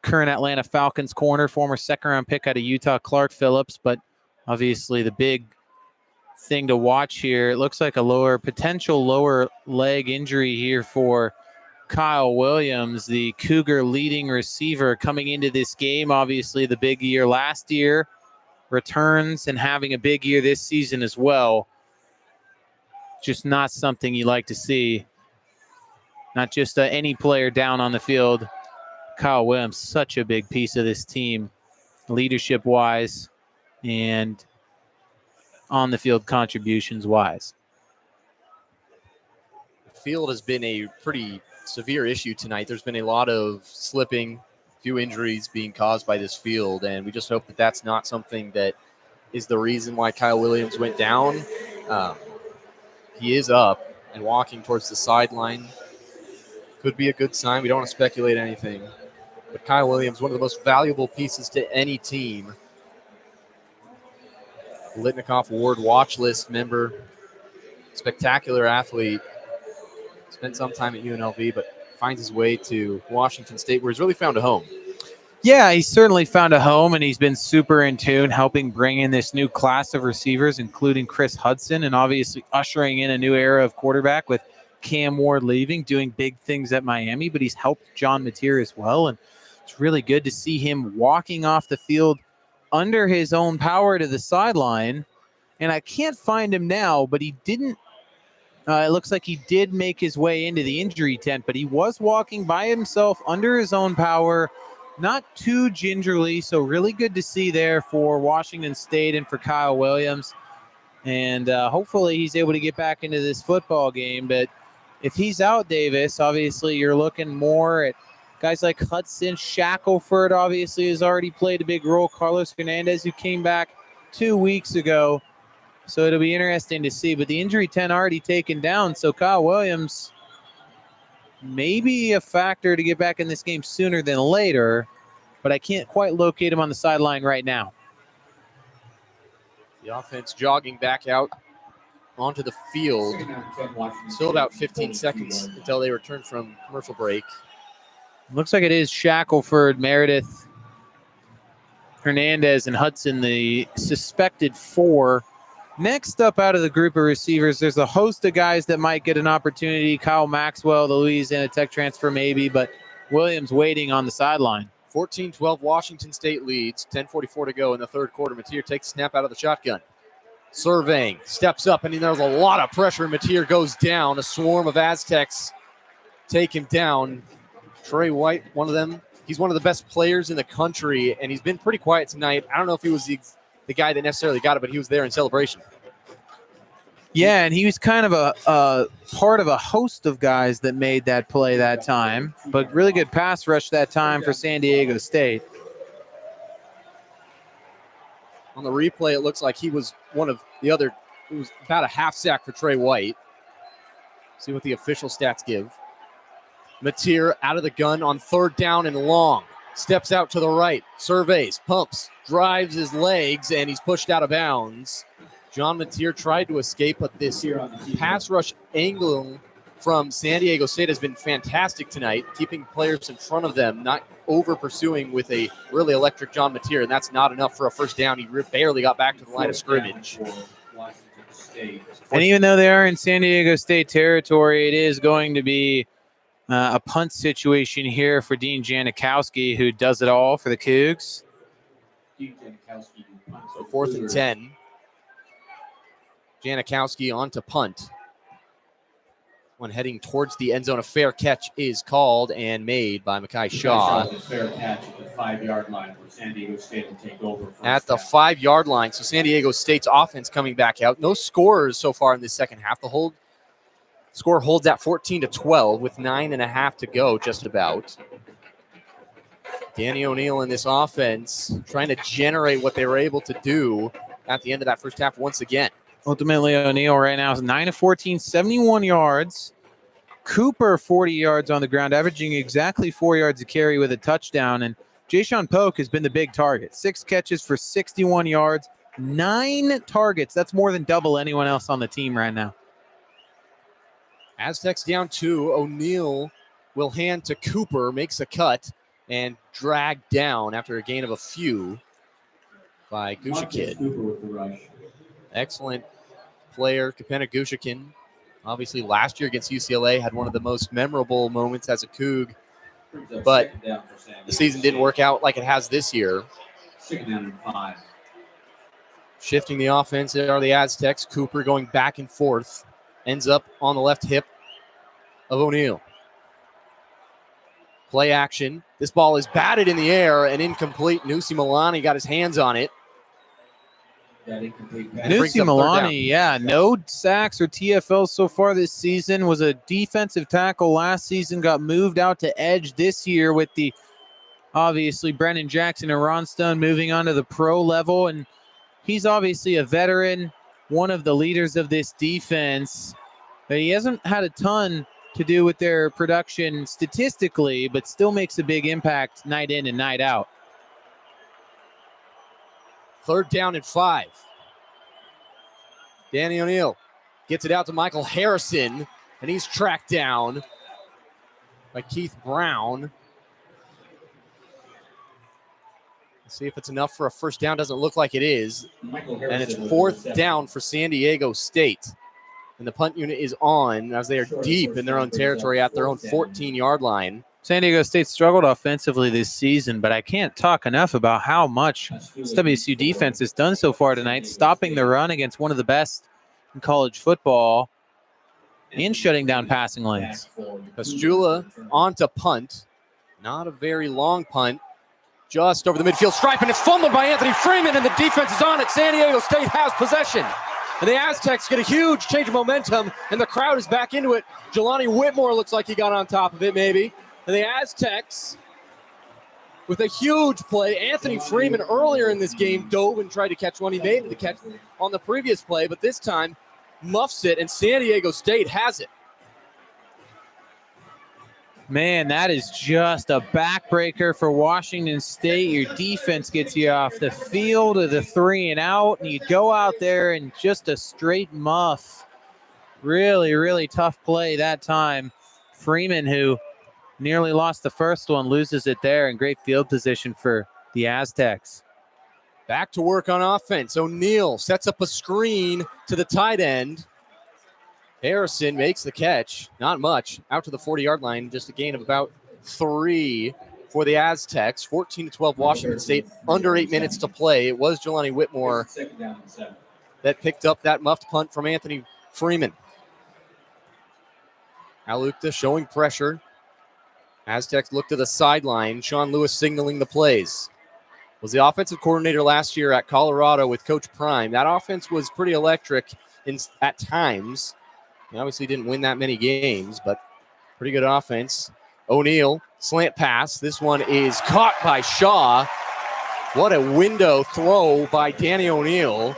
current Atlanta Falcons corner, former second-round pick out of Utah, Clark Phillips. But obviously the big thing to watch here, it looks like a potential lower leg injury here for Kyle Williams, the Cougar leading receiver coming into this game. Obviously the big year last year, returns and having a big year this season as well. Just not something you like to see. Not just any player down on the field. Kyle Williams, such a big piece of this team, leadership-wise and on-the-field contributions-wise. The field has been a pretty severe issue tonight. There's been a lot of slipping, few injuries being caused by this field, and we just hope that that's not something that is the reason why Kyle Williams went down. He is up and walking towards the sideline. Could be a good sign. We don't want to speculate anything. But Kyle Williams, one of the most valuable pieces to any team. Litnikoff Award watch list member. Spectacular athlete. Spent some time at UNLV, but finds his way to Washington State, where he's really found a home. Yeah, he's certainly found a home, and he's been super in tune, helping bring in this new class of receivers, including Chris Hudson, and obviously ushering in a new era of quarterback with Cam Ward leaving, doing big things at Miami, but he's helped John Mateer as well. And it's really good to see him walking off the field under his own power to the sideline. And I can't find him now, but he didn't. It looks like he did make his way into the injury tent, but he was walking by himself under his own power, not too gingerly. So really good to see there for Washington State and for Kyle Williams. And hopefully he's able to get back into this football game. But if he's out, Davis, obviously you're looking more at guys like Hudson. Shackelford obviously has already played a big role. Carlos Hernandez, who came back 2 weeks ago. So it'll be interesting to see. But the injury 10 already taken down. So Kyle Williams may be a factor to get back in this game sooner than later. But I can't quite locate him on the sideline right now. The offense jogging back out onto the field. Still about 15 seconds until they return from commercial break. Looks like it is Shackelford, Meredith, Hernandez, and Hudson, the suspected 4. Next up out of the group of receivers, there's a host of guys that might get an opportunity. Kyle Maxwell, the Louisiana Tech transfer maybe, but Williams waiting on the sideline. 14-12 Washington State leads. 10:44 to go in the third quarter. Mateer takes the snap out of the shotgun. Surveying, steps up, and there's a lot of pressure. Mateer goes down. A swarm of Aztecs take him down. Trey White, one of them. He's one of the best players in the country, and he's been pretty quiet tonight. I don't know if he was the guy that necessarily got it, but he was there in celebration. Yeah, and he was kind of a part of a host of guys that made that play that time. But really good pass rush that time for San Diego State. On the replay, it looks like he was one of the other. It was about a half sack for Trey White. See what the official stats give. Mateer out of the gun on third down and long. Steps out to the right, surveys, pumps, drives his legs, and he's pushed out of bounds. John Mateer tried to escape, but this pass rush angle from San Diego State has been fantastic tonight, keeping players in front of them, not over pursuing with a really electric John Mateer, and that's not enough for a first down. He barely got back to the line of scrimmage. And even though they are in San Diego State territory, it is going to be a punt situation here for Dean Janikowski, who does it all for the Cougs. So 4th and 10. Janikowski on to punt. When heading towards the end zone, a fair catch is called and made by Mekhi Shaw. Fair catch at the 5-yard line where San Diego State will take over. At the 5-yard line, so San Diego State's offense coming back out. No scores so far in this second half. The score holds at 14-12 with 9.5 to go, just about. Danny O'Neill in this offense trying to generate what they were able to do at the end of that first half once again. Ultimately, O'Neill right now is 9 of 14, 71 yards. Cooper, 40 yards on the ground, averaging exactly 4 yards a carry with a touchdown. And Jayshawn Polk has been the big target. 6 catches for 61 yards, 9 targets. That's more than double anyone else on the team right now. Aztecs down 2. O'Neill will hand to Cooper, makes a cut, and dragged down after a gain of a few by Gushikin. Excellent player, Kapenna Gushikin. Obviously, last year against UCLA had one of the most memorable moments as a Coug, but the season didn't work out like it has this year. 2nd down and 5. Shifting the offense are the Aztecs. Cooper going back and forth. Ends up on the left hip of O'Neill. Play action. This ball is batted in the air and incomplete. Nusi Milani got his hands on it. Nusi Milani, yeah, no sacks or TFLs so far this season. Was a defensive tackle last season, got moved out to edge this year with the, obviously, Brennan Jackson and Ron Stone moving on to the pro level. And he's obviously a veteran, one of the leaders of this defense. But he hasn't had a ton to do with their production statistically, but still makes a big impact night in and night out. 3rd down and 5. Danny O'Neill gets it out to Michael Harrison, and he's tracked down by Keith Brown. Let's see if it's enough for a first down. Doesn't look like it is. And it's 4th down for San Diego State. And the punt unit is on as they are deep in their own territory at their own 14-yard line. San Diego State struggled offensively this season, but I can't talk enough about how much this WSU defense has done so far tonight, stopping the run against one of the best in college football and shutting down passing lanes. Pastula on to punt. Not a very long punt. Just over the midfield stripe, and it's fumbled by Anthony Freeman, and the defense is on it. San Diego State has possession. And the Aztecs get a huge change of momentum, and the crowd is back into it. Jelani Whitmore looks like he got on top of it, maybe. And the Aztecs, with a huge play. Anthony Freeman earlier in this game dove and tried to catch one. He made the catch on the previous play, but this time muffs it, and San Diego State has it. Man, that is just a backbreaker for Washington State. Your defense gets you off the field of the 3 and out, and you go out there and just a straight muff. Really, really tough play that time. Freeman, who nearly lost the first one, loses it there, in great field position for the Aztecs. Back to work on offense. O'Neill sets up a screen to the tight end. Harrison makes the catch. Not much. Out to the 40-yard line. Just a gain of about 3 for the Aztecs. 14-12 Washington State. Under 8 minutes to play. It was Jelani Whitmore that picked up that muffed punt from Anthony Freeman. Alukta showing pressure. Aztecs look to the sideline. Sean Lewis signaling the plays. Was the offensive coordinator last year at Colorado with Coach Prime. That offense was pretty electric at times. He obviously didn't win that many games, but pretty good offense. O'Neill, slant pass. This one is caught by Shaw. What a window throw by Danny O'Neill.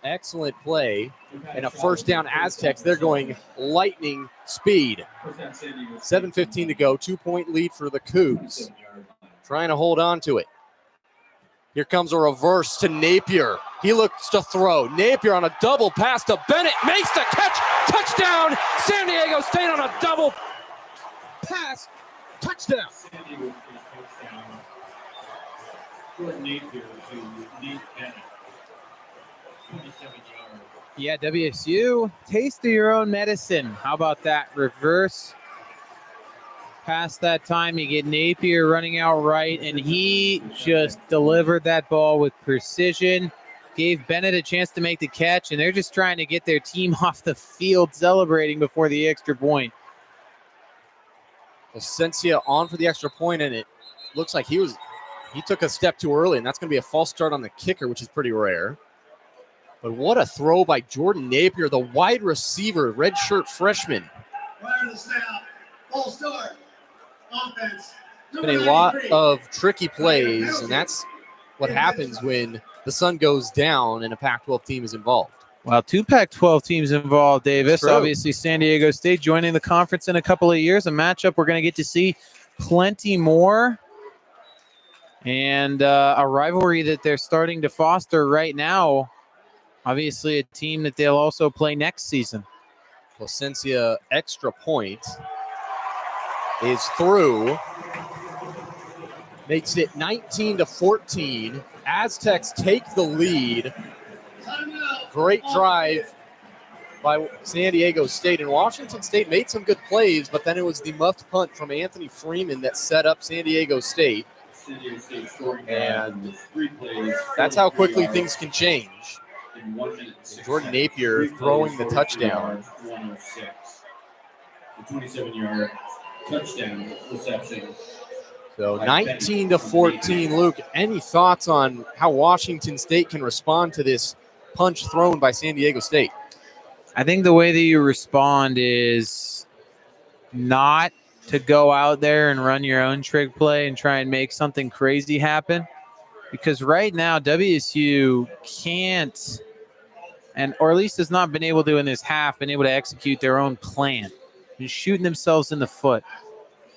Excellent play. And a first down Aztecs. They're going lightning speed. 7:15 to go. 2-point lead for the Cougs. Trying to hold on to it. Here comes a reverse to Napier. He looks to throw. Napier on a double pass to Bennett. Makes the catch. Touchdown. San Diego State on a double pass. Touchdown. Yeah, WSU, taste of your own medicine. How about that reverse Past that time, you get Napier running out right, and he just delivered that ball with precision, gave Bennett a chance to make the catch, and they're just trying to get their team off the field celebrating before the extra point. Placencia on for the extra point, and it looks like he took a step too early, and that's going to be a false start on the kicker, which is pretty rare. But what a throw by Jordan Napier, the wide receiver, redshirt freshman. Prior to the snap, false start. Offense. It's been a lot of tricky plays, and that's what happens when the sun goes down and a Pac-12 team is involved. Well, 2 Pac-12 teams involved, Davis. True. Obviously, San Diego State joining the conference in a couple of years, a matchup we're going to get to see plenty more, and a rivalry that they're starting to foster right now. Obviously, a team that they'll also play next season. Placencia extra point is through. Makes it 19-14. Aztecs take the lead. Great drive by San Diego State. And Washington State made some good plays, but then it was the muffed punt from Anthony Freeman that set up San Diego State. And that's how quickly things can change. Jordan Napier throwing the touchdown. 27-yard touchdown reception. So 19-14. Luke, any thoughts on how Washington State can respond to this punch thrown by San Diego State? I think the way that you respond is not to go out there and run your own trick play and try and make something crazy happen. Because right now, WSU can't, or at least has not been able to in this half, been able to execute their own plan. They're shooting themselves in the foot.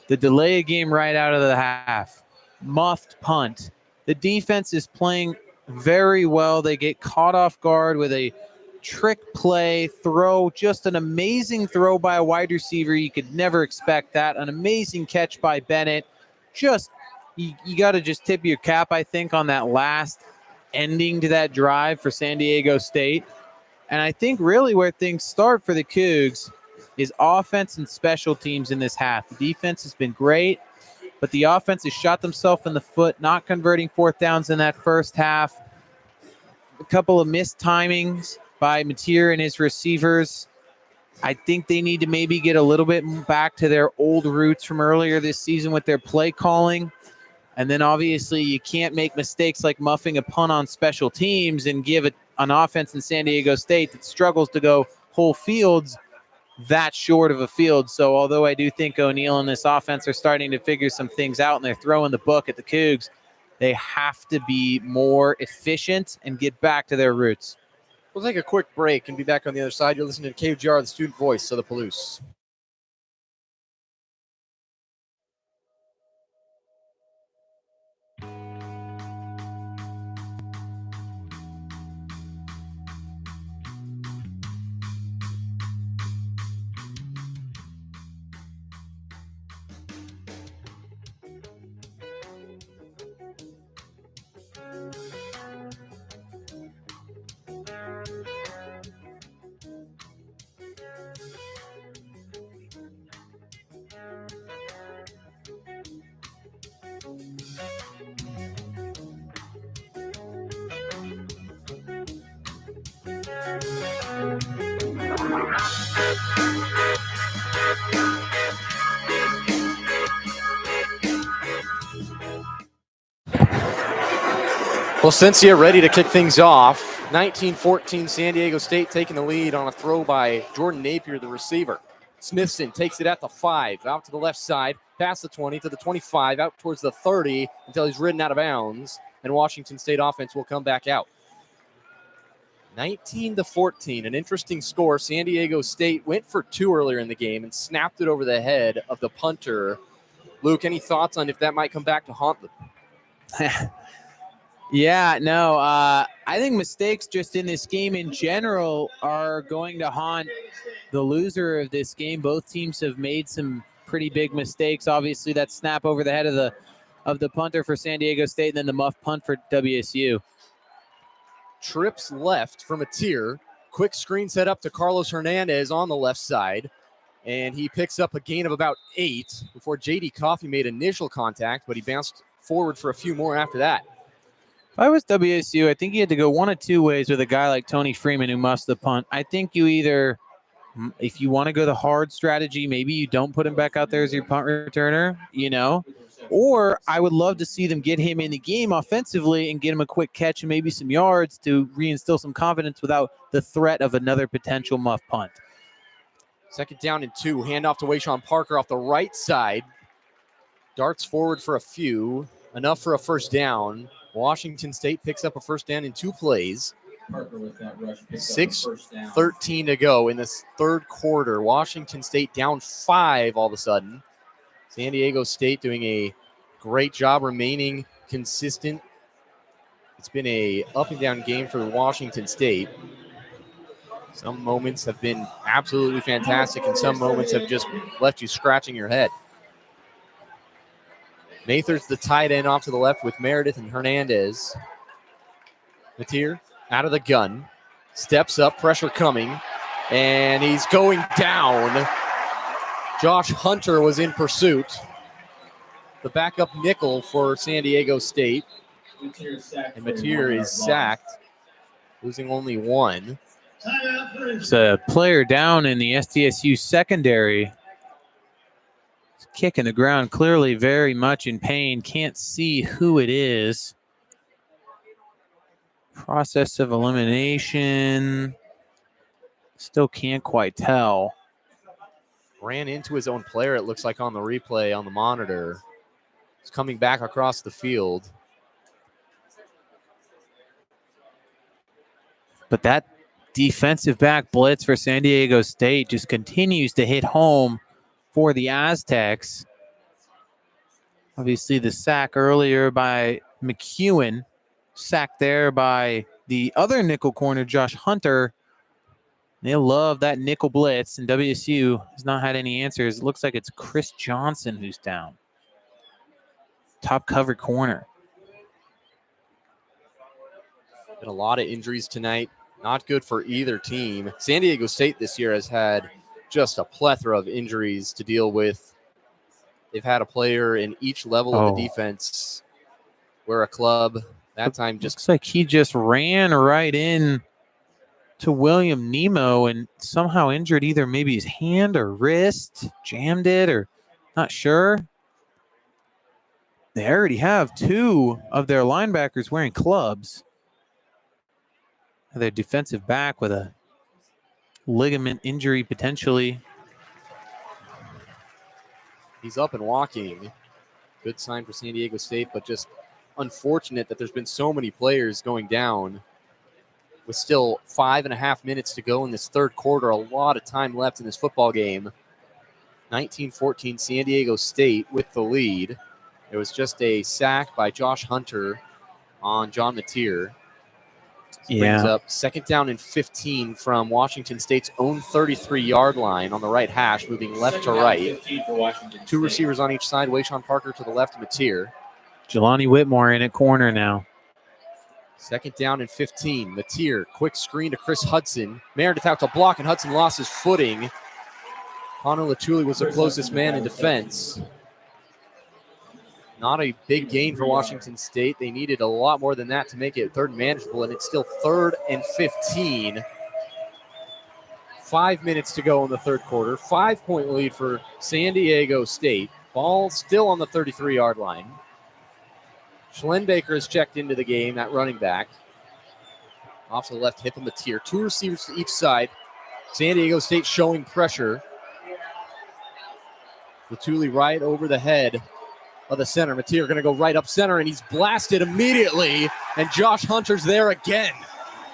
The delay a game right out of the half. Muffed punt. The defense is playing very well. They get caught off guard with a trick play, throw, just an amazing throw by a wide receiver. You could never expect that. An amazing catch by Bennett. Just, you got to just tip your cap, I think, on that last ending to that drive for San Diego State. And I think really where things start for the Cougs is offense and special teams in this half. The defense has been great, but the offense has shot themselves in the foot, not converting fourth downs in that first half. A couple of missed timings by Mateer and his receivers. I think they need to maybe get a little bit back to their old roots from earlier this season with their play calling. And then obviously you can't make mistakes like muffing a punt on special teams and give an offense in San Diego State that struggles to go whole fields that short of a field. So although I do think O'Neal and this offense are starting to figure some things out and they're throwing the book at the Cougs, they have to be more efficient and get back to their roots. We'll take a quick break and be back on the other side. You're listening to KUGR, the student voice of the Palouse. Placencia ready to kick things off. 19-14, San Diego State taking the lead on a throw by Jordan Napier, the receiver. Smithson takes it at the 5, out to the left side, past the 20 to the 25, out towards the 30 until he's ridden out of bounds, and Washington State offense will come back out. 19-14, an interesting score. San Diego State went for 2 earlier in the game and snapped it over the head of the punter. Luke, any thoughts on if that might come back to haunt them? Yeah, no, I think mistakes just in this game in general are going to haunt the loser of this game. Both teams have made some pretty big mistakes. Obviously, that snap over the head of the punter for San Diego State and then the muff punt for WSU. Trips left from Mateer. Quick screen set up to Carlos Hernandez on the left side. And he picks up a gain of about 8 before J.D. Coffey made initial contact, but he bounced forward for a few more after that. If I was WSU, I think you had to go one of two ways with a guy like Tony Freeman who muffs the punt. I think you either, if you want to go the hard strategy, maybe you don't put him back out there as your punt returner, or I would love to see them get him in the game offensively and get him a quick catch and maybe some yards to reinstill some confidence without the threat of another potential muff punt. 2nd down and 2. Handoff to Wayshawn Parker off the right side. Darts forward for a few. Enough for a first down. Washington State picks up a first down in 2 plays. 6:13 to go in this third quarter. Washington State down 5 all of a sudden. San Diego State doing a great job remaining consistent. It's been a up and down game for Washington State. Some moments have been absolutely fantastic, and some moments have just left you scratching your head. Mathers, the tight end, off to the left with Meredith and Hernandez. Mateer out of the gun, steps up, pressure coming, and he's going down. Josh Hunter was in pursuit. The backup nickel for San Diego State. And Mateer is sacked, losing only 1. It's a player down in the SDSU secondary. He's kicking the ground, clearly very much in pain. Can't see who it is. Process of elimination. Still can't quite tell. Ran into his own player, it looks like on the replay on the monitor. He's coming back across the field. But that defensive back blitz for San Diego State just continues to hit home for the Aztecs. Obviously, the sack earlier by McEwen, sacked there by the other nickel corner, Josh Hunter. They love that nickel blitz, and WSU has not had any answers. It looks like it's Chris Johnson who's down. Top cover corner. Been a lot of injuries tonight. Not good for either team. San Diego State this year has had just a plethora of injuries to deal with. They've had a player in each level of the defense where a club that time just looks like he just ran right in to William Nemo and somehow injured either maybe his hand or wrist, jammed it, or not sure. They already have 2 of their linebackers wearing clubs. Their defensive back with a ligament injury potentially. He's up and walking. Good sign for San Diego State, but just unfortunate that there's been so many players going down with still 5.5 minutes to go in this third quarter. A lot of time left in this football game. 19-14 San Diego State with the lead. There was just a sack by Josh Hunter on John Mateer. Brings up 2nd down and 15 from Washington State's own 33-yard line on the right hash, moving left to right. 2 receivers on each side. Wayshawn Parker to the left, Mateer. Jelani Whitmore in at corner now. 2nd down and 15. Mateer, quick screen to Chris Hudson. Meredith out to block, and Hudson lost his footing. Hano Latuli was the closest man in defense. Not a big gain for Washington State. They needed a lot more than that to make it 3rd and manageable, and it's still 3rd and 15. 5 minutes to go in the third quarter. 5-point lead for San Diego State. Ball still on the 33-yard line. Schlenbaker has checked into the game, that running back. Off to the left hip of Mateer. 2 receivers to each side. San Diego State showing pressure. Latuli right over the head of the center. Mateer going to go right up center, and he's blasted immediately, and Josh Hunter's there again.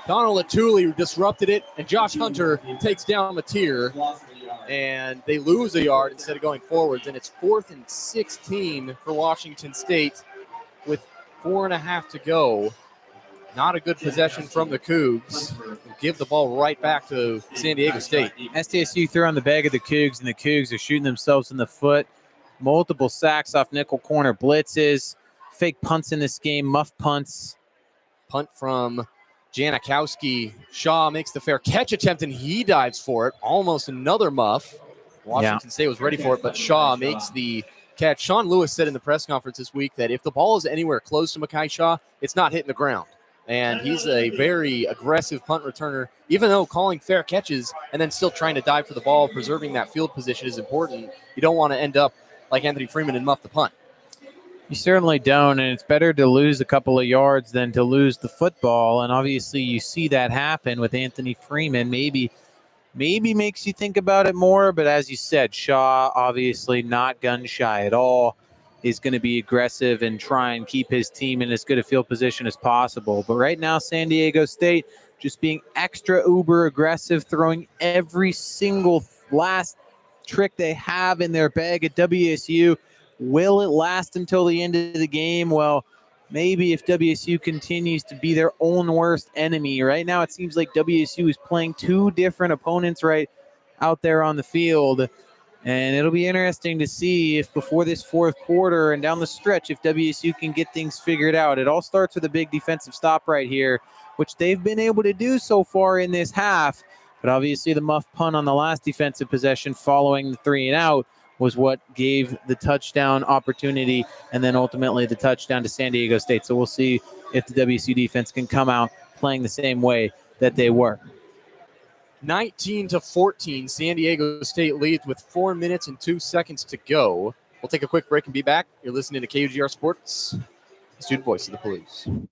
Donald Latuli disrupted it, and Josh Hunter takes down Mateer, and they lose a yard instead of going forwards, and it's 4th and 16 for Washington State with 4.5 to go. Not a good possession from the Cougs. Give the ball right back to San Diego State. SDSU threw on the bag of the Cougs, and the Cougs are shooting themselves in the foot. Multiple sacks off nickel corner blitzes, fake punts in this game, muff punts. Punt from Janikowski. Shaw makes the fair catch attempt, and he dives for it. Almost another muff. Washington State was ready for it, but Shaw makes the catch. Sean Lewis said in the press conference this week that if the ball is anywhere close to Mekhi Shaw, it's not hitting the ground. And he's a very aggressive punt returner, even though calling fair catches and then still trying to dive for the ball, preserving that field position is important. You don't want to end up like Anthony Freeman and muff the punt. You certainly don't, and it's better to lose a couple of yards than to lose the football. And obviously you see that happen with Anthony Freeman. Maybe makes you think about it more, but as you said, Shaw obviously not gun shy at all. He's going to be aggressive and try and keep his team in as good a field position as possible. But right now, San Diego State just being extra uber aggressive, throwing every single last trick they have in their bag at WSU. Will it last until the end of the game? Well, maybe if WSU continues to be their own worst enemy. Right now, it seems like WSU is playing two different opponents right out there on the field. And it'll be interesting to see if before this fourth quarter and down the stretch, if WSU can get things figured out. It all starts with a big defensive stop right here, which they've been able to do so far in this half. But obviously the muff punt on the last defensive possession following the 3-and-out was what gave the touchdown opportunity and then ultimately the touchdown to San Diego State. So we'll see if the WSU defense can come out playing the same way that they were. 19-14, San Diego State leads with 4 minutes and 2 seconds to go. We'll take a quick break and be back. You're listening to KUGR Sports, the student voice of the Palouse.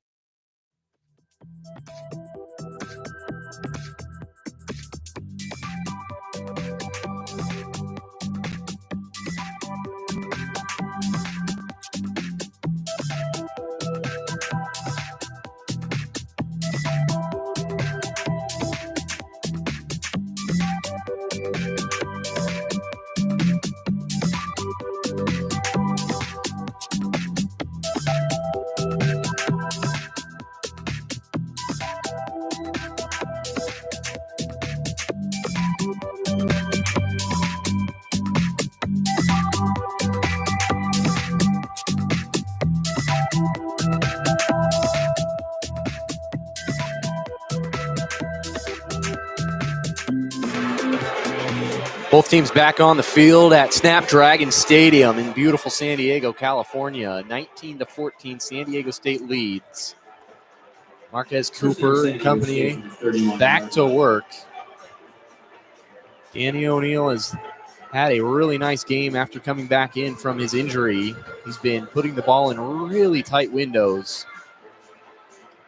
Both teams back on the field at Snapdragon Stadium in beautiful San Diego, California. 19-14, San Diego State leads. Marquez Cooper and company back to work. Danny O'Neill has had a really nice game after coming back in from his injury. He's been putting the ball in really tight windows.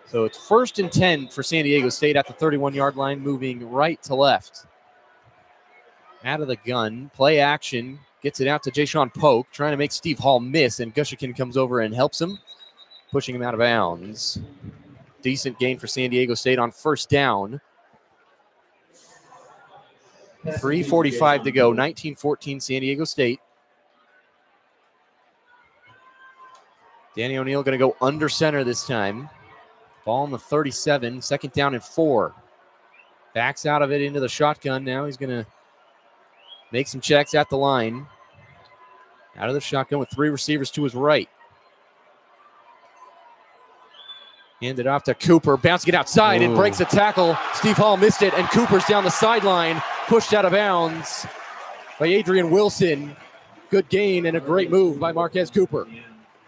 So it's 1st and 10 for San Diego State at the 31-yard line, moving right to left. Out of the gun, play action, gets it out to Jayshawn Polk, trying to make Steve Hall miss, and Gushikin comes over and helps him, pushing him out of bounds. Decent gain for San Diego State on 1st down. 3:45 to go, 19-14 San Diego State. Danny O'Neill going to go under center this time. Ball on the 37, 2nd down and 4. Backs out of it into the shotgun. Now he's going to make some checks at the line. Out of the shotgun with 3 receivers to his right. Hand it off to Cooper, bouncing it outside and breaks a tackle. Steve Hall missed it, and Cooper's down the sideline, pushed out of bounds by Adrian Wilson. Good gain and a great move by Marquez Cooper.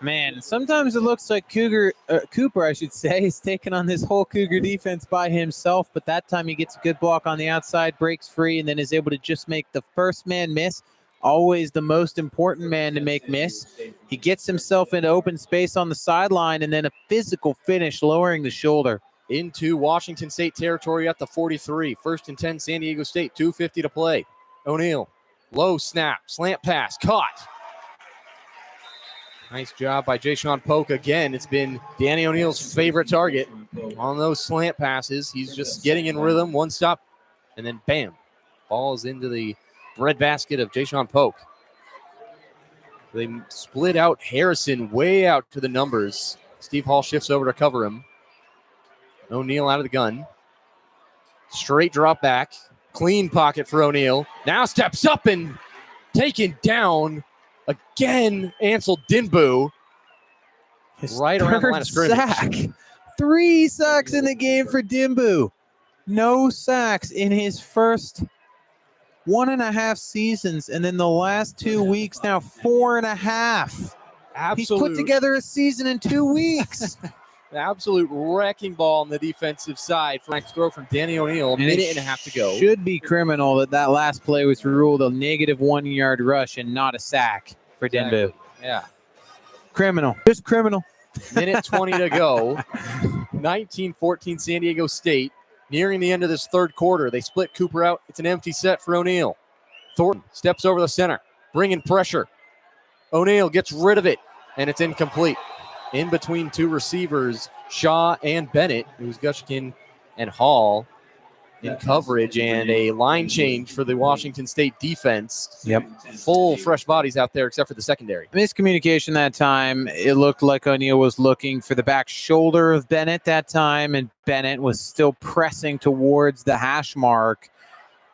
Man, sometimes it looks like Cooper, is taking on this whole Cougar defense by himself, but that time he gets a good block on the outside, breaks free, and then is able to just make the first man miss. Always the most important man to make miss. He gets himself into open space on the sideline, and then a physical finish lowering the shoulder. Into Washington State territory at the 43. 1st and 10, San Diego State, 2:50 to play. O'Neill, low snap, slant pass, caught. Nice job by Jayshawn Polk. Again, it's been Danny O'Neill's favorite target on those slant passes. He's just getting in rhythm, one stop, and then bam, ball is into the breadbasket of Jayshawn Polk. They split out Harrison way out to the numbers. Steve Hall shifts over to cover him. O'Neill out of the gun. Straight drop back. Clean pocket for O'Neill. Now steps up and taken down. Again, Ansel Dinboo, right around the line of scrimmage. Sack. 3 sacks in the game for Dinboo. No sacks in his first 1.5 seasons, and then the last 2 weeks now 4.5. He's put together a season in 2 weeks. An absolute wrecking ball on the defensive side. Next throw from Danny O'Neill, a minute and a half to go. Should be criminal that last play was ruled a negative 1 yard rush and not a sack for Denbu. Yeah. Criminal. Just criminal. Minute 20 to go. 19-14 San Diego State. Nearing the end of this third quarter. They split Cooper out. It's an empty set for O'Neill. Thornton steps over the center, bringing pressure. O'Neill gets rid of it, and it's incomplete. In between two receivers, Shaw and Bennett, who's Gushkin and Hall in coverage, and a line change for the Washington State defense. Yep. Full fresh bodies out there except for the secondary. Miscommunication that time. It looked like O'Neill was looking for the back shoulder of Bennett that time, and Bennett was still pressing towards the hash mark,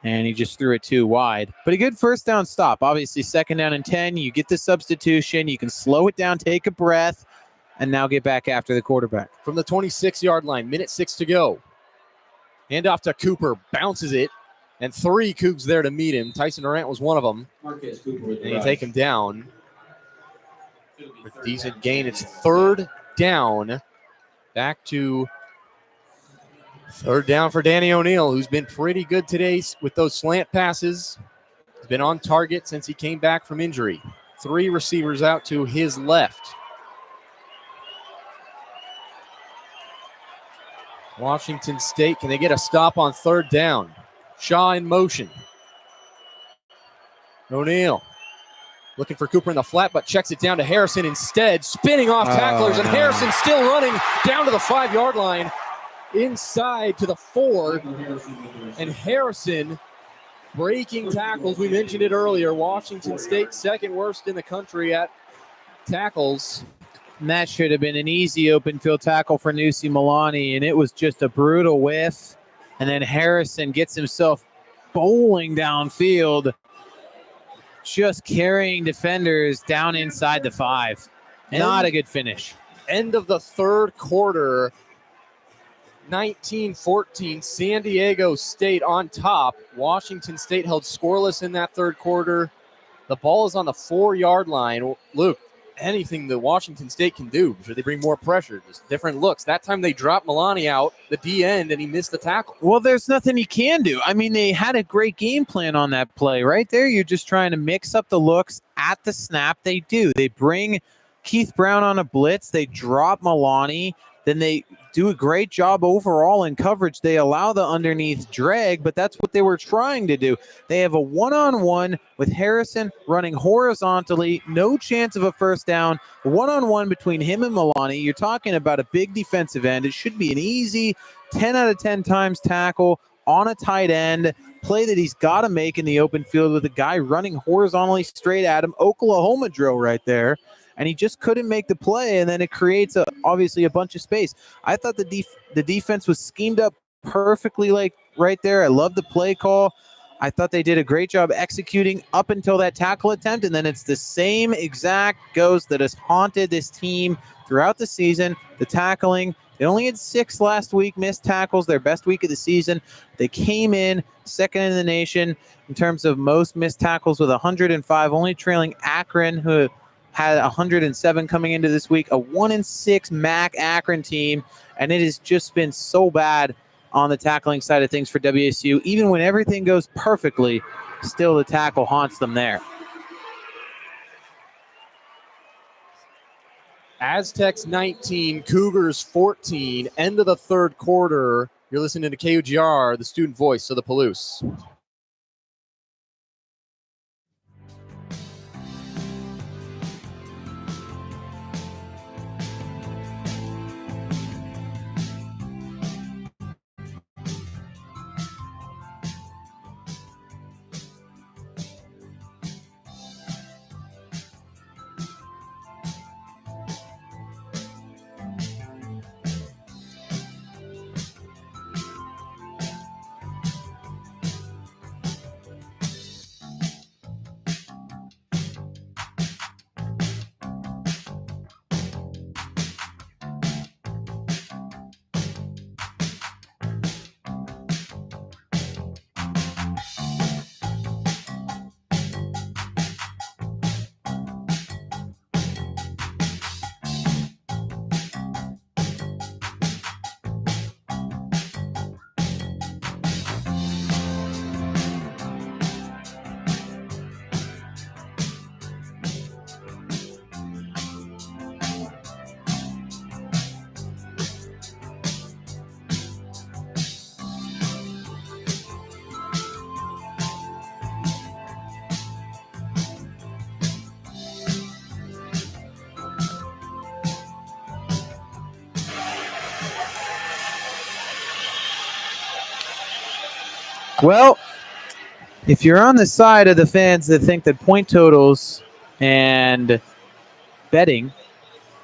and he just threw it too wide. But a good first down stop. Obviously, 2nd down and 10. You get the substitution. You can slow it down, take a breath, and now get back after the quarterback. From the 26-yard line, minute 6 to go. Hand off to Cooper, bounces it, and 3 Cougs there to meet him. Tyson Durant was one of them. Marquez Cooper with And the you rush. take him down. It'll be With third decent down. gain. It's 3rd down. Back to 3rd down for Danny O'Neill, who's been pretty good today with those slant passes. He's been on target since he came back from injury. 3 receivers out to his left. Washington State, can they get a stop on 3rd down? Shaw in motion. O'Neill looking for Cooper in the flat, but checks it down to Harrison instead, spinning off tacklers, and Harrison still running down to the 5-yard line, inside to the 4, and Harrison breaking tackles. We mentioned it earlier. Washington State, 2nd worst in the country at tackles. And that should have been an easy open field tackle for Nusi Milani, and it was just a brutal whiff. And then Harrison gets himself bowling downfield, just carrying defenders down inside the 5. Not a good finish. End of the 3rd quarter, 19-14, San Diego State on top. Washington State held scoreless in that 3rd quarter. The ball is on the 4-yard line. Luke, anything that Washington State can do, should they bring more pressure, just different looks. That time they dropped Milani out, the D end, and he missed the tackle. Well, there's nothing you can do. I mean, they had a great game plan on that play. Right there, you're just trying to mix up the looks at the snap. They do. They bring Keith Brown on a blitz. They drop Milani. Then they do a great job overall in coverage. They allow the underneath drag, but that's what they were trying to do. They have a one-on-one with Harrison running horizontally, no chance of a first down, one-on-one between him and Milani. You're talking about a big defensive end. It should be an easy 10 out of 10 times tackle on a tight end, play that he's got to make in the open field with a guy running horizontally straight at him. Oklahoma drill right there. And he just couldn't make the play, and then it creates obviously a bunch of space. I thought the defense was schemed up perfectly, like right there. I love the play call. I thought they did a great job executing up until that tackle attempt, and then it's the same exact ghost that has haunted this team throughout the season. The tackling. They only had 6 last week, missed tackles, their best week of the season. They came in 2nd in the nation in terms of most missed tackles with 105, only trailing Akron, who had 107 coming into this week, a 1-6 MAC Akron team, and it has just been so bad on the tackling side of things for WSU. Even when everything goes perfectly, still the tackle haunts them there. Aztecs 19, Cougars 14, end of the 3rd quarter. You're listening to KUGR, the student voice of the Palouse. Well, if you're on the side of the fans that think that point totals and betting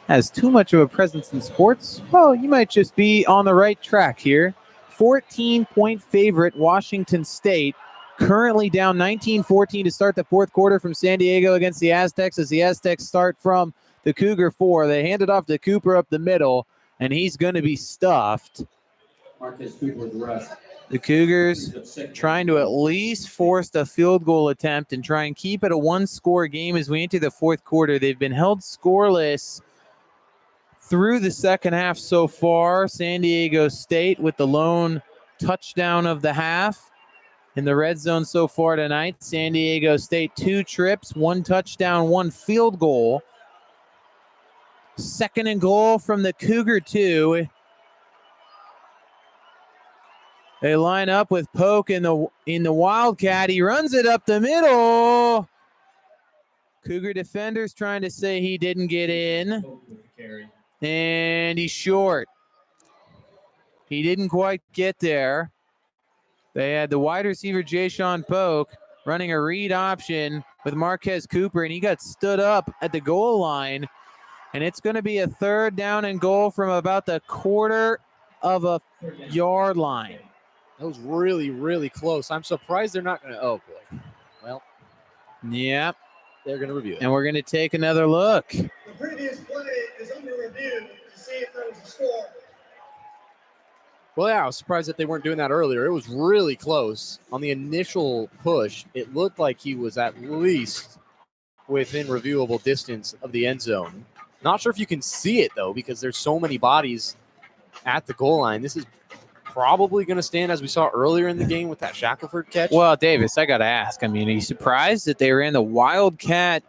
has too much of a presence in sports, well, you might just be on the right track here. 14-point favorite Washington State, currently down 19-14 to start the fourth quarter from San Diego against the Aztecs, as the Aztecs start from the Cougar 4. They hand it off to Cooper up the middle, and he's going to be stuffed. Marquez Cooper with the rush. The Cougars trying to at least force a field goal attempt and try and keep it a one-score game as we enter the fourth quarter. They've been held scoreless through the second half so far. San Diego State with the lone touchdown of the half in the red zone so far tonight. San Diego State 2 trips, 1 touchdown, 1 field goal. Second and goal from the Cougar 2. They line up with Polk in the Wildcat. He runs it up the middle. Cougar defenders trying to say he didn't get in. And he's short. He didn't quite get there. They had the wide receiver, Jayshon Polk, running a read option with Marquez Cooper, and he got stood up at the goal line. And it's going to be a third down and goal from about the quarter of a yard line. That was really, really close. I'm surprised they're not going to. Oh, boy. Well, yep. They're going to review it. And we're going to take another look. The previous play is under review to see if there was a score. Well, yeah, I was surprised that they weren't doing that earlier. It was really close. On the initial push, it looked like he was at least within reviewable distance of the end zone. Not sure if you can see it, though, because there's so many bodies at the goal line. This is probably going to stand as we saw earlier in the game with that Shackelford catch. Well, Davis, I got to ask. I mean, are you surprised that they ran the Wildcat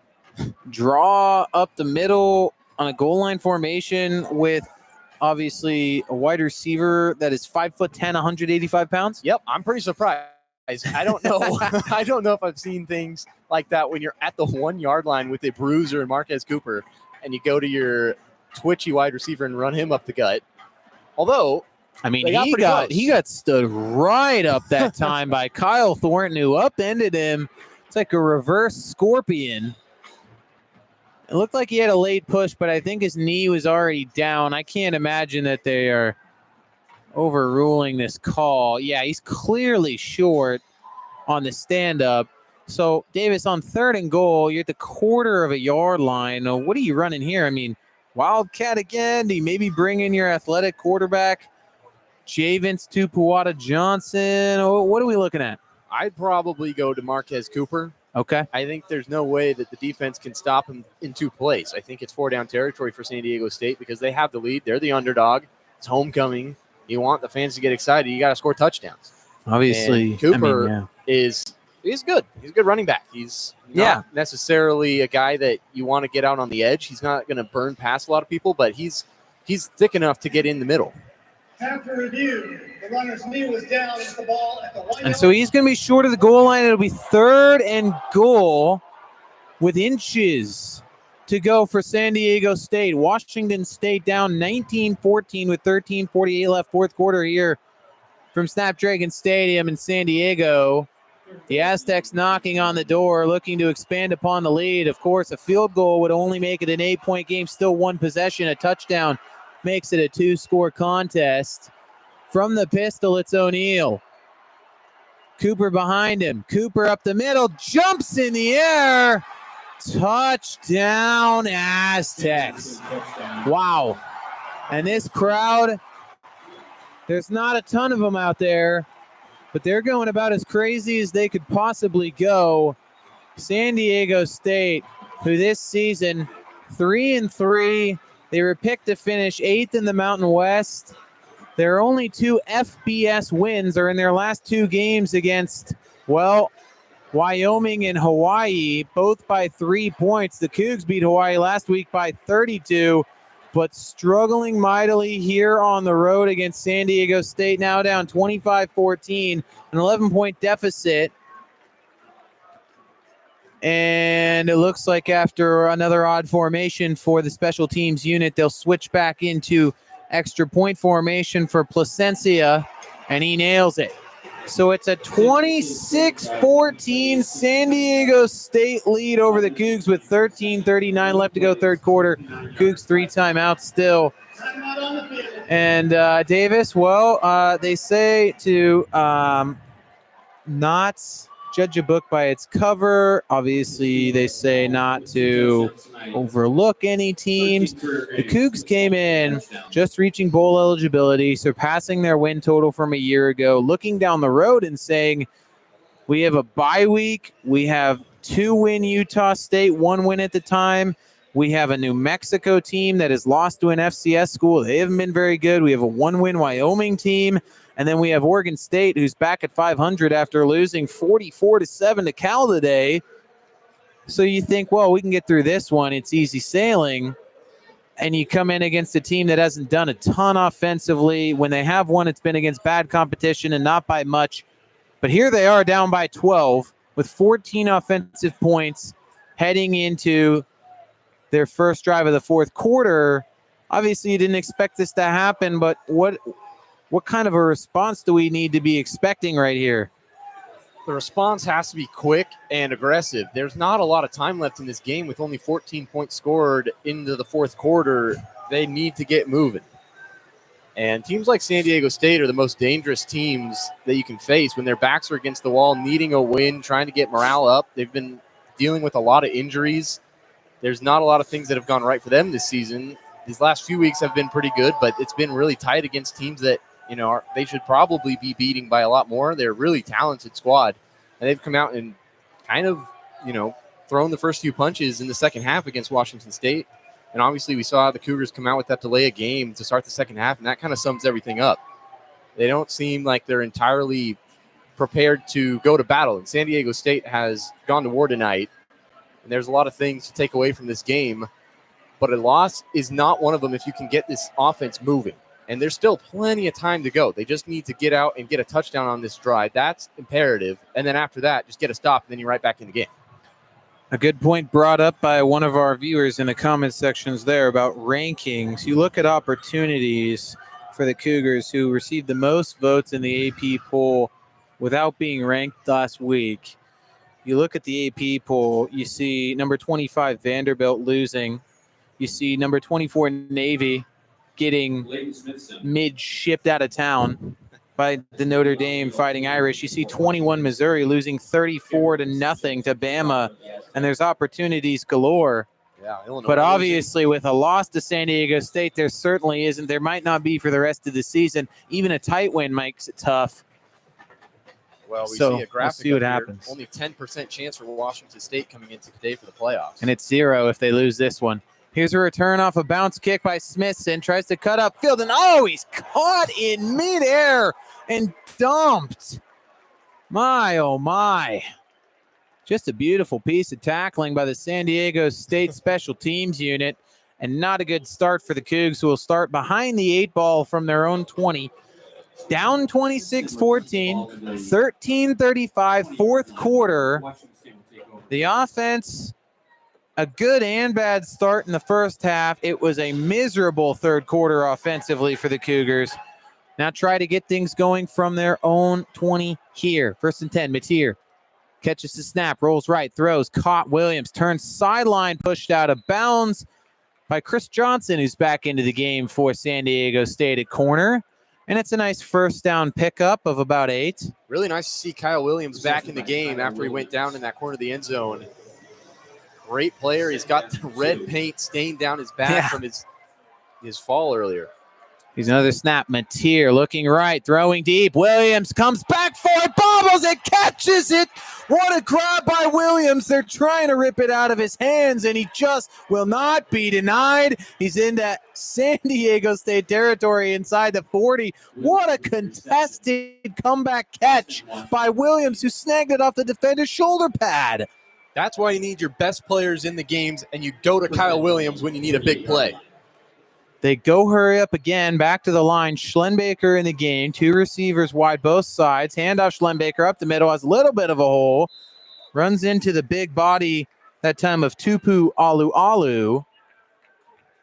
draw up the middle on a goal line formation with obviously a wide receiver that is 5'10", 185 pounds? Yep, I'm pretty surprised. I don't know. I don't know if I've seen things like that when you're at the 1 yard line with a bruiser and Marquez Cooper, and you go to your twitchy wide receiver and run him up the gut. Although, I mean, he got stood right up that time by Kyle Thornton, who upended him. It's like a reverse scorpion. It looked like he had a late push, but I think his knee was already down. I can't imagine that they are overruling this call. Yeah, he's clearly short on the stand-up. So, Davis, on third and goal, you're at the quarter of a yard line. What are you running here? I mean, Wildcat again? Do you maybe bring in your athletic quarterback, Javens Tupuada Johnson? What are we looking at? I'd probably go to Marquez Cooper. Okay. I think there's no way that the defense can stop him in 2 plays. I think it's 4-down territory for San Diego State because they have the lead. They're the underdog. It's homecoming. You want the fans to get excited. You got to score touchdowns. Obviously, and Cooper is good. He's a good running back. He's not necessarily a guy that you want to get out on the edge. He's not going to burn past a lot of people, but he's thick enough to get in the middle. After review, the runner's knee was down with the ball at the 1 yard. And so he's going to be short of the goal line. It'll be third and goal with inches to go for San Diego State. Washington State down 19-14 with 13:48 left, fourth quarter here from Snapdragon Stadium in San Diego. The Aztecs knocking on the door, looking to expand upon the lead. Of course, a field goal would only make it an 8-point game, still 1 possession. A touchdown makes it a 2-score contest. From the pistol, it's O'Neal. Cooper behind him. Cooper up the middle, jumps in the air. Touchdown, Aztecs. Wow. And this crowd, there's not a ton of them out there, but they're going about as crazy as they could possibly go. San Diego State, who this season, 3-3, they were picked to finish 8th in the Mountain West. Their only 2 FBS wins are in their last 2 games against, Wyoming and Hawaii, both by 3 points. The Cougs beat Hawaii last week by 32, but struggling mightily here on the road against San Diego State, now down 25-14, an 11-point deficit. And it looks like after another odd formation for the special teams unit, they'll switch back into extra point formation for Placencia, and he nails it. So it's a 26-14 San Diego State lead over the Cougs with 13:39 left to go third quarter. Cougs 3 timeouts still. And Davis, well, they say to not judge a book by its cover. Obviously, they say not to overlook any teams. The Cougs came in just reaching bowl eligibility, surpassing their win total from a year ago, looking down the road and saying, we have a bye week. We have 2-win Utah State, 1 win at the time. We have a New Mexico team that has lost to an FCS school. They haven't been very good. We have a 1-win Wyoming team. And then we have Oregon State, who's back at 500 after losing 44-7 to Cal today. So you think, well, we can get through this one. It's easy sailing. And you come in against a team that hasn't done a ton offensively. When they have won, it's been against bad competition and not by much. But here they are down by 12 with 14 offensive points heading into their first drive of the fourth quarter. Obviously, you didn't expect this to happen, but what kind of a response do we need to be expecting right here? The response has to be quick and aggressive. There's not a lot of time left in this game with only 14 points scored into the fourth quarter. They need to get moving. And teams like San Diego State are the most dangerous teams that you can face when their backs are against the wall, needing a win, trying to get morale up. They've been dealing with a lot of injuries. There's not a lot of things that have gone right for them this season. These last few weeks have been pretty good, but it's been really tight against teams that, they should probably be beating by a lot more. They're a really talented squad, and they've come out and kind of, thrown the first few punches in the second half against Washington State. And obviously we saw the Cougars come out with that delay of game to start the second half, and that kind of sums everything up. They don't seem like they're entirely prepared to go to battle. And San Diego State has gone to war tonight, and there's a lot of things to take away from this game. But a loss is not one of them if you can get this offense moving. And there's still plenty of time to go. They just need to get out and get a touchdown on this drive. That's imperative. And then after that, just get a stop, and then you're right back in the game. A good point brought up by one of our viewers in the comment sections there about rankings. You look at opportunities for the Cougars, who received the most votes in the AP poll without being ranked last week. You look at the AP poll, you see number 25 Vanderbilt losing. You see number 24 Navy getting mid-shipped out of town by the Notre Dame Fighting Irish. You see 21 Missouri losing 34-0 to Bama, and there's opportunities galore. Yeah, Illinois but obviously with a loss to San Diego State, there certainly isn't. There might not be for the rest of the season. Even a tight win makes it tough. Well, we see a graphic. We'll see what happens. Only 10% chance for Washington State coming into today for the playoffs. And it's 0 if they lose this one. Here's a return off a bounce kick by Smithson. Tries to cut upfield, and he's caught in midair and dumped. My, oh my. Just a beautiful piece of tackling by the San Diego State Special Teams unit, and not a good start for the Cougs, who will start behind the 8 ball from their own 20. Down 26-14, 13:35, fourth quarter. The offense, a good and bad start in the first half. It was a miserable third quarter offensively for the Cougars. Now try to get things going from their own 20 here. 1st and 10, Mateer catches the snap, rolls right, throws, caught Williams, turns sideline, pushed out of bounds by Chris Johnson, who's back into the game for San Diego State at corner. And it's a nice first down pickup of about 8. Really nice to see Kyle Williams back in the game after he went down in that corner of the end zone. Great player. He's got the red paint stained down his back from his fall earlier. Here's another snap. Mateer looking right, throwing deep. Williams comes back for it, bobbles it, catches it. What a grab by Williams. They're trying to rip it out of his hands, and he just will not be denied. He's in that San Diego State territory inside the 40. What a contested comeback catch by Williams, who snagged it off the defender's shoulder pad. That's why you need your best players in the games, and you go to Kyle Williams when you need a big play. They go hurry up again, back to the line. Schlenbaker in the game. 2 receivers wide both sides. Handoff Schlenbaker up the middle. Has a little bit of a hole. Runs into the big body that time of Tupu Alu.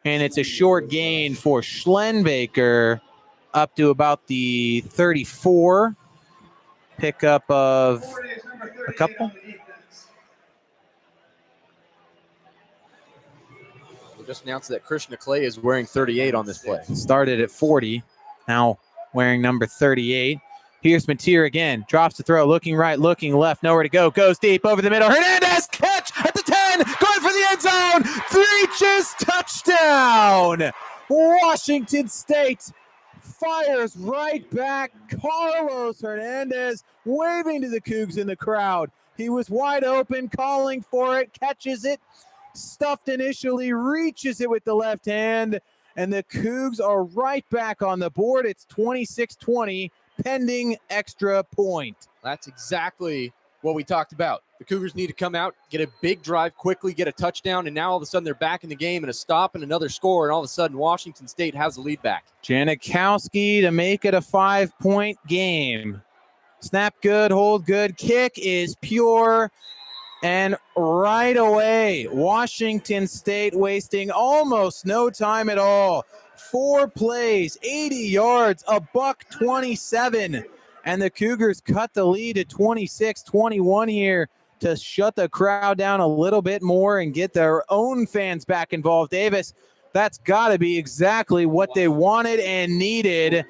And it's a short gain for Schlenbaker up to about the 34. pickup of Forward is number 38 a couple. on the defense. We just announced that Krishna Clay is wearing 38 on this play. Started at 40, now wearing number 38. Here's Mateer again, drops the throw, looking right, looking left, nowhere to go, goes deep over the middle. Hernandez, catch at the 10, going for the end zone, reaches, touchdown. Washington State fires right back. Carlos Hernandez waving to the Cougs in the crowd. He was wide open, calling for it, catches it, stuffed initially, reaches it with the left hand, and the Cougs are right back on the board. It's 26-20, pending extra point. That's exactly what we talked about. The Cougars need to come out, get a big drive quickly, get a touchdown, and now all of a sudden they're back in the game and a stop and another score, and all of a sudden Washington State has the lead back. Janikowski to make it a 5-point game. Snap good, hold good, kick is pure, and right away, Washington State wasting almost no time at all. 4 plays, 80 yards, $127. And the Cougars cut the lead to 26-21 here to shut the crowd down a little bit more and get their own fans back involved. Davis, that's got to be exactly what they wanted and needed.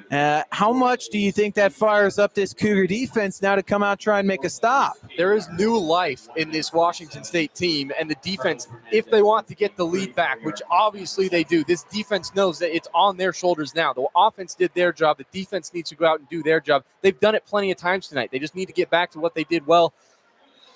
How much do you think that fires up this Cougar defense now to come out try and make a stop? There is new life in this Washington State team, and the defense, if they want to get the lead back, which obviously they do, this defense knows that it's on their shoulders now. The offense did their job. The defense needs to go out and do their job. They've done it plenty of times tonight. They just need to get back to what they did well,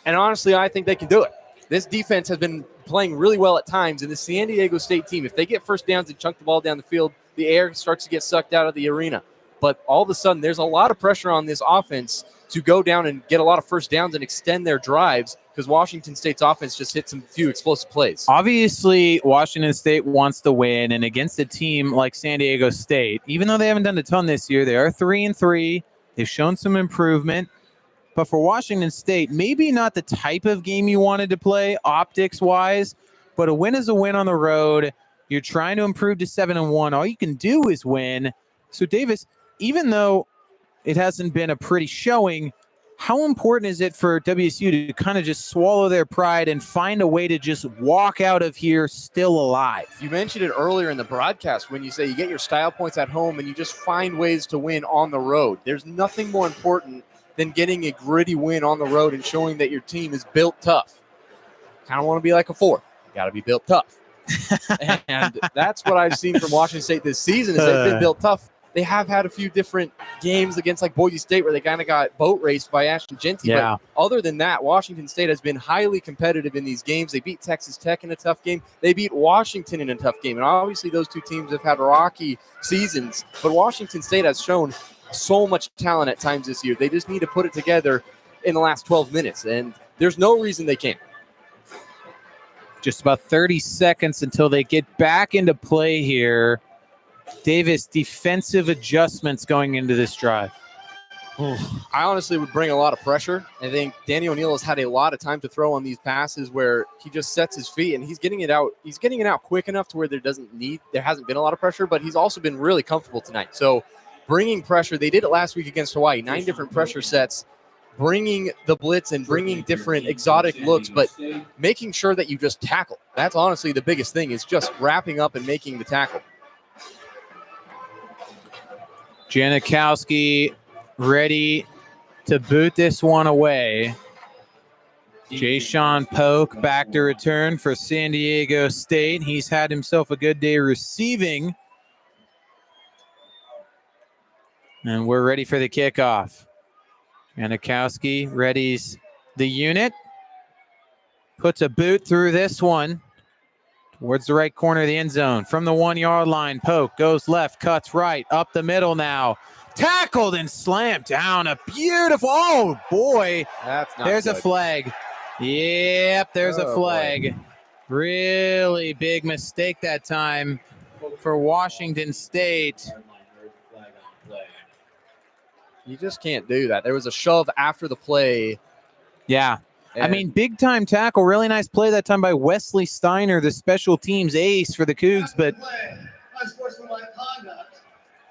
and honestly, I think they can do it. This defense has been playing really well at times, and the San Diego State team, if they get first downs and chunk the ball down the field, the air starts to get sucked out of the arena. But all of a sudden, there's a lot of pressure on this offense to go down and get a lot of first downs and extend their drives because Washington State's offense just hit some few explosive plays. Obviously, Washington State wants to win, and against a team like San Diego State, even though they haven't done a ton this year, they are 3-3. They've shown some improvement. But for Washington State, maybe not the type of game you wanted to play optics-wise, but a win is a win on the road. You're trying to improve to 7-1. All you can do is win. So, Davis, even though it hasn't been a pretty showing, how important is it for WSU to kind of just swallow their pride and find a way to just walk out of here still alive? You mentioned it earlier in the broadcast when you say you get your style points at home and you just find ways to win on the road. There's nothing more important than getting a gritty win on the road and showing that your team is built tough. Kind of want to be like a 4. You got to be built tough. And that's what I've seen from Washington State this season is they've been built tough. They have had a few different games against like Boise State where they kind of got boat raced by Ashton Genty. Yeah. But other than that, Washington State has been highly competitive in these games. They beat Texas Tech in a tough game. They beat Washington in a tough game. And obviously those two teams have had rocky seasons. But Washington State has shown so much talent at times this year. They just need to put it together in the last 12 minutes. And there's no reason they can't. Just about 30 seconds until they get back into play here. Davis, defensive adjustments going into this drive. I honestly would bring a lot of pressure. I think Danny O'Neill has had a lot of time to throw on these passes where he just sets his feet and he's getting it out. He's getting it out quick enough to where there hasn't been a lot of pressure, but he's also been really comfortable tonight. So bringing pressure, they did it last week against Hawaii, 9 different pressure sets, bringing the blitz and bringing different exotic looks, but making sure that you just tackle. That's honestly the biggest thing is just wrapping up and making the tackle. Janikowski ready to boot this one away. Jay-Sean Polk back to return for San Diego State. He's had himself a good day receiving. And we're ready for the kickoff. Janikowski readies the unit. Puts a boot through this one. Towards the right corner of the end zone. From the 1-yard line, Polk goes left, cuts right, up the middle now. Tackled and slammed down. A beautiful, oh boy. There's a flag. Yep, there's a flag. Boy. Really big mistake that time for Washington State. You just can't do that. There was a shove after the play. Yeah. I mean, big-time tackle. Really nice play that time by Wesley Steiner, the special teams ace for the Cougs. But Unsportsmanlike conduct.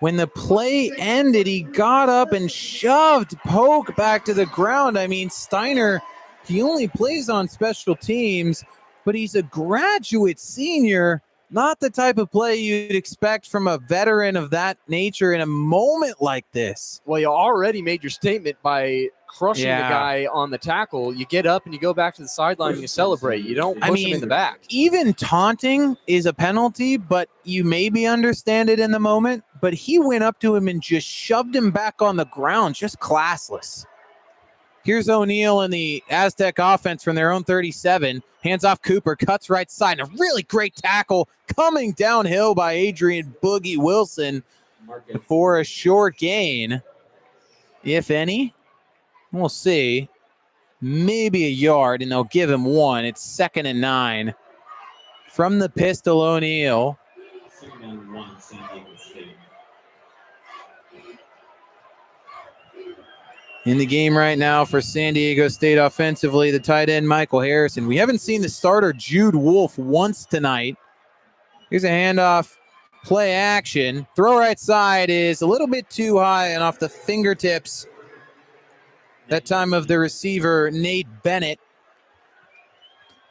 When the play ended, he got up and shoved Polk back to the ground. I mean, Steiner, he only plays on special teams, but he's a graduate senior. Not the type of play you'd expect from a veteran of that nature in a moment like this. Well, you already made your statement by crushing the guy on the tackle. You get up and you go back to the sideline and you celebrate. You don't push him in the back. Even taunting is a penalty, but you maybe understand it in the moment. But he went up to him and just shoved him back on the ground, just classless. Here's O'Neal and the Aztec offense from their own 37. Hands off Cooper, cuts right side. And a really great tackle coming downhill by Adrian Boogie Wilson for a short gain, if any. We'll see. Maybe a yard, and they'll give him one. It's 2nd and 9. From the pistol, O'Neal. 2nd and 1, San Diego State. In the game right now for San Diego State offensively, the tight end Michael Harrison. We haven't seen the starter Jude Wolf once tonight. Here's a handoff, play action. Throw right side is a little bit too high and off the fingertips. That time of the receiver, Nate Bennett.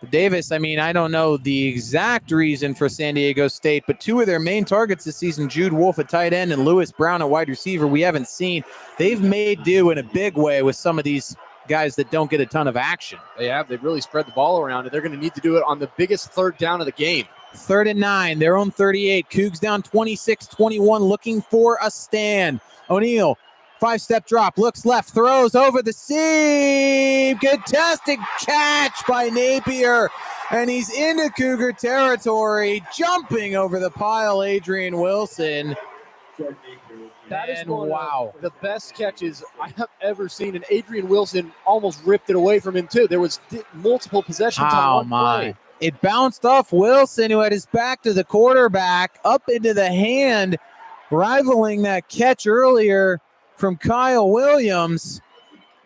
Davis, I mean, I don't know the exact reason for San Diego State, but two of their main targets this season, Jude Wolf at tight end and Lewis Brown at wide receiver, we haven't seen. They've made do in a big way with some of these guys that don't get a ton of action. They have. They've really spread the ball around, and they're going to need to do it on the biggest 3rd down of the game. 3rd and 9, their own 38. Cougs down 26-21, looking for a stand. O'Neal, 5-step drop, looks left, throws over the seam. Fantastic catch by Napier, and he's into Cougar territory, jumping over the pile, Adrian Wilson. That is wow, the best catches I have ever seen, and Adrian Wilson almost ripped it away from him too. There was multiple possessions on one play. It bounced off Wilson, who had his back to the quarterback, up into the hand, rivaling that catch earlier from Kyle Williams.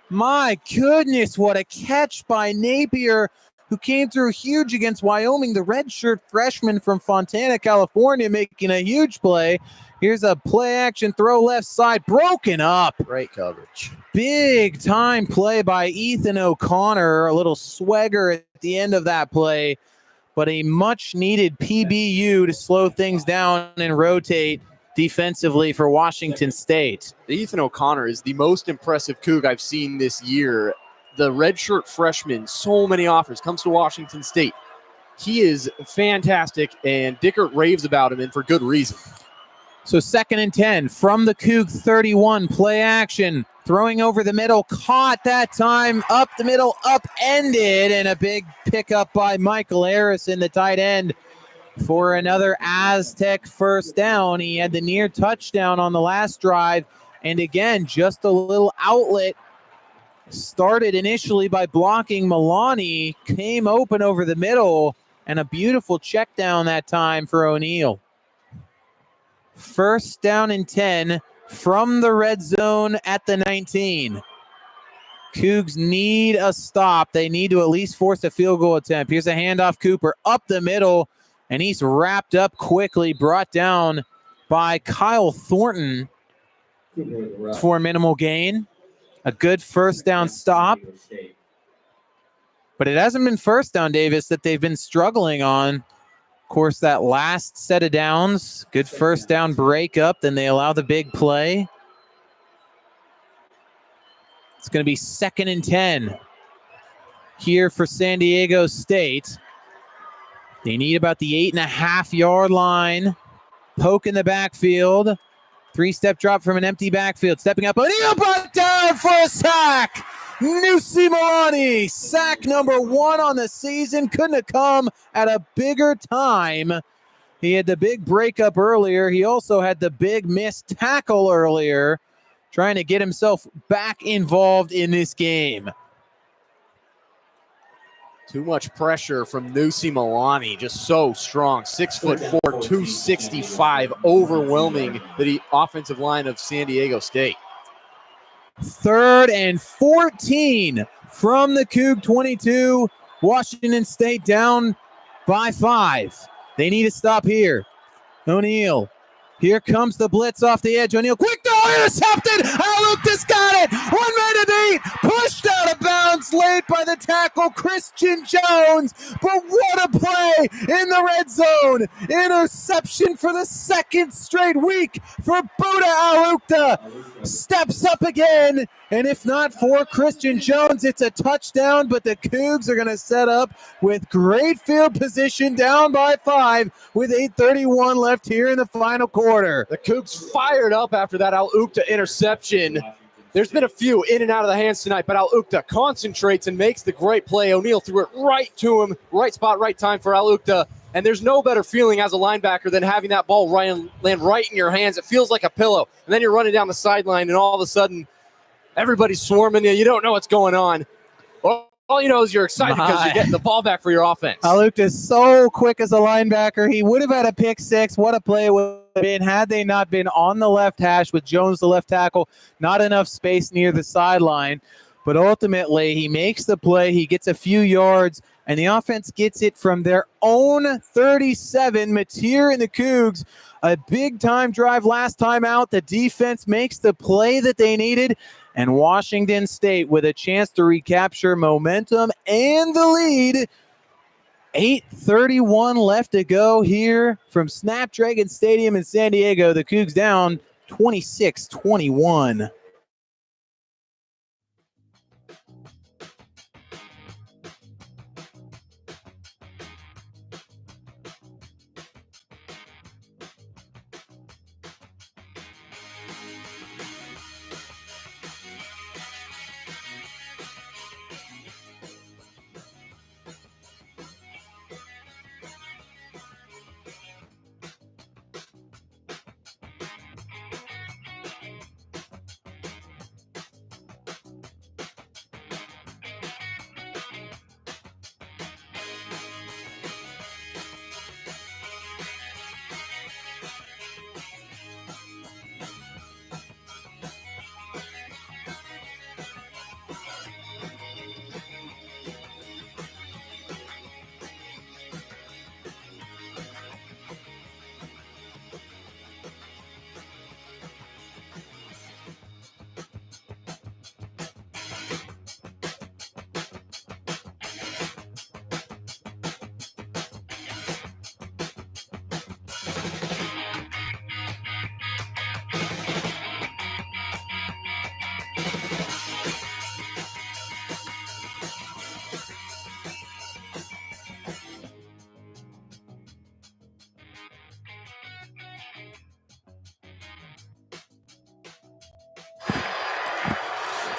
My goodness, what a catch by Napier, who came through huge against Wyoming, the redshirt freshman from Fontana, California, making a huge play. Here's a play action throw left side, broken up. Great coverage. Big time play by Ethan O'Connor, a little swagger at the end of that play, but a much needed PBU to slow things down and rotate defensively for Washington State. Ethan O'Connor is the most impressive Coug I've seen this year. The redshirt freshman, so many offers, comes to Washington State. He is fantastic, and Dickert raves about him, and for good reason. So 2nd and 10 from the Coug 31, play action, throwing over the middle, caught that time, up the middle, upended, and a big pickup by Michael Harrison, the tight end, for another Aztec 1st down. He had the near touchdown on the last drive, and again, just a little outlet. Started initially by blocking Milani, came open over the middle, and a beautiful check down that time for O'Neal. 1st down and 10 from the red zone at the 19. Cougs need a stop. They need to at least force a field goal attempt. Here's a handoff, Cooper up the middle, and he's wrapped up quickly, brought down by Kyle Thornton for minimal gain. A good 1st down stop. But it hasn't been 1st down, Davis, that they've been struggling on. Of course, that last set of downs, good 1st down breakup, then they allow the big play. It's going to be 2nd and 10 here for San Diego State. They need about the 8.5-yard line. Poke in the backfield. 3-step drop from an empty backfield. Stepping up, O'Neal brought down for a sack. Nusi Milani, sack number 1 on the season. Couldn't have come at a bigger time. He had the big breakup earlier. He also had the big missed tackle earlier, trying to get himself back involved in this game. Too much pressure from Nusi Milani, just so strong. 6'4", 265, overwhelming the offensive line of San Diego State. 3rd and 14 from the Coug 22. Washington State down by 5. They need to stop here. O'Neal Here comes the blitz off the edge. O'Neal, quick throw, intercepted. Alucta's got it. 1 minute 8, pushed out of bounds late by the tackle, Christian Jones. But what a play in the red zone. Interception for the second straight week for Buda Alucta. Steps up again. And if not for Christian Jones, it's a touchdown. But the Cougs are going to set up with great field position, down by 5 with 8:31 left here in the final quarter. The Cougs fired up after that Alucta interception. There's been a few in and out of the hands tonight, but Alucta concentrates and makes the great play. O'Neal threw it right to him, right spot, right time for Alucta. And there's no better feeling as a linebacker than having that ball land right in your hands. It feels like a pillow. And then you're running down the sideline, and all of a sudden, everybody's swarming you. You don't know what's going on. All you know is you're excited because you're getting the ball back for your offense. Alucta is so quick as a linebacker. He would have had a pick six. What a play it would have been had they not been on the left hash with Jones, the left tackle. Not enough space near the sideline. But ultimately, he makes the play. He gets a few yards, and the offense gets it from their own 37. Mateer and the Cougs, a big-time drive last time out. The defense makes the play that they needed. And Washington State with a chance to recapture momentum and the lead. 8:31 left to go here from Snapdragon Stadium in San Diego. The Cougs down 26-21.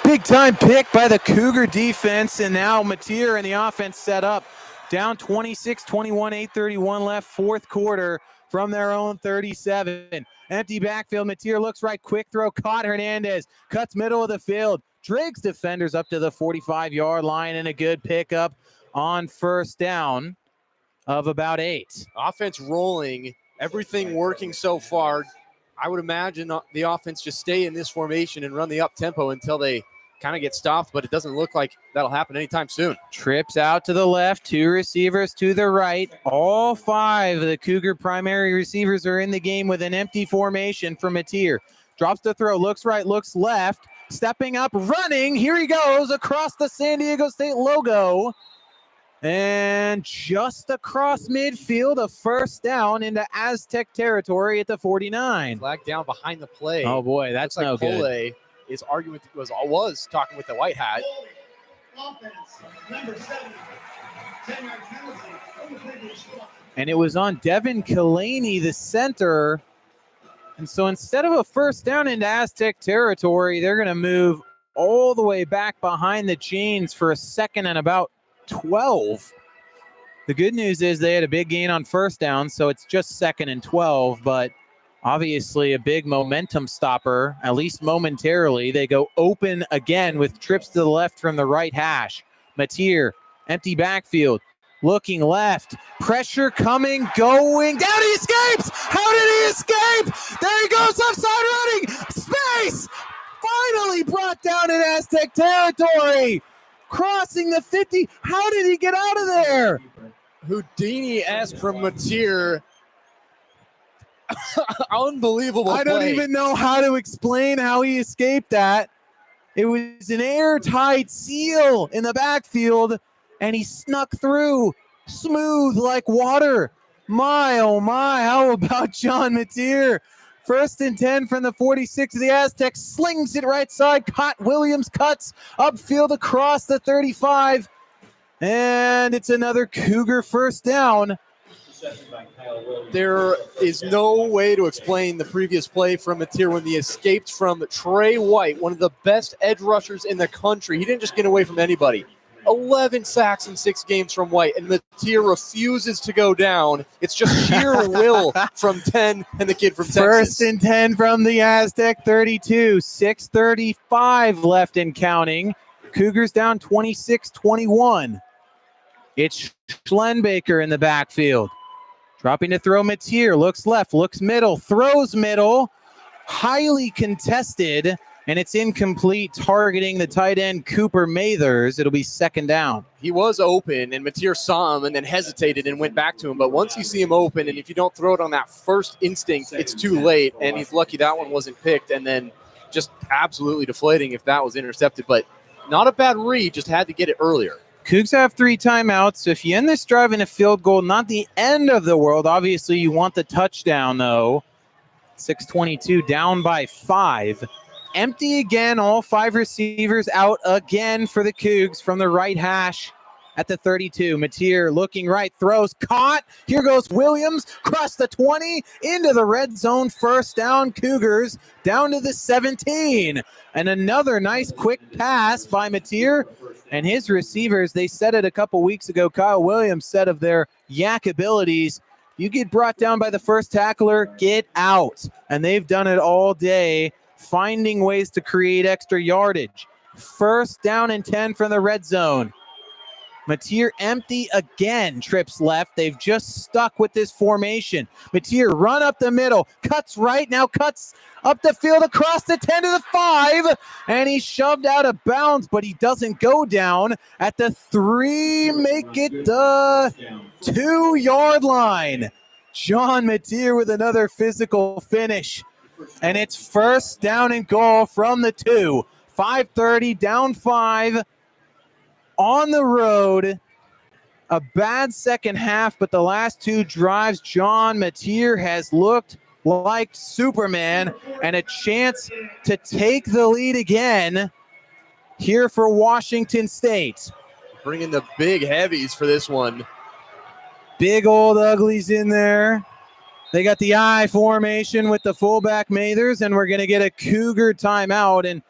Big time pick by the Cougar defense, and now Mateer and the offense set up. Down 26-21, 8:31 left, fourth quarter from their own 37. Empty backfield, Mateer looks right, quick throw, caught Hernandez, cuts middle of the field, drags defenders up to the 45-yard line, and a good pickup on first down of about 8. Offense rolling, everything working so far. I would imagine the offense just stay in this formation and run the up-tempo until they kind of get stopped, but it doesn't look like that'll happen anytime soon. Trips out to the left, 2 receivers to the right. All 5 of the Cougar primary receivers are in the game with an empty formation for Mateer. Drops the throw, looks right, looks left, stepping up, running. Here he goes across the San Diego State logo. And just across midfield, a first down into Aztec territory at the 49. Flag down behind the play. Oh boy, that's no good. Is arguing was talking with the white hat. Offense, number 7, 10-yard penalty. And it was on Devin Kalani, the center. And so instead of a first down into Aztec territory, they're going to move all the way back behind the chains for a second and about 12. The good news is they had a big gain on first down, so it's just second and 12, but obviously a big momentum stopper, at least momentarily. They go open again with trips to the left from the right hash. Mateer, empty backfield, looking left, pressure coming, going, down he escapes! How did he escape? There he goes, offside running, space! Finally brought down in Aztec territory, crossing the 50. How did he get out of there? Houdini-esque from Mateer. Unbelievable I don't play. even know how to explain how he escaped that. It was an airtight seal in the backfield, and he snuck through smooth like water. My, oh my, how about John Mateer? 1st and 10 from the 46 of the Aztecs, slings it right side, caught Williams, cuts upfield across the 35, and it's another Cougar first down. There is no way to explain the previous play from Mateer when he escaped from Trey White, one of the best edge rushers in the country. He didn't just get away from anybody. 11 sacks in 6 games from White, and Mateer refuses to go down. It's just sheer will from 10 and the kid from Texas. 1st and 10 from the Aztec 32, 6:35 left and counting. Cougars down 26-21. It's Schlenbaker in the backfield. Dropping to throw Mateer, looks left, looks middle, throws middle, highly contested, and it's incomplete, targeting the tight end Cooper Mathers. It'll be 2nd down. He was open, and Mateer saw him and then hesitated and went back to him. But once you see him open, and if you don't throw it on that first instinct, it's too late, and he's lucky that one wasn't picked, and then just absolutely deflating if that was intercepted. But not a bad read, just had to get it earlier. Cougs have 3 timeouts, so if you end this drive in a field goal, not the end of the world. Obviously, you want the touchdown, though. 6:22, down by 5. Empty again, all 5 receivers out again for the Cougs from the right hash at the 32. Mateer looking right, throws, caught. Here goes Williams, across the 20, into the red zone. 1st down, Cougars, down to the 17. And another nice quick pass by Mateer. And his receivers, they said it a couple weeks ago, Kyle Williams said of their yak abilities, you get brought down by the first tackler, get out. And they've done it all day, finding ways to create extra yardage. 1st down and 10 from the red zone. Mateer empty again, trips left. They've just stuck with this formation. Mateer run up the middle, cuts right, now cuts up the field across the 10 to the 5, and he's shoved out of bounds, but he doesn't go down at the 3, make it the 2-yard line. John Mateer with another physical finish, and it's 1st down and goal from the 2. 5:30, down 5. On the road, a bad second half, but the last 2 drives, John Mateer has looked like Superman, and a chance to take the lead again here for Washington State. Bringing the big heavies for this one. Big old uglies in there. They got the I formation with the fullback Mathers, and we're going to get a Cougar timeout. And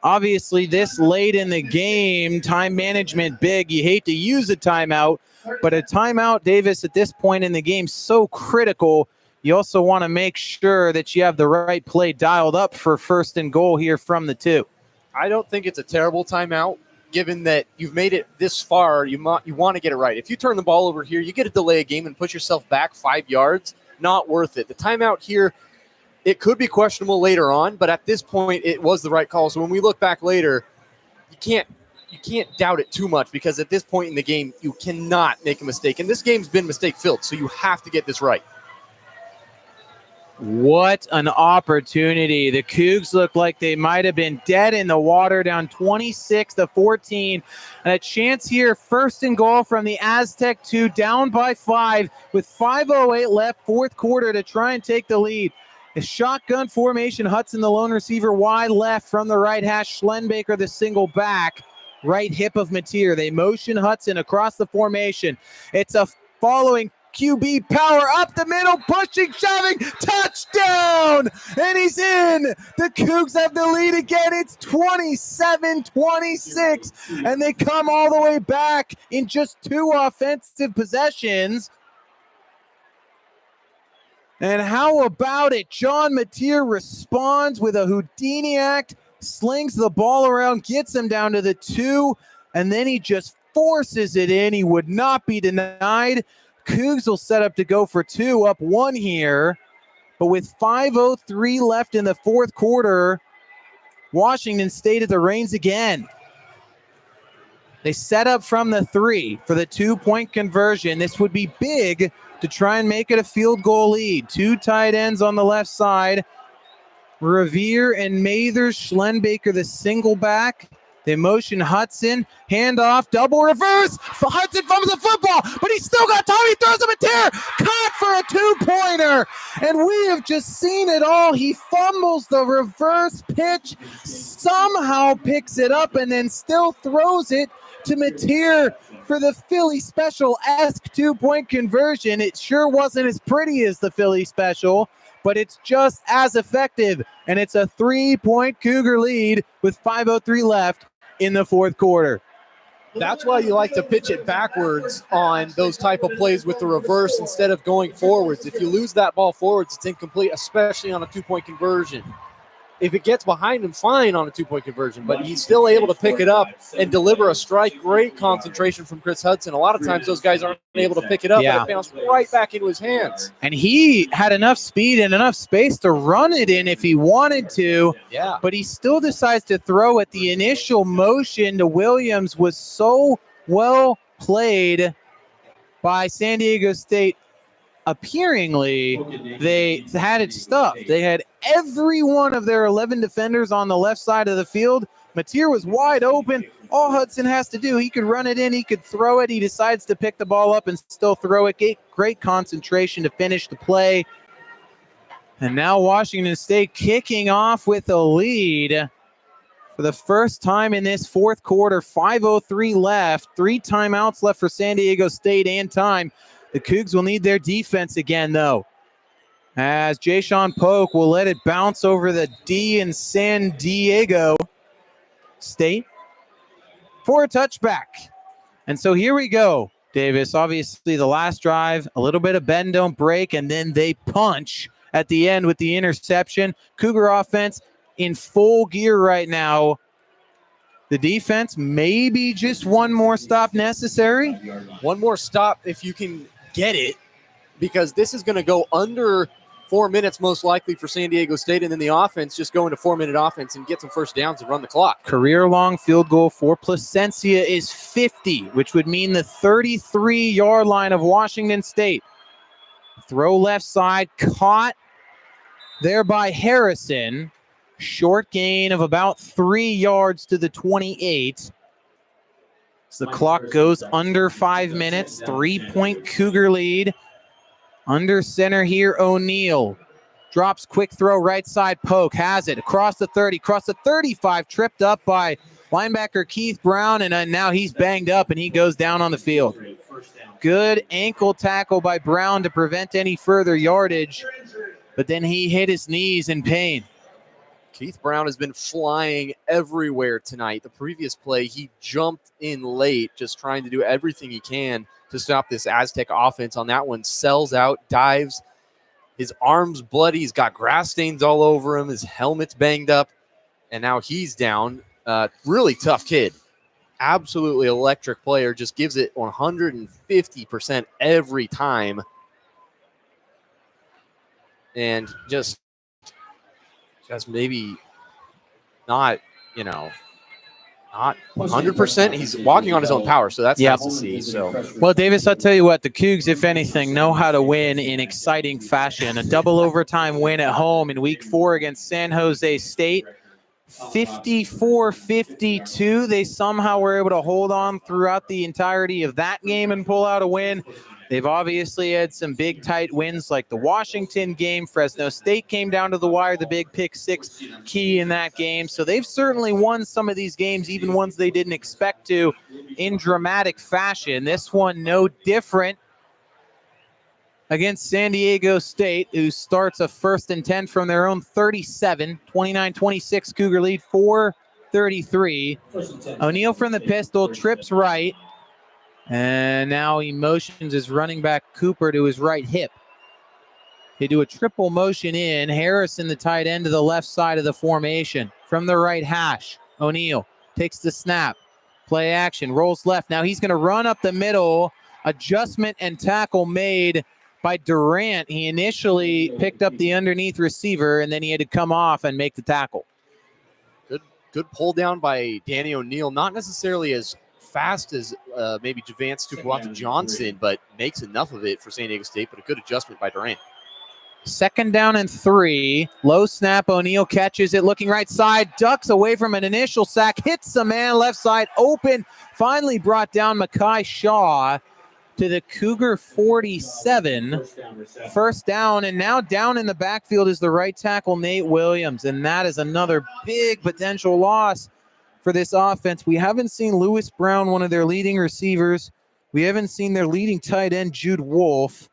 obviously, this late in the game, time management big. You hate to use a timeout, but a timeout, Davis, at this point in the game, so critical. You also want to make sure that you have the right play dialed up for 1st and goal here from the 2. I don't think it's a terrible timeout, given that you've made it this far. You want to get it right. If you turn the ball over here, you get a delay a game and push yourself back 5 yards. Not worth it. The timeout here, it could be questionable later on, but at this point, it was the right call. So when we look back later, you can't doubt it too much, because at this point in the game, you cannot make a mistake. And this game's been mistake-filled, so you have to get this right. What an opportunity. The Cougs look like they might have been dead in the water, down 26-14. And a chance here, 1st and goal from the Aztec 2, down by 5 with 5:08 left, 4th quarter, to try and take the lead. A shotgun formation, Hudson the lone receiver, wide left from the right hash, Schlenbaker the single back, right hip of Mateer. They motion Hudson across the formation. It's a following QB power up the middle, pushing, shoving, touchdown! And he's in! The Cougs have the lead again. It's 27-26, and they come all the way back in just 2 offensive possessions. And how about it? John Mateer responds with a Houdini act, slings the ball around, gets him down to the 2, and then he just forces it in. He would not be denied. Cougs will set up to go for 2, up 1 here. But with 5:03 left in the 4th quarter, Washington State at the reins again. They set up from the 3 for the 2-point conversion. This would be big to try and make it a field goal lead. Two tight ends on the left side. Revere and Mathers, Schlenbaker the single back. They motion Hudson, handoff, double reverse. Hudson fumbles the football, but he's still got time. He throws him a tear, caught for a two-pointer. And we have just seen it all. He fumbles the reverse pitch, somehow picks it up, and then still throws it to Mateer for the Philly Special-esque two-point conversion. It sure wasn't as pretty as the Philly Special, but it's just as effective, and it's a 3-point Cougar lead with 5:03 left in the fourth quarter. That's why you like to pitch it backwards on those type of plays with the reverse instead of going forwards. If you lose that ball forwards, it's incomplete, especially on a two-point conversion. If it gets behind him, fine on a two-point conversion, but he's still able to pick it up and deliver a strike. Great concentration from Chris Hudson. A lot of times those guys aren't able to pick it up, and it bounced right back into his hands. And he had enough speed and enough space to run it in if he wanted to, but he still decides to throw it. The initial motion to Williams was so well played by San Diego State. Appearingly, they had it stuffed. They had every one of their 11 defenders on the left side of the field. Mateer was wide open. All Hudson has to do, he could run it in, he could throw it. He decides to pick the ball up and still throw it. Great concentration to finish the play. And now Washington State kicking off with a lead for the first time in this fourth quarter. 5:03 left. 3 timeouts left for San Diego State and time. The Cougs will need their defense again, though, as Jayshon Polk will let it bounce over the D in San Diego State for a touchback. And so here we go, Davis. Obviously, the last drive, a little bit of bend, don't break, and then they punch at the end with the interception. Cougar offense in full gear right now. The defense, maybe just one more stop necessary. One more stop if you can get it, because this is going to go under 4 minutes most likely for San Diego State, and then the offense just go into 4-minute offense and get some first downs and run the clock. Career-long field goal for Placencia is 50, which would mean the 33-yard line of Washington State. Throw left side, caught there by Harrison. Short gain of about 3 yards to the 28. So the clock goes under 5 minutes. 3-point Cougar lead. Under center here, O'Neal. Drops quick throw right side. Polk has it across the 30, across the 35. Tripped up by linebacker Keith Brown, and now he's banged up and he goes down on the field. Good ankle tackle by Brown to prevent any further yardage, but then he hit his knees in pain. Keith Brown has been flying everywhere tonight. The previous play, he jumped in late, just trying to do everything he can to stop this Aztec offense. On that one, sells out, dives. His arm's bloody. He's got grass stains all over him. His helmet's banged up, and now he's down. Really tough kid. Absolutely electric player. Just gives it 150% every time. And just maybe not, not 100%. He's walking on his own power, so that's nice to see. So, well, Davis, I'll tell you what, the Cougs, if anything, know how to win in exciting fashion. A double overtime win at home in Week 4 against San Jose State. 54-52. They somehow were able to hold on throughout the entirety of that game and pull out a win. They've obviously had some big, tight wins like the Washington game. Fresno State came down to the wire, the big pick six key in that game. So they've certainly won some of these games, even ones they didn't expect to, in dramatic fashion. This one no different against San Diego State, who starts a 1st and 10 from their own 37. 29-26 Cougar lead, 4:33. O'Neal from the pistol, trips right. And now he motions his running back Cooper to his right hip. They do a triple motion in. Harrison, the tight end, to the left side of the formation. From the right hash, O'Neal takes the snap. Play action, rolls left. Now he's going to run up the middle. Adjustment and tackle made by Durant. He initially picked up the underneath receiver, and then he had to come off and make the tackle. Good pull down by Danny O'Neal. Not necessarily as fast as maybe Javance Tupuato Johnson, but makes enough of it for San Diego State, but a good adjustment by Durant. 2nd down and 3. Low snap. O'Neal catches it, looking right side, ducks away from an initial sack, hits a man left side open, finally brought down Mekhi Shaw to the Cougar 47. First down, and now down in the backfield is the right tackle, Nate Williams, and that is another big potential loss for this offense. We haven't seen Lewis Brown, one of their leading receivers. We haven't seen their leading tight end, Jude Wolfe.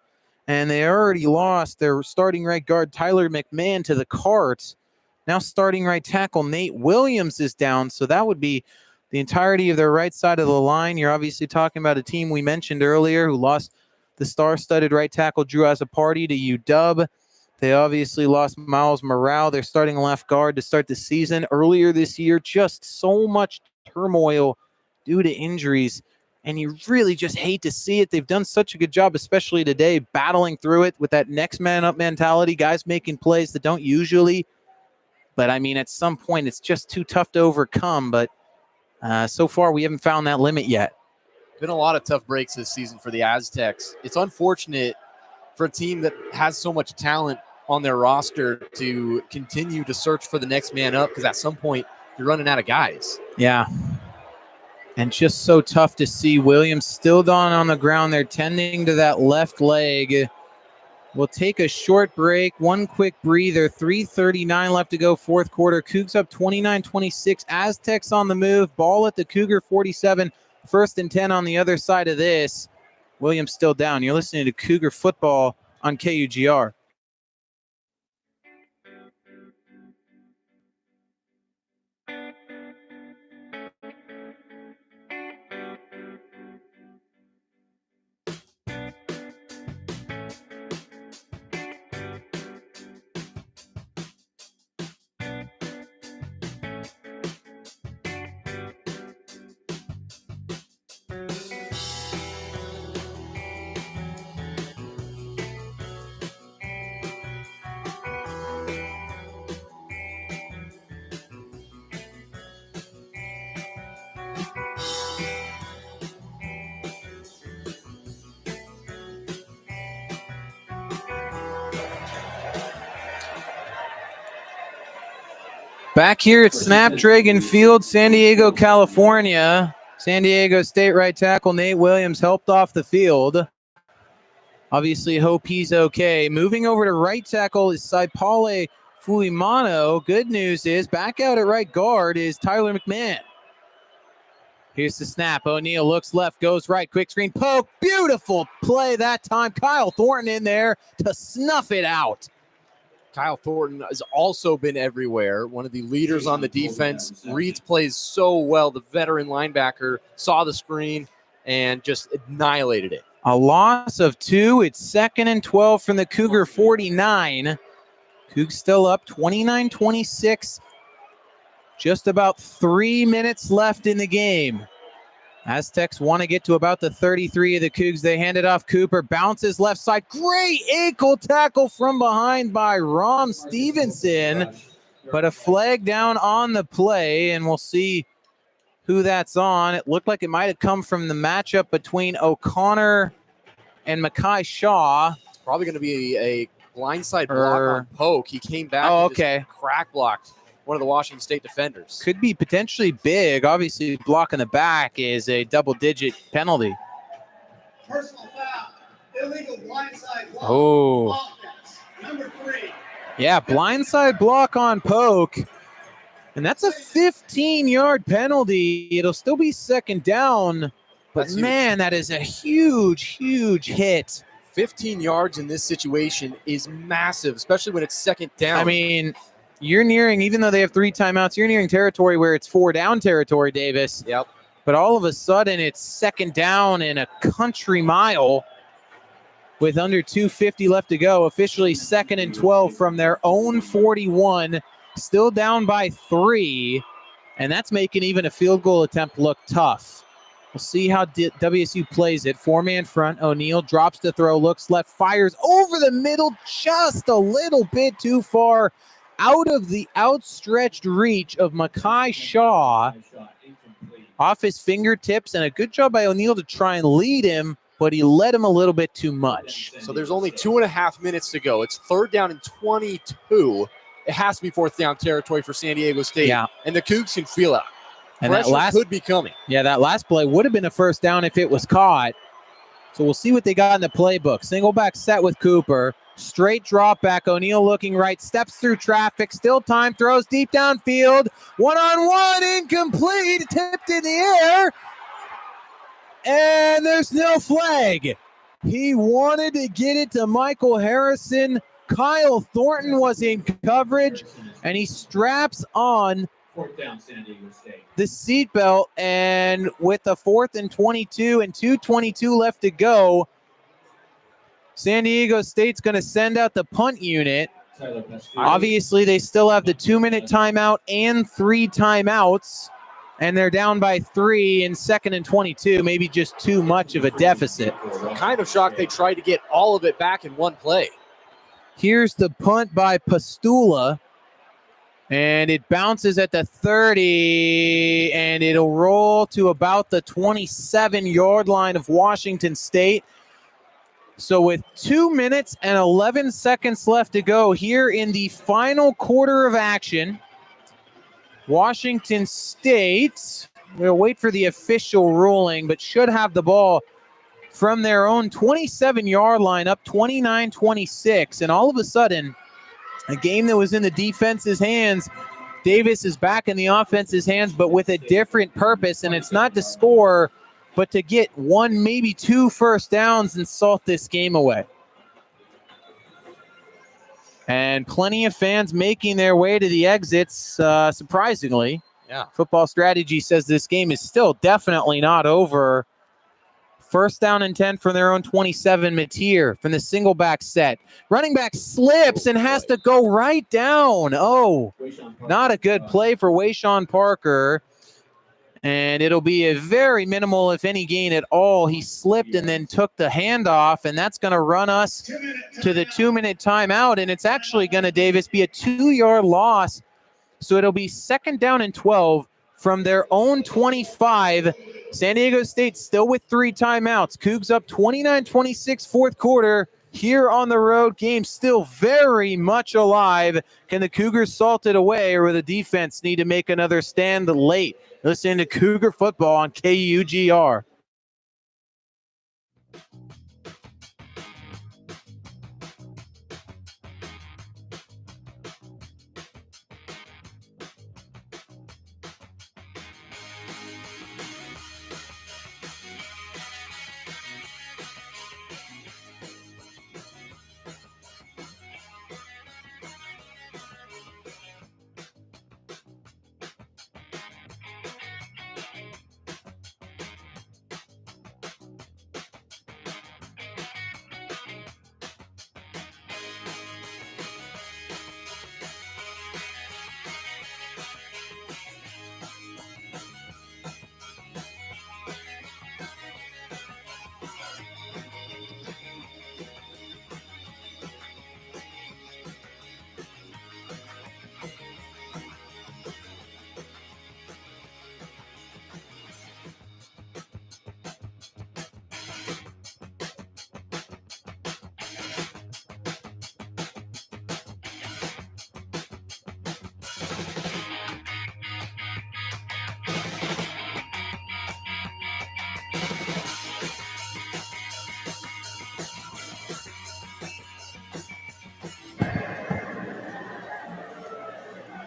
And they already lost their starting right guard, Tyler McMahon, to the Cards. Now starting right tackle, Nate Williams, is down. So that would be the entirety of their right side of the line. You're obviously talking about a team we mentioned earlier who lost the star-studded right tackle, Drew Azzopardi, to UW. They obviously lost Miles Morale, their starting left guard, to start the season. Earlier this year, just so much turmoil due to injuries. And you really just hate to see it. They've done such a good job, especially today, battling through it with that next man up mentality, guys making plays that don't usually. But, I mean, at some point, it's just too tough to overcome. But so far, we haven't found that limit yet. Been a lot of tough breaks this season for the Aztecs. It's unfortunate for a team that has so much talent on their roster to continue to search for the next man up, because at some point, you're running out of guys. Yeah. And just so tough to see Williams still down on the ground there, tending to that left leg. We'll take a short break, one quick breather. 3:39 left to go, fourth quarter. Cougs up 29-26. Aztecs on the move. Ball at the Cougar 47. 1st and 10 on the other side of this. Williams still down. You're listening to Cougar football on KUGR. Back here at Snapdragon Field, San Diego, California. San Diego State right tackle Nate Williams helped off the field. Obviously, hope he's okay. Moving over to right tackle is Saipale Fuimano. Good news is back out at right guard is Tyler McMahon. Here's the snap. O'Neal looks left, goes right. Quick screen poke. Beautiful play that time. Kyle Thornton in there to snuff it out. Kyle Thornton has also been everywhere. One of the leaders on the defense. Reads plays so well. The veteran linebacker saw the screen and just annihilated it. A loss of 2. It's 2nd and 12 from the Cougar 49. Cougs still up 29-26. Just about 3 minutes left in the game. Aztecs want to get to about the 33 of the Cougs. They hand it off. Cooper bounces left side. Great ankle tackle from behind by Rom Stevenson. But a flag down on the play, and we'll see who that's on. It looked like it might have come from the matchup between O'Connor and Mekhi Shaw. It's probably going to be a blindside block on Poke. He came back and just crack blocked one of the Washington State defenders. Could be potentially big. Obviously, blocking the back is a double-digit penalty. Personal foul. Illegal blindside block. Oh. Offense. Number 3. Yeah, blindside block on Poke. And that's a 15-yard penalty. It'll still be 2nd down. But, man, that is a huge, huge hit. 15 yards in this situation is massive, especially when it's 2nd down. I mean, you're nearing, even though they have 3 timeouts, you're nearing territory where it's 4 down territory, Davis. Yep. But all of a sudden, it's 2nd down in a country mile with under 2:50 left to go. Officially 2nd and 12 from their own 41. Still down by 3. And that's making even a field goal attempt look tough. We'll see how WSU plays it. 4-man front. O'Neal drops the throw, looks left, fires over the middle, just a little bit too far. Out of the outstretched reach of Mekhi Shaw. off his fingertips, and a good job by O'Neill to try and lead him, but he led him a little bit too much. So there's only 2.5 minutes to go. It's 3rd down and 22. It has to be 4th down territory for San Diego State. Yeah. And the Cougs can feel it. And Pressure that last could be coming. Yeah, that last play would have been a first down if it was caught. So we'll see what they got in the playbook. Single back set with Cooper. Straight drop back. O'Neill looking right. Steps through traffic. Still time. Throws deep downfield. One-on-one. Incomplete. Tipped in the air. And there's no flag. He wanted to get it to Michael Harrison. Kyle Thornton was in coverage. And he straps on 4th down, San Diego State. the seatbelt, and with the 4th and 22 and 2:22 left to go, San Diego State's going to send out the punt unit. Obviously, they still have the 2-minute timeout and 3 timeouts, and they're down by 3 in 2nd and 22, maybe just too much of a deficit. Kind of shocked they tried to get all of it back in one play. Here's the punt by Pastula. And it bounces at the 30, and it'll roll to about the 27-yard line of Washington State. So with 2 minutes and 11 seconds left to go here in the final quarter of action, Washington State will wait for the official ruling, but should have the ball from their own 27-yard line, up 29-26. And all of a sudden, a game that was in the defense's hands, Davis is back in the offense's hands, but with a different purpose, and it's not to score, but to get 1, maybe 2 first downs and salt this game away. And plenty of fans making their way to the exits, surprisingly. Yeah. Football Strategy says this game is still definitely not over. 1st down and 10 from their own 27. Mateer from the single back set. Running back slips and has to go right down. Oh, not a good play for Wayshawn Parker. And it'll be a very minimal, if any, gain at all. He slipped and then took the handoff, and that's going to run us to the 2-minute timeout. And it's actually going to, Davis, be a 2-yard loss. So it'll be 2nd down and 12 from their own 25. San Diego State still with 3 timeouts. Cougs up 29-26 4th quarter here on the road. Game still very much alive. Can the Cougars salt it away, or will the defense need to make another stand late? Listen to Cougar football on KUGR.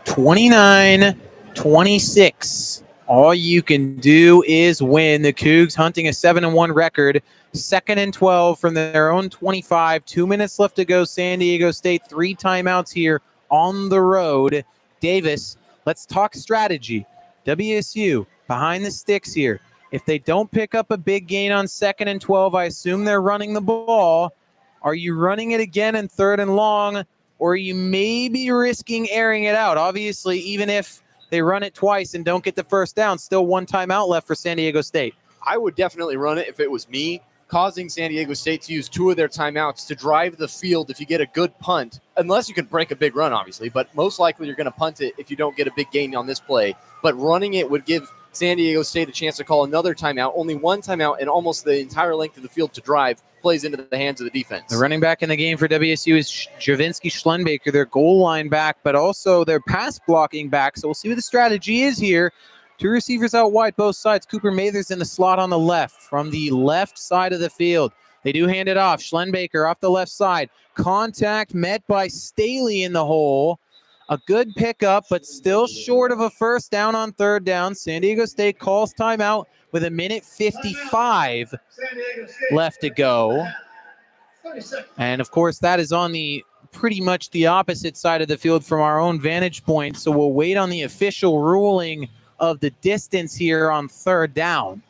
(29-26). All you can do is win. The Cougs hunting a 7-1 record. 2nd and 12 from their own 25. 2 minutes left to go. San Diego State, 3 timeouts here on the road. Davis, let's talk strategy. WSU behind the sticks here. If they don't pick up a big gain on 2nd and 12, I assume they're running the ball. Are you running it again in 3rd and long, or are you maybe risking airing it out? Obviously, even if they run it twice and don't get the first down, still 1 timeout left for San Diego State. I would definitely run it if it was me, causing San Diego State to use 2 of their timeouts to drive the field if you get a good punt, unless you can break a big run, obviously. But most likely you're going to punt it if you don't get a big gain on this play. But running it would give San Diego State a chance to call another timeout. Only one timeout and almost the entire length of the field to drive plays into the hands of the defense. The running back in the game for WSU is Javinsky Schlenbaker, their goal line back, but also their pass blocking back. So we'll see what the strategy is here. Two receivers out wide, both sides. Cooper Mathers in the slot on the left from the left side of the field. They do hand it off. Schlenbaker off the left side. Contact met by Staley in the hole. A good pickup, but still short of a first down on third down. San Diego State calls timeout with 1:55 left to go. And, of course, that is on the pretty much the opposite side of the field from our own vantage point. So we'll wait on the official ruling of the distance here on third down.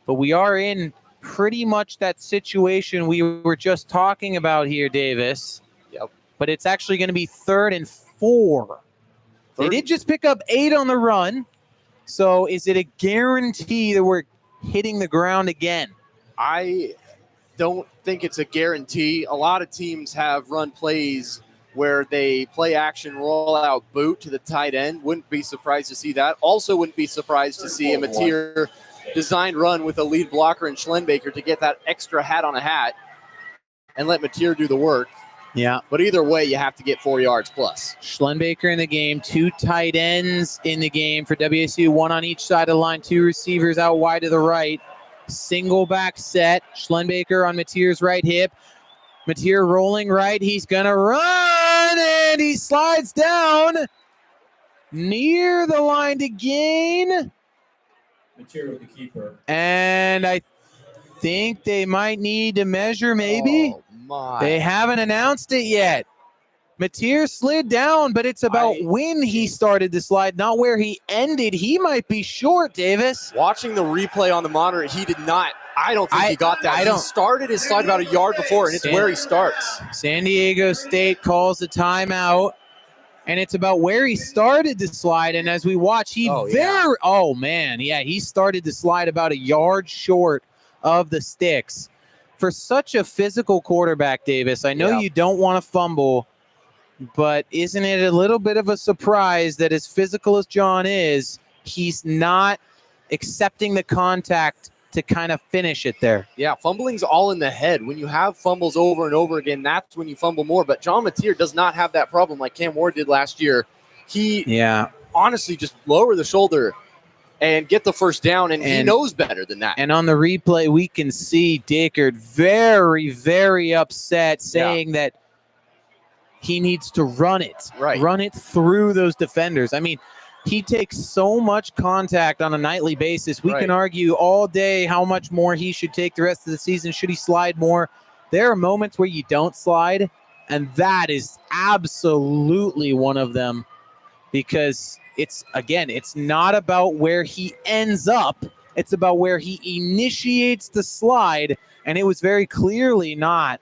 But we are in pretty much that situation we were just talking about here, Davis. Yep. But it's actually going to be 3rd and 4. They did just pick up 8 on the run. So is it a guarantee that we're hitting the ground again? I don't think it's a guarantee. A lot of teams have run plays where they play action, roll out, boot to the tight end. Wouldn't be surprised to see that. Also wouldn't be surprised to see a Mateer designed run with a lead blocker and Schlenbaker to get that extra hat on a hat and let Mateer do the work. Yeah. But either way, you have to get 4 yards plus. Schlenbaker in the game, 2 tight ends in the game for WSU, 1 on each side of the line, 2 receivers out wide to the right. Single back set. Schlenbaker on Mateer's right hip. Mateer rolling right. He's going to run, and he slides down near the line to gain. Mateer with the keeper. And I think they might need to measure maybe. Oh, my. They haven't announced it yet. Mateer slid down, but it's about when he started to slide, not where he ended. He might be short, Davis. Watching the replay on the monitor, he did not. I don't think he got that. He started his slide about a yard before, and it's where he starts. San Diego State calls the timeout, and it's about where he started to slide. And as we watch, he he started to slide about a yard short of the sticks. For such a physical quarterback, Davis, I know you don't want to fumble, but isn't it a little bit of a surprise that as physical as John is, he's not accepting the contact to kind of finish it there? Yeah, fumbling's all in the head. When you have fumbles over and over again, that's when you fumble more. But John Mateer does not have that problem like Cam Ward did last year. He honestly just lower the shoulder and get the first down, and he knows better than that. And on the replay, we can see Dacard very, very upset, saying that he needs to run it. Right. Run it through those defenders. I mean, he takes so much contact on a nightly basis. We can argue all day how much more he should take the rest of the season. Should he slide more? There are moments where you don't slide, and that is absolutely one of them, because it's not about where he ends up. It's about where he initiates the slide, and it was very clearly not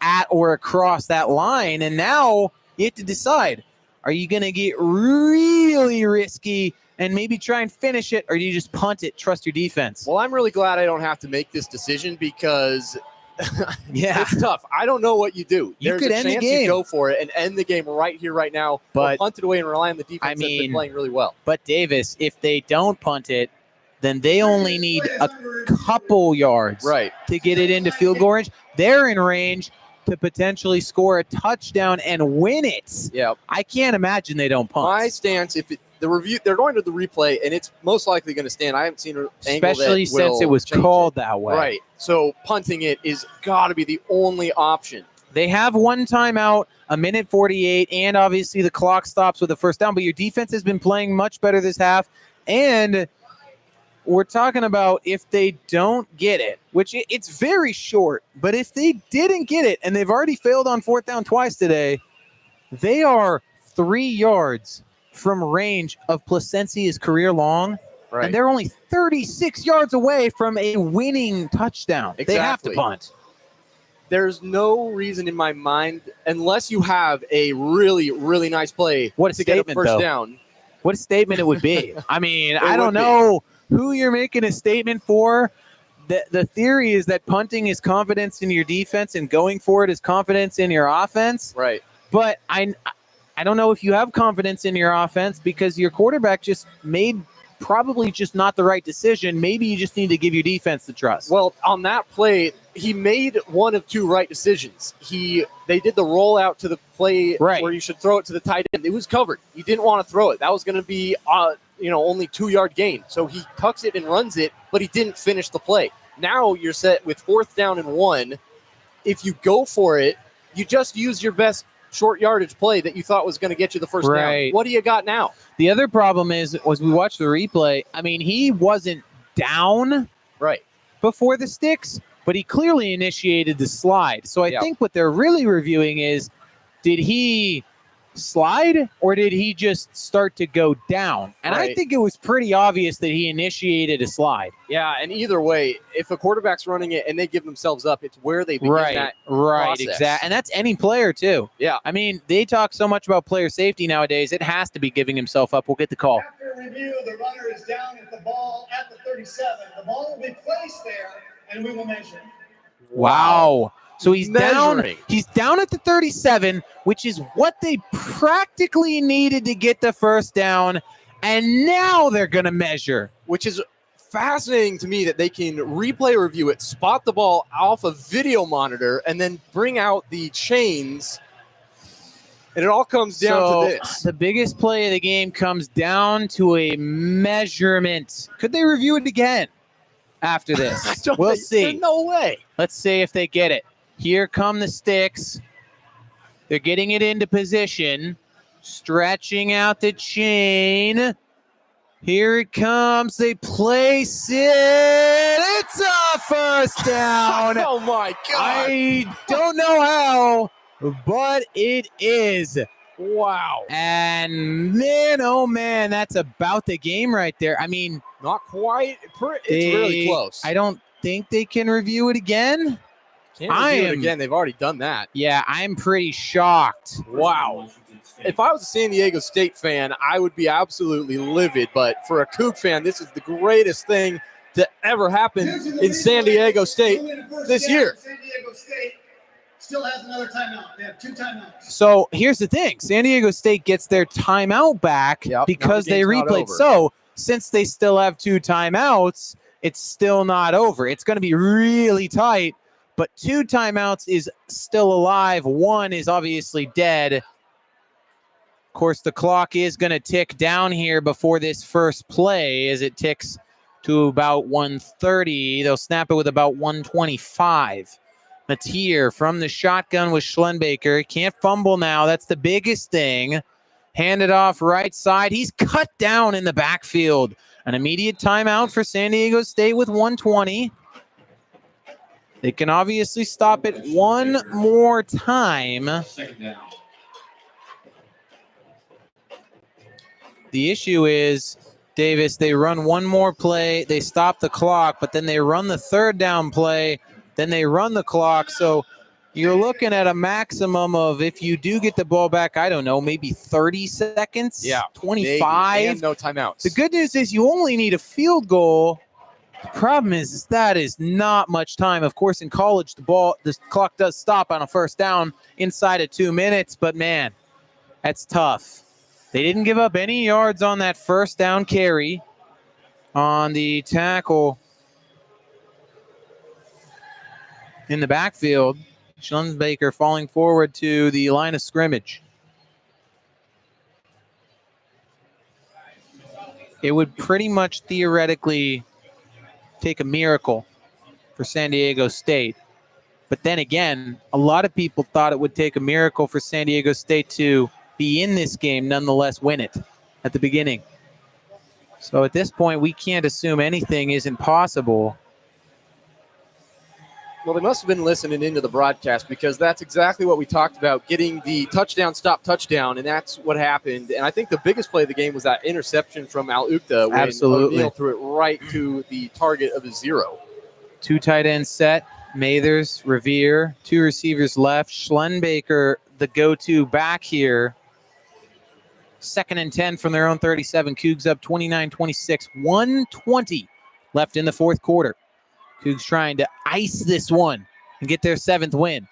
at or across that line. And now you have to decide, are you going to get really risky and maybe try and finish it, or do you just punt it, trust your defense? Well, I'm really glad I don't have to make this decision, because it's tough. I don't know what you do. There's could a end the chance game. you go for it and end the game right here, right now, but punt it away and rely on the defense that's been playing really well. But, Davis, if they don't punt it, then they only need a couple yards to get it into field goal range. They're in range to potentially score a touchdown and win it. Yeah, I can't imagine they don't punt. My stance, they're going to the replay, and it's most likely going to stand. I haven't seen an angle especially that since it was called that way. Right. So punting it is got to be the only option. They have one timeout, 1:48, and obviously the clock stops with the first down. But your defense has been playing much better this half, and we're talking about if they don't get it, which it's very short, but if they didn't get it, and they've already failed on fourth down twice today, they are 3 yards from range of Placencia's career long, and they're only 36 yards away from a winning touchdown. Exactly. They have to punt. There's no reason in my mind, unless you have a really, really nice play to get a first down. What a statement it would be. I mean, I don't know who you're making a statement for. The theory is that punting is confidence in your defense and going for it is confidence in your offense. Right. But I don't know if you have confidence in your offense, because your quarterback just made probably just not the right decision. Maybe you just need to give your defense the trust. Well, on that play, he made one of two right decisions. They did the rollout to the play where you should throw it to the tight end. It was covered. He didn't want to throw it. That was going to be only 2-yard gain. So he tucks it and runs it, but he didn't finish the play. Now you're set with 4th down and 1. If you go for it, you just use your best short yardage play that you thought was going to get you the first down. What do you got now? The other problem was we watched the replay. I mean, he wasn't down before the sticks, but he clearly initiated the slide. So I think what they're really reviewing is, did he slide or did he just start to go down? And I think it was pretty obvious that he initiated a slide. Yeah, and either way, if a quarterback's running it and they give themselves up, it's where they begin that process. Exactly. And that's any player too. Yeah. I mean, they talk so much about player safety nowadays. It has to be giving himself up. We'll get the call. After review, the runner is down at the ball at the 37. The ball will be placed there, and we will measure. Wow. So he's down. He's down at the 37, which is what they practically needed to get the first down. And now they're going to measure. Which is fascinating to me that they can replay review it, spot the ball off a video monitor, and then bring out the chains. And it all comes down to this. The biggest play of the game comes down to a measurement. Could they review it again after this? We'll see. There's no way. Let's see if they get it. Here come the sticks. They're getting it into position, stretching out the chain. Here it comes. They place it. It's a first down. Oh, my God. I don't know how, but it is. Wow. And man, oh, man, that's about the game right there. I mean, not quite. It's really close. I don't think they can review it again. Can't review it again. They've already done that. Yeah, I'm pretty shocked. Wow. If I was a San Diego State fan, I would be absolutely livid. But for a Coug fan, this is the greatest thing to ever happen in San Diego State this year. San Diego State still has another timeout. They have 2 timeouts. So here's the thing. San Diego State gets their timeout back because they replayed. So since they still have 2 timeouts, it's still not over. It's going to be really tight. But 2 timeouts is still alive. 1 is obviously dead. Of course, the clock is going to tick down here before this first play as it ticks to about 1:30. They'll snap it with about 1:25. Mateer from the shotgun with Schlenbaker. Can't fumble now. That's the biggest thing. Hand it off right side. He's cut down in the backfield. An immediate timeout for San Diego State with 1:20. They can obviously stop it one more time. Second down. The issue is, Davis, they run one more play, they stop the clock, but then they run the 3rd down play, then they run the clock. So you're looking at a maximum of, if you do get the ball back, I don't know, maybe 30 seconds? Yeah. 25? And no timeouts. The good news is you only need a field goal. The problem is that is not much time. Of course, in college, the clock does stop on a first down inside of 2 minutes, but man, that's tough. They didn't give up any yards on that first down carry on the tackle in the backfield. Schlenbaker falling forward to the line of scrimmage. It would pretty much theoretically take a miracle for San Diego State. But then again, a lot of people thought it would take a miracle for San Diego State to be in this game, nonetheless win it at the beginning. So at this point, we can't assume anything isn't possible. Well, they must have been listening into the broadcast, because that's exactly what we talked about, getting the touchdown, stop, touchdown, and that's what happened. And I think the biggest play of the game was that interception from Al Ukta when O'Neal threw it right to the target of the 0. 2 tight ends set, Mathers, Revere, 2 receivers left. Schlenbaker, the go-to back here. 2nd and 10 from their own 37. Cougs up 29-26. 1:20 left in the 4th quarter. Cougs trying to ice this one and get their 7th win.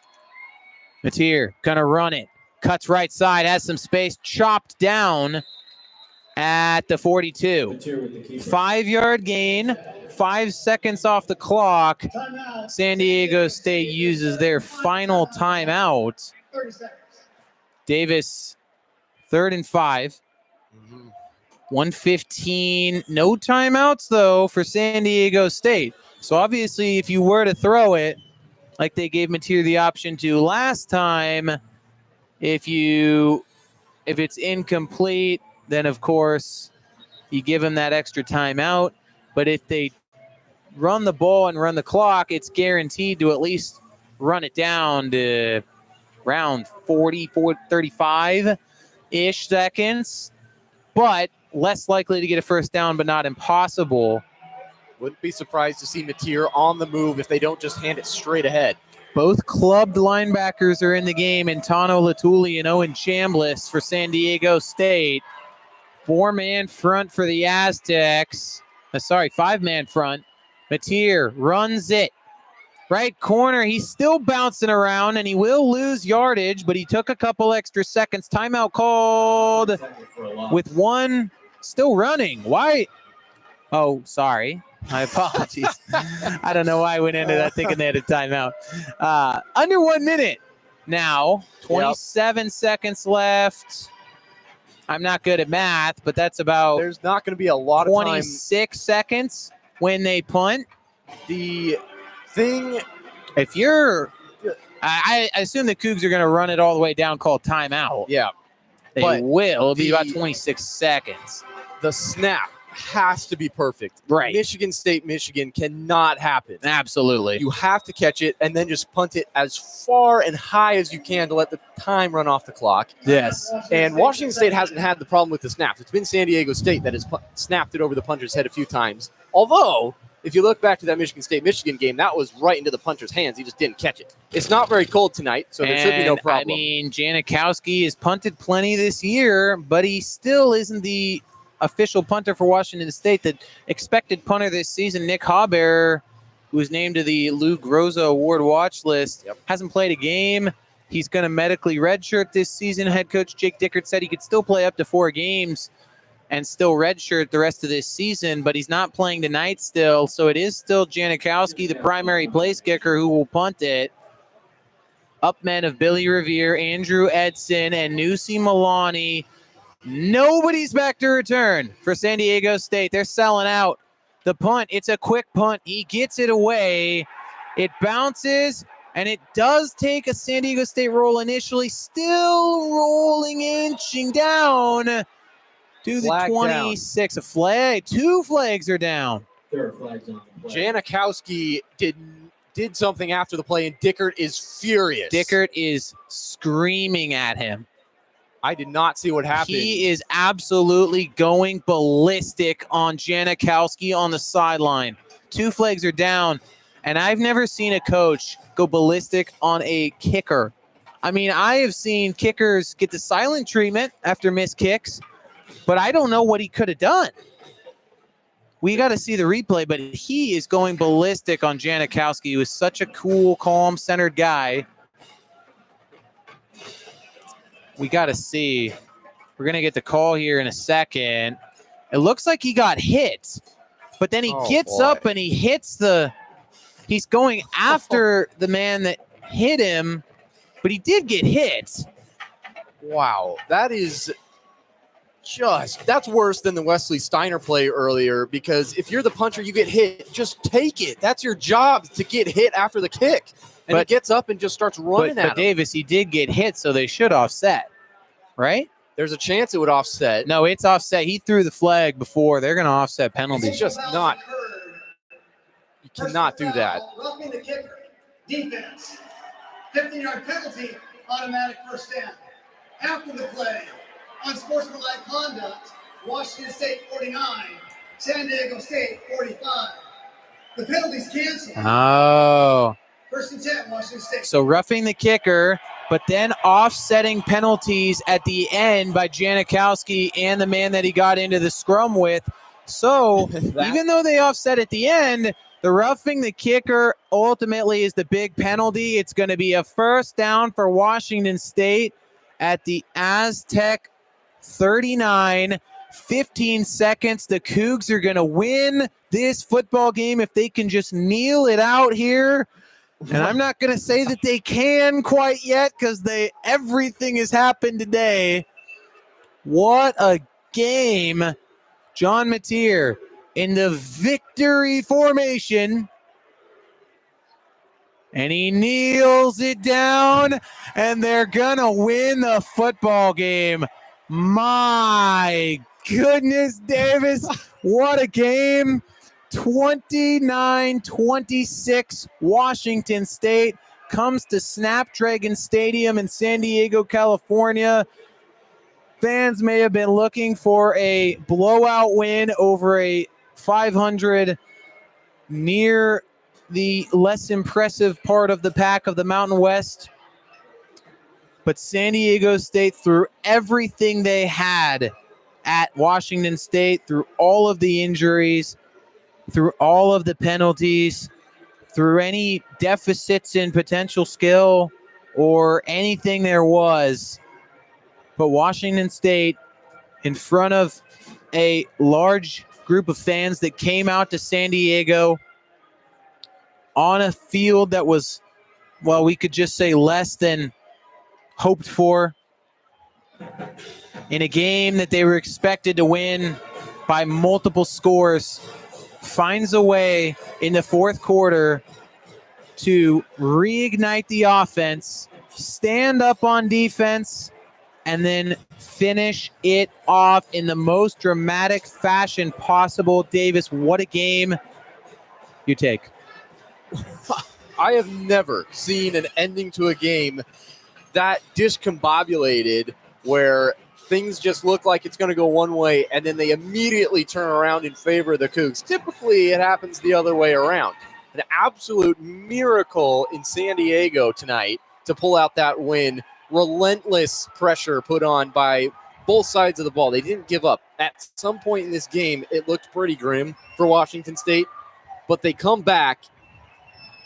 Mateer gonna run it. Cuts right side, has some space, chopped down. at the 42. Mateer with the keeper. 5-yard gain, 5 seconds off the clock. Timeout. San Diego State uses their final timeout. 30 seconds. Davis, 3rd and 5. Mhm. 1:15. No timeouts, though, for San Diego State. So, obviously, if you were to throw it, like they gave Mateer the option to last time, if it's incomplete, then, of course, you give them that extra timeout. But if they run the ball and run the clock, it's guaranteed to at least run it down to around 35-ish seconds. But less likely to get a first down, but not impossible. Wouldn't be surprised to see Mateer on the move if they don't just hand it straight ahead. Both clubbed linebackers are in the game, and Tano Latuli and Owen Chambliss for San Diego State. 4-man front for the Aztecs. 5-man front. Mateer runs it. Right corner, he's still bouncing around, and he will lose yardage, but he took a couple extra seconds. Timeout called with one still running. Why? Oh, sorry. My apologies. I don't know why I went into that thinking they had a timeout. Under 1 minute now. 27 seconds left. I'm not good at math, but that's about There's not going to be a lot of time. 26 seconds when they punt. The thing, If you're, I assume the Cougs are going to run it all the way down, called timeout. yeah, They but will. It'll be about the- 26 seconds. the snap has to be perfect. Right. Michigan State, Michigan cannot happen. Absolutely. You have to catch it and then just punt it as far and high as you can to let the time run off the clock. Yes. And Washington State hasn't had the problem with the snaps. It's been San Diego State that has snapped it over the punter's head a few times. Although, if you look back to that Michigan State-Michigan game, that was right into the punter's hands. He just didn't catch it. It's not very cold tonight, so there should be no problem. I mean, Janikowski has punted plenty this year, but he still isn't the official punter for Washington State. The expected punter this season, Nick Haber, who was named to the Lou Groza Award watch list, hasn't played a game. He's going to medically redshirt this season. Head coach Jake Dickert said he could still play up to 4 games and still redshirt the rest of this season, but he's not playing tonight still. So it is still Janikowski, the primary place kicker, who will punt it. Up men of Billy Revere, Andrew Edson, and Nusi Milani. Nobody's back to return for San Diego State. They're selling out. The punt, it's a quick punt. He gets it away. It bounces, and it does take a San Diego State roll initially. Still rolling, inching down to the Flag 26. A flag. 2 flags are down. There are flags on the play. Janikowski did something after the play, and Dickert is furious. Dickert is screaming at him. I did not see what happened. He is absolutely going ballistic on Janikowski on the sideline. 2 flags are down, and I've never seen a coach go ballistic on a kicker. I mean, I have seen kickers get the silent treatment after missed kicks, but I don't know what he could have done. We got to see the replay, but he is going ballistic on Janikowski, who is such a cool, calm, centered guy. We got to see. We're going to get the call here in a second. It looks like he got hit, but then he gets up and he hits he's going after the man that hit him, but he did get hit. Wow, that is that's worse than the Wesley Steiner play earlier, because if you're the punter, you get hit, just take it. That's your job, to get hit after the kick. And he gets up and just starts running at him. But Davis, he did get hit, so they should offset, right? There's a chance it would offset. No, it's offset. He threw the flag before. They're going to offset penalties. It's just not. You cannot do that. Roughing the kicker. Defense. 15-yard penalty. Automatic first down. After the play, unsportsmanlike conduct. Washington State 49. San Diego State 45. The penalty's canceled. Oh. First and 10, Washington State. So roughing the kicker, but then offsetting penalties at the end by Janikowski and the man that he got into the scrum with. So even though they offset at the end, the roughing the kicker ultimately is the big penalty. It's going to be a first down for Washington State at the Aztec 39. 15 seconds. The Cougs are going to win this football game if they can just kneel it out here. And I'm not going to say that they can quite yet because everything has happened today. What a game. John Mateer in the victory formation. And he kneels it down, and they're going to win the football game. My goodness, Davis, what a game. 29-26, Washington State comes to Snapdragon Stadium in San Diego, California. Fans may have been looking for a blowout win over a 500 near the less impressive part of the pack of the Mountain West. But San Diego State threw everything they had at Washington State, through all of the injuries, through all of the penalties, through any deficits in potential skill or anything there was. But Washington State, in front of a large group of fans that came out to San Diego on a field that was, well, we could just say less than hoped for, in a game that they were expected to win by multiple scores, finds a way in the fourth quarter to reignite the offense, stand up on defense, and then finish it off in the most dramatic fashion possible. Davis, what a game. You take. I have never seen an ending to a game that discombobulated, where things just look like it's going to go one way and then they immediately turn around in favor of the Cougs. Typically, it happens the other way around. An absolute miracle in San Diego tonight to pull out that win. Relentless pressure put on by both sides of the ball. They didn't give up. At some point in this game, it looked pretty grim for Washington State, but they come back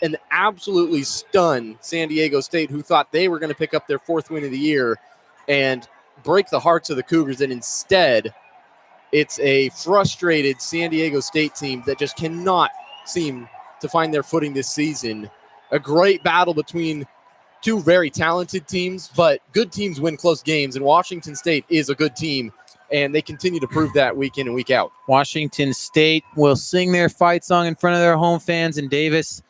and absolutely stun San Diego State, who thought they were going to pick up their fourth win of the year and break the hearts of the Cougars. And instead, it's a frustrated San Diego State team that just cannot seem to find their footing this season. A great battle between two very talented teams, but good teams win close games, and Washington State is a good team, and they continue to prove that week in and week out. Washington State will sing their fight song in front of their home fans. And Davis,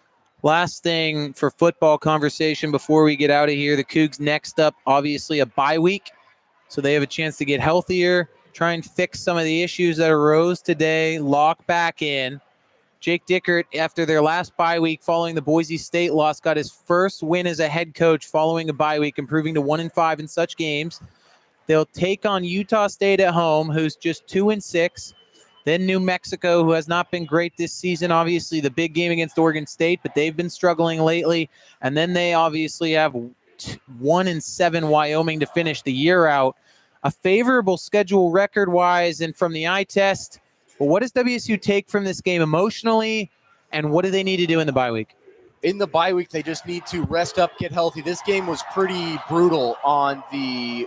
last thing for football conversation before we get out of here, the Cougs next up, obviously a bye week, so they have a chance to get healthier, try and fix some of the issues that arose today, lock back in. Jake Dickert, after their last bye week following the Boise State loss, got his first win as a head coach following a bye week, improving to 1-5 in such games. They'll take on Utah State at home, who's just 2-6. Then New Mexico, who has not been great this season. Obviously, the big game against Oregon State, but they've been struggling lately. And then they obviously have 1-7 Wyoming to finish the year out. A favorable schedule record-wise and from the eye test. But what does WSU take from this game emotionally, and what do they need to do in the bye week? In the bye week, they just need to rest up, get healthy. This game was pretty brutal on the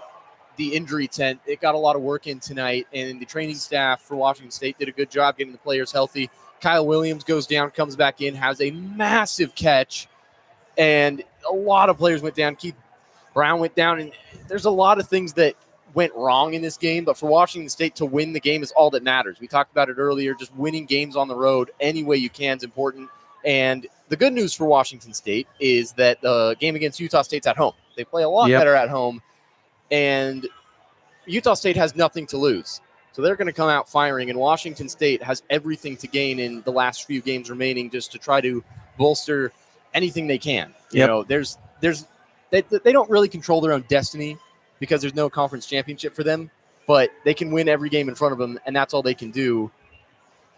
injury tent. It got a lot of work in tonight, and the training staff for Washington State did a good job getting the players healthy. Kyle Williams goes down, comes back in, has a massive catch, and a lot of players went down. Keith Brown went down, and there's a lot of things that went wrong in this game, but for Washington State to win the game is all that matters. We talked about it earlier. Just winning games on the road any way you can is important. And the good news for Washington State is that the game against Utah State's at home. They play a lot better at home, and Utah State has nothing to lose. So they're going to come out firing, and Washington State has everything to gain in the last few games remaining just to try to bolster anything they can. You know, they don't really control their own destiny, because there's no conference championship for them, but they can win every game in front of them, and that's all they can do.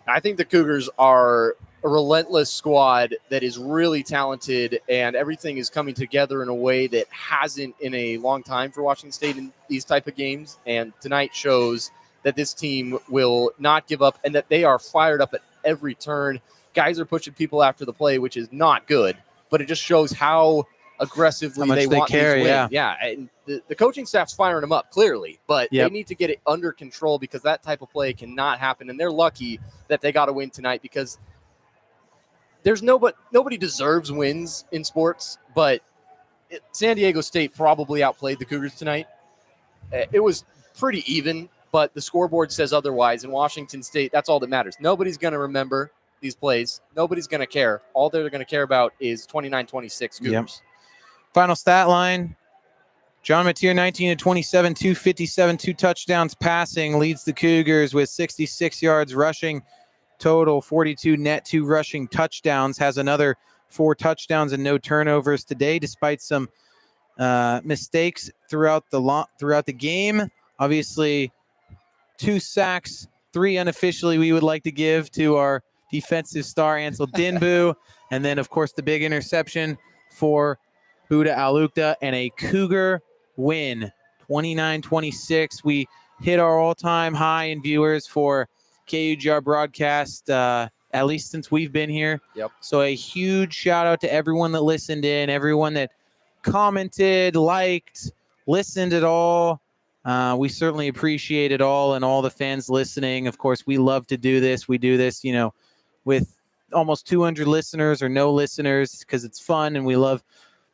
I think the Cougars are a relentless squad that is really talented, and everything is coming together in a way that hasn't in a long time for Washington State in these type of games, and tonight shows that this team will not give up and that they are fired up at every turn. Guys are pushing people after the play, which is not good, but it just shows how aggressively How much they want care, these wins. yeah. And the coaching staff's firing them up clearly, but Yep. they need to get it under control because that type of play cannot happen. And they're lucky that they got to win tonight because there's nobody deserves wins in sports, but San Diego State probably outplayed the Cougars tonight. It was pretty even, but the scoreboard says otherwise. In Washington State, that's all that matters. Nobody's going to remember these plays. Nobody's going to care. All they're going to care about is 29-26 Cougars. Yep. Final stat line. John Mateer, 19 to 27, 257, 2 touchdowns passing, leads the Cougars with 66 yards rushing total, 42 net, 2 rushing touchdowns, has another 4 touchdowns and no turnovers today, despite some mistakes throughout the game. Obviously, 2 sacks, 3 unofficially we would like to give to our defensive star, Ansel Dinboo. And then, of course, the big interception for Buda Alukta, and a Cougar win, 29-26. We hit our all-time high in viewers for KUGR broadcast, at least since we've been here. Yep. So a huge shout-out to everyone that listened in, everyone that commented, liked, listened at all. We certainly appreciate it all, and all the fans listening. Of course, we love to do this. We do this, with almost 200 listeners or no listeners because it's fun, and we love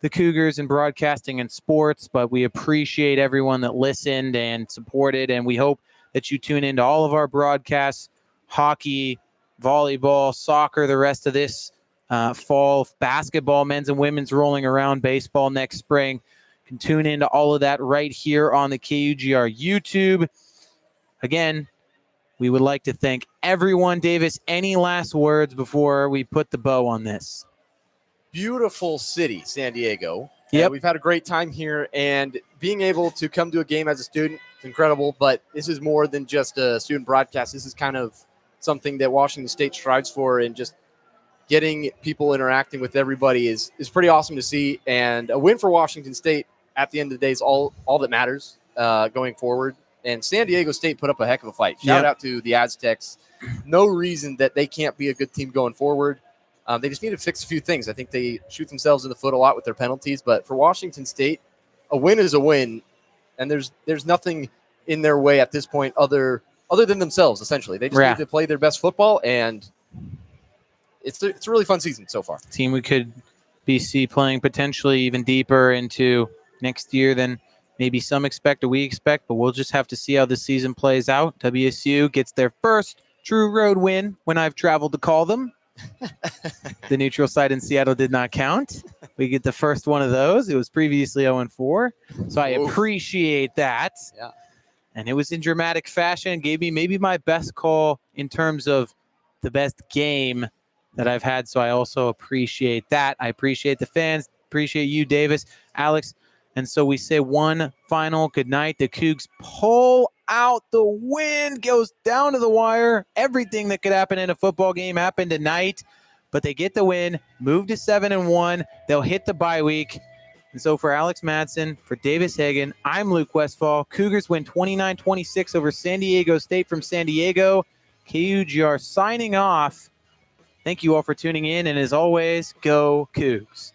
the Cougars and broadcasting and sports, but we appreciate everyone that listened and supported, and we hope that you tune into all of our broadcasts, hockey, volleyball, soccer, the rest of this fall, basketball, men's and women's rolling around, baseball next spring. You can tune into all of that right here on the KUGR YouTube. Again, we would like to thank everyone. Davis, any last words before we put the bow on this? Beautiful city, San Diego. Yep. We've had a great time here, and being able to come to a game as a student is incredible, but this is more than just a student broadcast. This is kind of something that Washington State strives for, and just getting people interacting with everybody is pretty awesome to see. And a win for Washington State at the end of the day is all that matters going forward. And San Diego State put up a heck of a fight. Shout out to the Aztecs. No reason that they can't be a good team going forward. They just need to fix a few things. I think they shoot themselves in the foot a lot with their penalties. But for Washington State, a win is a win, and there's nothing in their way at this point other than themselves, essentially. They just need to play their best football, and it's a really fun season so far. Team we could be playing potentially even deeper into next year than maybe some expect or we expect, but we'll just have to see how the season plays out. WSU gets their first true road win when I've traveled to call them. The neutral site in Seattle did not count. We get the first one of those. It was previously 0-4. So I appreciate that. Yeah. And it was in dramatic fashion. Gave me maybe my best call in terms of the best game that I've had. So I also appreciate that. I appreciate the fans. Appreciate you, Davis, Alex. And so we say one final good night. The Cougs pull out the win, goes down to the wire. Everything that could happen in a football game happened tonight, but they get the win, move to 7-1. They'll hit the bye week. And so for Alex Madsen, for Davis Hagen, I'm Luke Westfall. Cougars win 29-26 over San Diego State from San Diego. KUGR signing off. Thank you all for tuning in, and as always, go Cougs.